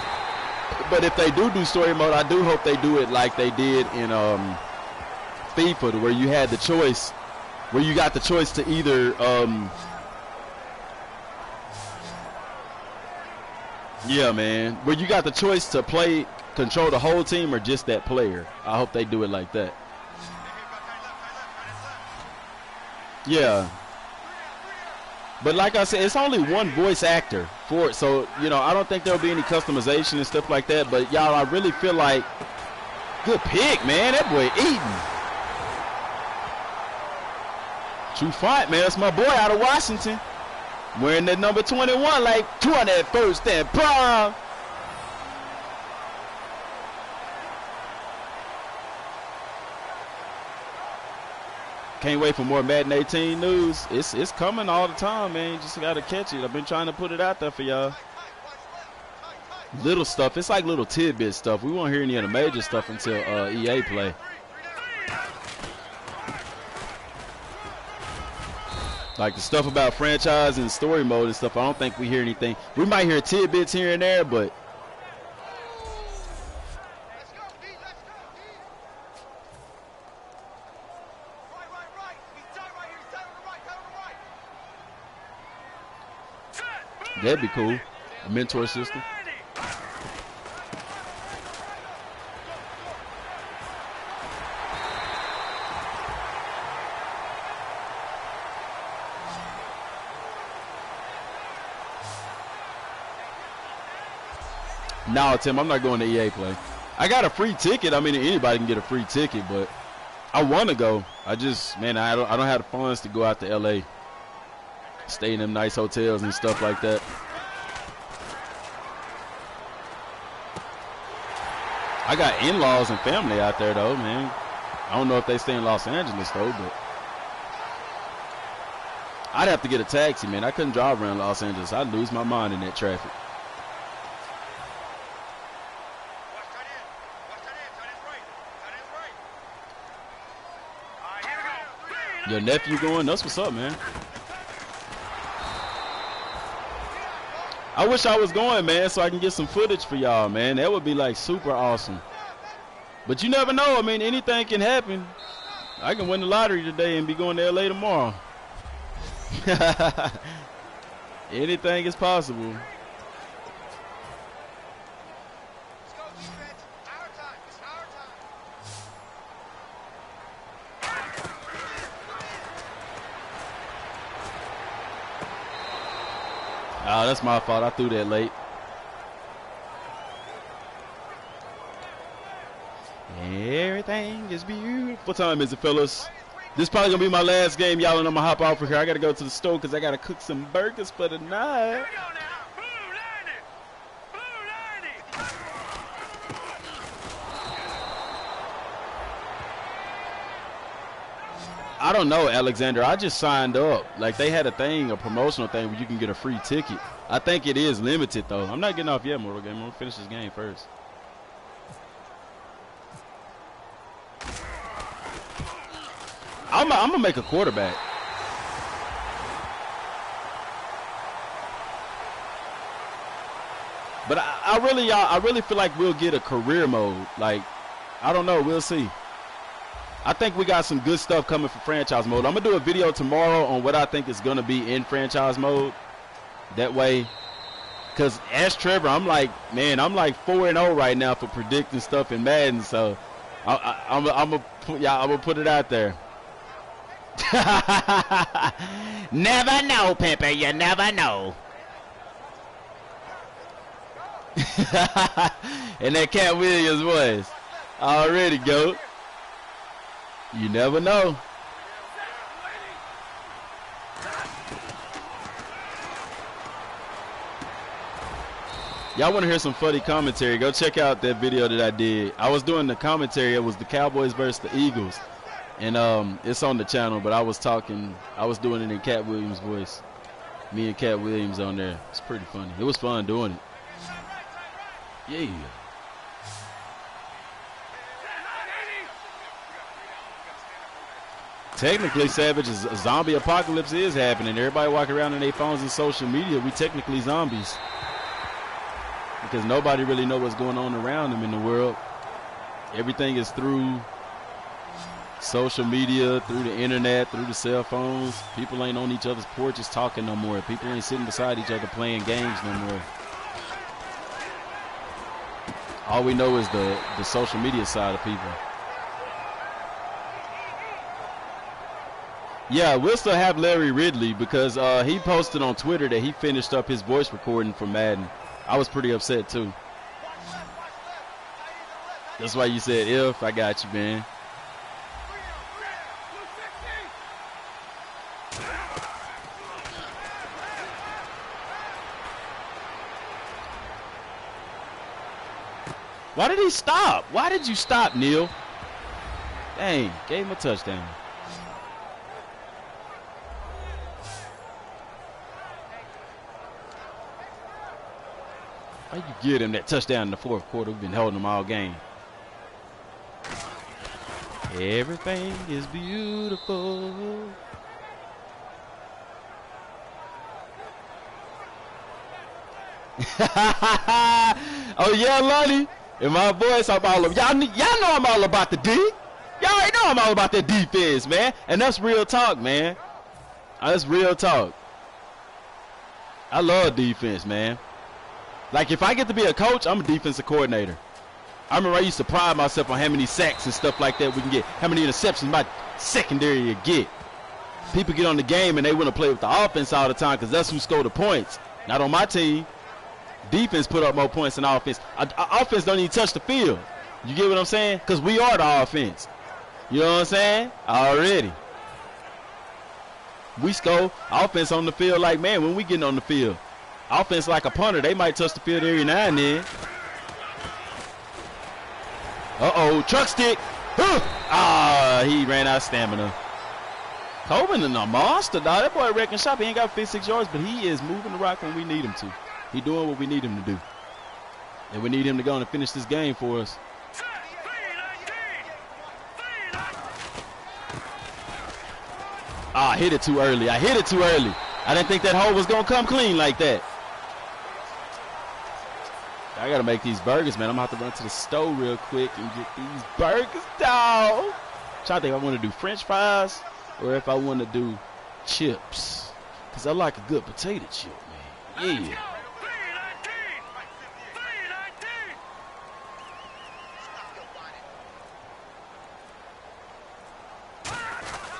But if they do story mode, I do hope they do it like they did in FIFA, to where you had the choice, where you got the choice to either yeah, man, where you got the choice to control the whole team or just that player. I hope they do it like that. Yeah. But like I said, it's only one voice actor for it. So, you know, I don't think there'll be any customization and stuff like that. But, y'all, I really feel like good pick, man. That boy eating. True fight, man. That's my boy out of Washington. Wearing that number 21 like 21st and prime. Can't wait for more Madden 18 news. It's coming all the time, man. You just got to catch it. I've been trying to put it out there for y'all. Little stuff. It's like little tidbit stuff. We won't hear any of the major stuff until EA play. Like the stuff about franchise and story mode and stuff, I don't think we hear anything. We might hear tidbits here and there, but that'd be cool. A mentor system. No, Tim, I'm not going to EA Play. I got a free ticket. I mean, anybody can get a free ticket, but I want to go. I just, man, I don't have the funds to go out to LA, stay in them nice hotels and stuff like that. I got in-laws and family out there though, man. I don't know if they stay in Los Angeles though, but I'd have to get a taxi, man. I couldn't drive around Los Angeles. I'd lose my mind in that traffic. Your nephew going? That's what's up, man. I wish I was going, man, so I can get some footage for y'all, man. That would be like super awesome. But you never know. I mean, anything can happen. I can win the lottery today and be going to LA tomorrow. Anything is possible. Oh, that's my fault. I threw that late. Everything is beautiful. What time is it, fellas? This is probably going to be my last game, y'all, and I'm going to hop off of here. I got to go to the store because I got to cook some burgers for the night. I don't know, Alexander. I just signed up. Like, they had a thing, a promotional thing where you can get a free ticket. I think it is limited, though. I'm not getting off yet, Mortal Game. I'm going to finish this game first. I'm going to make a quarterback. But I really feel like we'll get a career mode. Like, I don't know. We'll see. I think we got some good stuff coming for franchise mode. I'm going to do a video tomorrow on what I think is going to be in franchise mode. That way, because as Trevor, I'm like 4-0 right now for predicting stuff in Madden. So I'm going to put it out there. Never know, Pepper. You never know. And that Cat Williams voice. Already, GOAT. You never know. Y'all want to hear some funny commentary? Go check out that video that I did. I was doing the commentary. It was the Cowboys versus the Eagles. And it's on the channel, but I was doing it in Cat Williams' voice. Me and Cat Williams on there. It's pretty funny. It was fun doing it. Yeah. Technically, Savage, a zombie apocalypse is happening. Everybody walking around on their phones and social media. We technically zombies. Because nobody really knows what's going on around them in the world. Everything is through social media, through the internet, through the cell phones. People ain't on each other's porches talking no more. People ain't sitting beside each other playing games no more. All we know is the social media side of people. Yeah, we'll still have Larry Ridley because he posted on Twitter that he finished up his voice recording for Madden. I was pretty upset too. That's why you said if. I got you, man. Why did he stop? Why did you stop, Neil? Dang, gave him a touchdown. Why you get him that touchdown in the fourth quarter? We've been holding him all game. Everything is beautiful. Oh yeah, Lonnie. In my voice, I'm all of y'all know I'm all about the D. Y'all already know I'm all about that defense, man. And that's real talk, man. That's real talk. I love defense, man. Like, if I get to be a coach, I'm a defensive coordinator. I remember I used to pride myself on how many sacks and stuff like that we can get, how many interceptions my secondary you get. People get on the game and they want to play with the offense all the time because that's who scored the points. Not on my team. defense put up more points than offense. Offense don't even touch the field. You get what I'm saying? Because we are the offense. You know what I'm saying? Already. We score offense on the field like, man, when we getting on the field. Offense like a punter. They might touch the field every now and then. Uh-oh, truck stick. He ran out of stamina. Coleman is a monster, dog. That boy wrecking shop. He ain't got 56 yards, but he is moving the rock when we need him to. He doing what we need him to do. And we need him to go on and finish this game for us. I hit it too early. I didn't think that hole was going to come clean like that. I got to make these burgers, man. I'm going to have to run to the store real quick and get these burgers, dog. I'm trying to think if I want to do French fries or if I want to do chips. Because I like a good potato chip, man. Yeah.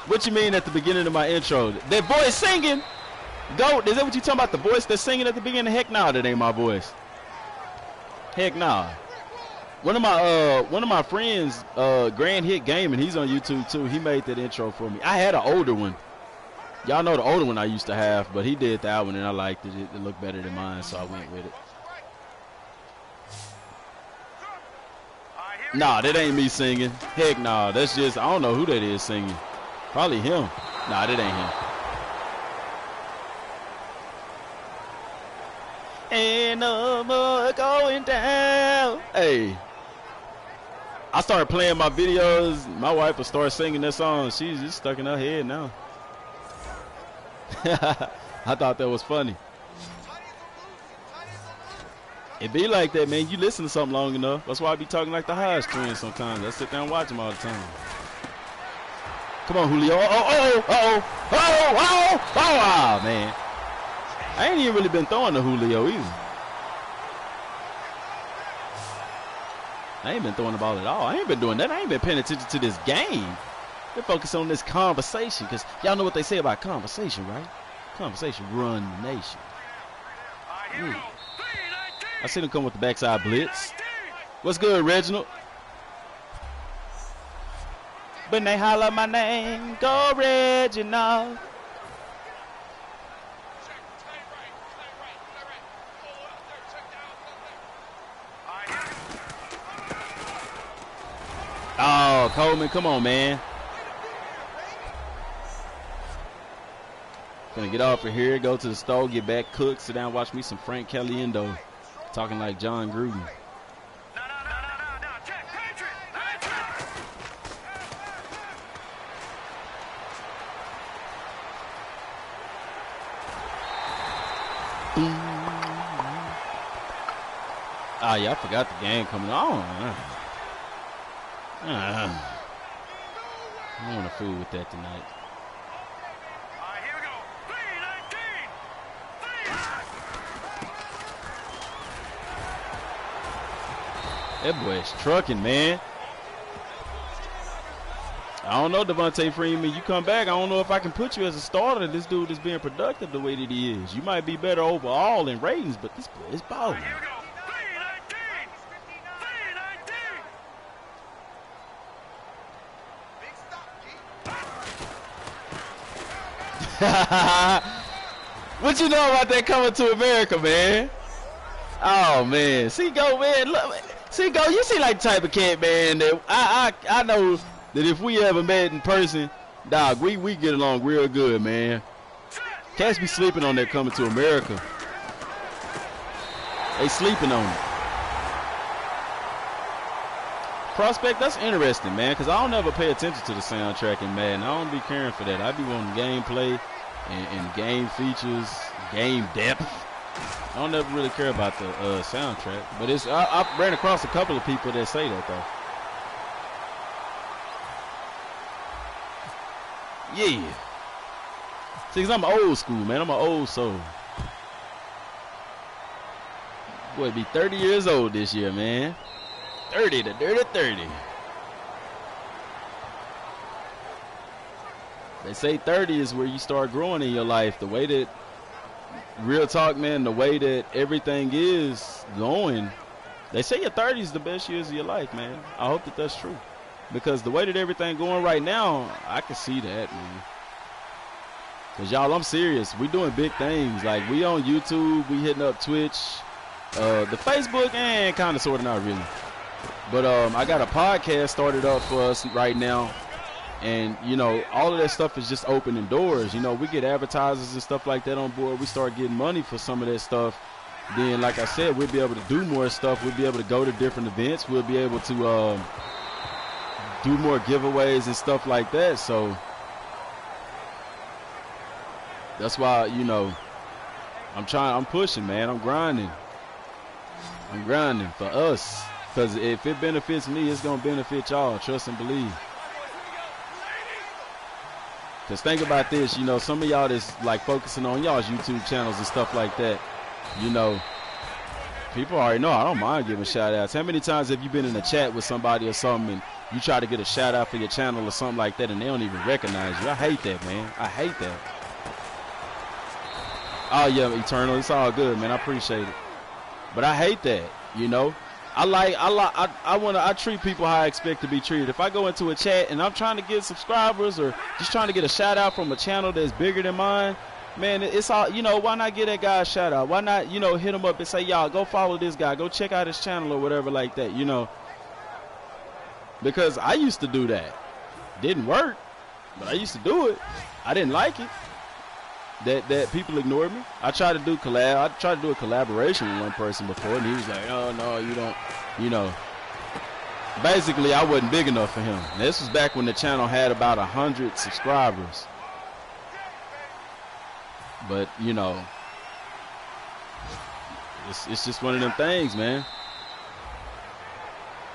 What you mean at the beginning of my intro? That voice singing? Go. Is that what you talking about? The voice that's singing at the beginning? Heck nah, that ain't my voice. Heck nah. One of my friends, Grand Hit Gaming, he's on YouTube too. He made that intro for me. I had an older one. Y'all know the older one I used to have, but he did that one and I liked it. It looked better than mine, so I went with it. Nah, that ain't me singing. Heck nah. That's just, I don't know who that is singing. Probably him. Nah, that ain't him. Ain't no more going down. Hey. I started playing my videos. My wife will start singing that song. She's just stuck in her head now. I thought that was funny. It be like that, man. You listen to something long enough. That's why I be talking like the Hodge twins sometimes. I sit down and watch them all the time. Come on, Julio. Oh, man. I ain't even really been throwing to Julio either. I ain't been throwing the ball at all. I ain't been doing that. I ain't been paying attention to this game. Been focusing on this conversation because y'all know what they say about conversation, right? Conversation run the nation. Yeah. I see them come with the backside blitz. What's good, Reginald? When they holler my name, go Reginald. Oh, Coleman, come on, man. Gonna get off of here, go to the store, get back, cook, sit down, watch me some Frank Caliendo. Talking like John Gruden. Ah, yeah, I forgot the game coming on. I don't want to fool with that tonight. Here we go. 3-19. That boy is trucking, man. I don't know, Devontae Freeman. You come back, I don't know if I can put you as a starter. This dude is being productive the way that he is. You might be better overall in ratings, but this boy is balling. Here we go. 3-19. What you know about that coming to America, man? Oh man, see go, man. Look, see go. You see like the type of cat, man. That I know that if we ever met in person, dog, we get along real good, man. Cats be sleeping on that coming to America. They sleeping on it. Prospect, that's interesting, man, because I don't ever pay attention to the soundtrack in Madden. I don't be caring for that. I be wanting gameplay and game features, game depth. I don't ever really care about the soundtrack. But it's I ran across a couple of people that say that, though. Yeah. See, because I'm old school, man. I'm an old soul. Boy, be 30 years old this year, man. 30, the dirty 30. They say 30 is where you start growing in your life. The way that real talk, man, the way that everything is going, they say your 30s is the best years of your life, man. I hope that that's true. Because the way that everything going right now, I can see that, man. Because, y'all, I'm serious. We doing big things. Like, we on YouTube. We hitting up Twitch. The Facebook, and kind of, sort of, not really. But I got a podcast started up for us right now. And, you know, all of that stuff is just opening doors. You know, we get advertisers and stuff like that on board. We start getting money for some of that stuff. Then, like I said, we'll be able to do more stuff. We'll be able to go to different events. We'll be able to do more giveaways and stuff like that. So that's why, you know, I'm pushing, man. I'm grinding for us. Because if it benefits me, it's going to benefit y'all. Trust and believe. Because think about this, you know, some of y'all that's like focusing on y'all's YouTube channels and stuff like that, you know, people already know I don't mind giving shout outs. How many times have you been in a chat with somebody or something and you try to get a shout out for your channel or something like that and they don't even recognize you? I hate that, man. I hate that. Oh, yeah, Eternal, it's all good, man. I appreciate it. But I hate that, you know. I treat people how I expect to be treated. If I go into a chat and I'm trying to get subscribers or just trying to get a shout out from a channel that's bigger than mine, man, it's all, you know, why not get that guy a shout out? Why not, you know, hit him up and say, y'all, go follow this guy, go check out his channel or whatever like that, you know. Because I used to do that. Didn't work, but I used to do it. I didn't like it. That people ignored me. I tried to do a collaboration with one person before, and he was like, "Oh no, you don't," you know. Basically, I wasn't big enough for him. And this was back when the channel had about 100 subscribers. But you know, it's just one of them things, man.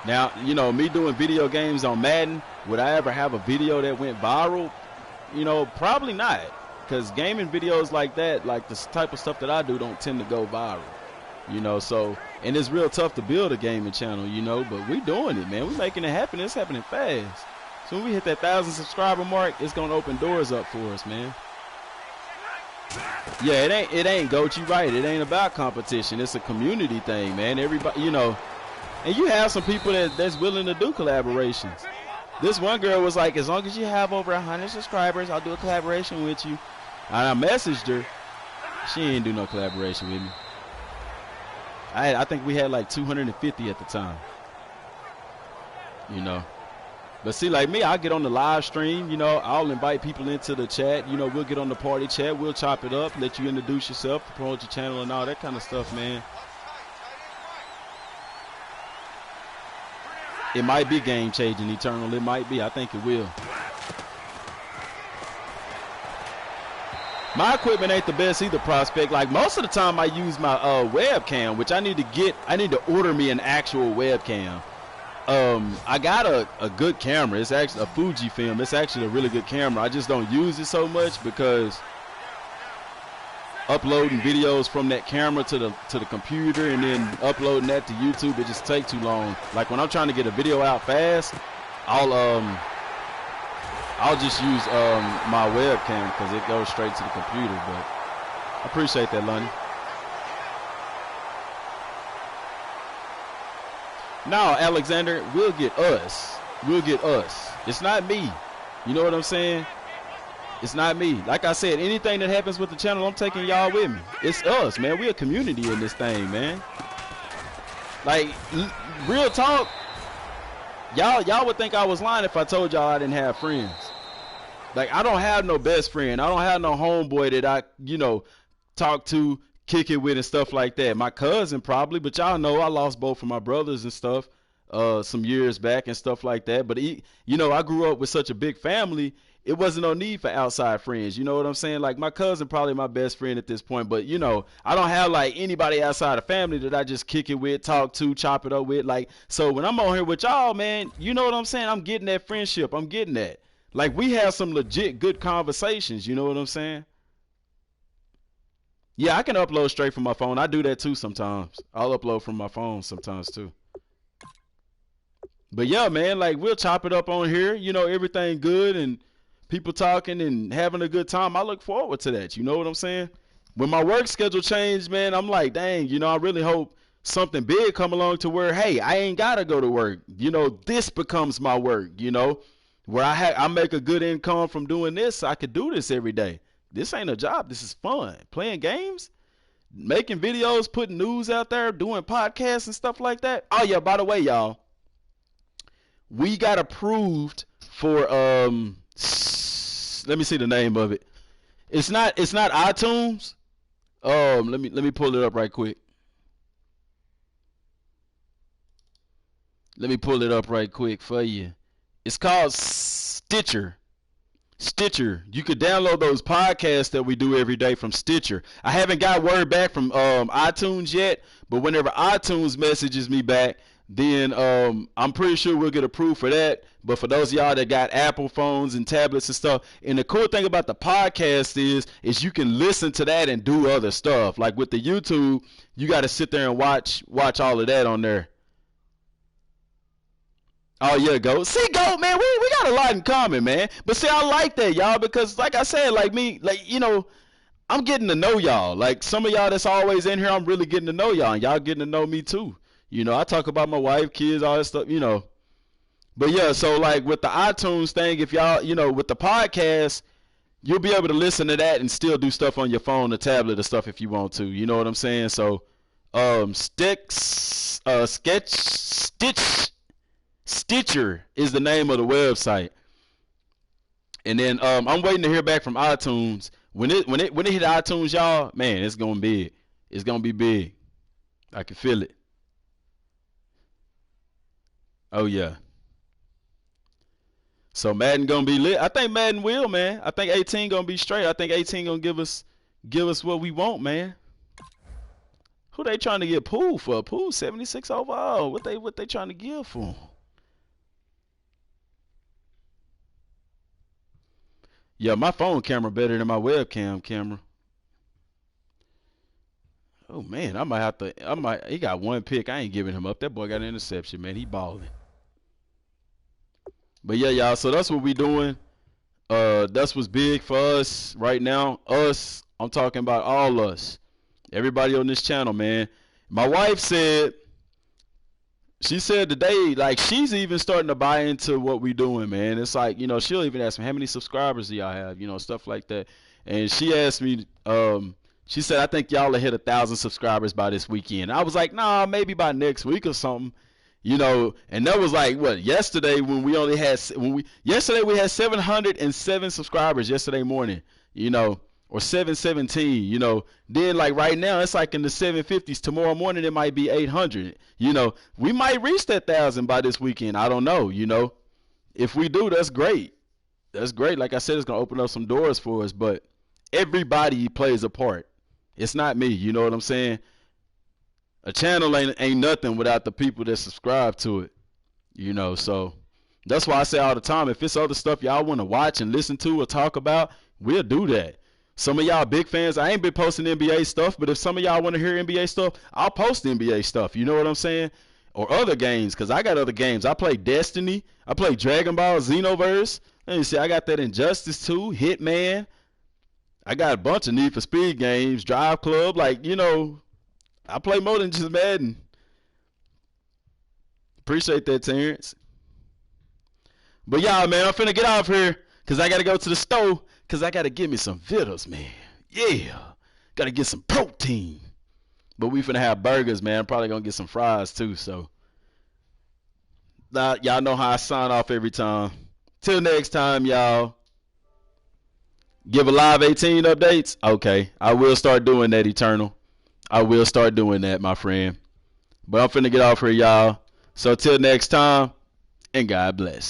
Now, you know, me doing video games on Madden, would I ever have a video that went viral? You know, probably not. Because gaming videos like that, like the type of stuff that I do, don't tend to go viral, you know. So, and it's real tough to build a gaming channel, you know. But we doing it, man. We making it happen. It's happening fast. So when we hit that 1,000 subscriber mark, it's gonna open doors up for us, man. Yeah, it ain't Goat. You right. It ain't about competition. It's a community thing, man. Everybody, you know. And you have some people that's willing to do collaborations. This one girl was like, as long as you have over 100 subscribers, I'll do a collaboration with you. And I messaged her. She ain't do no collaboration with me. I think we had like 250 at the time. You know. But see, like me, I get on the live stream. You know, I'll invite people into the chat. You know, we'll get on the party chat. We'll chop it up, let you introduce yourself, promote your channel and all that kind of stuff, man. It might be game-changing, Eternal. It might be. I think it will. My equipment ain't the best either, Prospect. Like, most of the time I use my webcam, which I need to order me an actual webcam. I got a good camera. It's actually a Fujifilm. It's actually a really good camera. I just don't use it so much because uploading videos from that camera to the computer and then uploading that to YouTube, it just takes too long. Like when I'm trying to get a video out fast, I'll just use my webcam because it goes straight to the computer. But I appreciate that, Lonnie. Now, Alexander, we'll get us. We'll get us. It's not me. You know what I'm saying? It's not me. Like I said, anything that happens with the channel, I'm taking y'all with me. It's us, man. We're a community in this thing, man. Like, real talk, y'all would think I was lying if I told y'all I didn't have friends. Like, I don't have no best friend. I don't have no homeboy that I, you know, talk to, kick it with and stuff like that. My cousin probably, but y'all know I lost both of my brothers and stuff some years back and stuff like that. But, you know, I grew up with such a big family. It wasn't no need for outside friends. You know what I'm saying? Like, my cousin probably my best friend at this point. But, you know, I don't have, like, anybody outside of family that I just kick it with, talk to, chop it up with. Like, so when I'm on here with y'all, man, you know what I'm saying? I'm getting that friendship. I'm getting that. Like, we have some legit good conversations. You know what I'm saying? Yeah, I can upload straight from my phone. I do that, too, sometimes. I'll upload from my phone sometimes, too. But, yeah, man, like, we'll chop it up on here. You know, everything good and people talking and having a good time. I look forward to that. You know what I'm saying? when my work schedule changed, man, I'm like, dang, I really hope something big come along to where, hey, I ain't gotta go to work. This becomes my work. Where I make a good income from doing this. I could do this every day. This ain't a job. This is fun. Playing games, making videos, putting news out there, doing podcasts and stuff like that. Oh yeah, by the way, y'all, we got approved for let me see the name of it. It's not iTunes. Let me pull it up right quick. Let me pull it up right quick for you. It's called Stitcher. Stitcher. You could download those podcasts that we do every day from Stitcher. I haven't got word back from iTunes yet, but whenever iTunes messages me back, then I'm pretty sure we'll get approved for that. But for those of y'all that got Apple phones and tablets and stuff, and the cool thing about the podcast is you can listen to that and do other stuff. Like with the YouTube, you got to sit there and watch all of that on there. Oh yeah, Goat. See, Goat, man, we got a lot in common, man. But see, I like that, y'all, because like I said, like me, like I'm getting to know y'all. Like some of y'all that's always in here, I'm really getting to know y'all, and y'all getting to know me too. I talk about my wife, kids, all that stuff. But yeah, so like with the iTunes thing, if y'all, with the podcast, you'll be able to listen to that and still do stuff on your phone or tablet or stuff if you want to. You know what I'm saying? So, Stitcher is the name of the website, and then I'm waiting to hear back from iTunes. When it hit iTunes, y'all, man, it's gonna be big. It's gonna be big. I can feel it. Oh yeah. So Madden gonna be lit. I think Madden will, man. I think 18 gonna be straight. I think 18 gonna give us what we want, man. Who they trying to get Poole for? Poole 76 overall. What they trying to give for? Yeah, my phone camera better than my webcam camera. Oh man, I might have to. He got one pick. I ain't giving him up. That boy got an interception, man. He balling. But yeah, y'all. So that's what we doing. That's what's big for us right now. Us. I'm talking about all us. Everybody on this channel, man. My wife said. She said today, like, she's even starting to buy into what we doing, man. It's like, she'll even ask me, how many subscribers do y'all have? Stuff like that. And she asked me, she said, I think y'all will hit 1,000 subscribers by this weekend. I was like, nah, maybe by next week or something. And that was like, what, yesterday when we had 707 subscribers yesterday morning, or 717, then like right now it's like in the 750s. Tomorrow morning it might be 800. We might reach that 1,000 by this weekend. I don't know. If we do, that's great. That's great. Like I said, it's gonna open up some doors for us. But everybody plays a part. It's not me. You know what I'm saying? A channel ain't nothing without the people that subscribe to it. So that's why I say all the time, if it's other stuff y'all want to watch and listen to or talk about, we'll do that. Some of y'all big fans, I ain't been posting NBA stuff, but if some of y'all want to hear NBA stuff, I'll post NBA stuff. You know what I'm saying? Or other games, because I got other games. I play Destiny. I play Dragon Ball Xenoverse. Let me see, I got that Injustice 2, Hitman. I got a bunch of Need for Speed games, Drive Club. Like, I play more than just Madden. Appreciate that, Terrence. But y'all, man, I'm finna get off here because I got to go to the store because I got to get me some vittles, man. Yeah. Got to get some protein. But we finna have burgers, man. I'm probably going to get some fries, too. So, y'all know how I sign off every time. Till next time, y'all. Give a live 18 updates? Okay. I will start doing that, Eternal. I will start doing that, my friend. But I'm finna get off here, y'all. So, till next time, and God bless.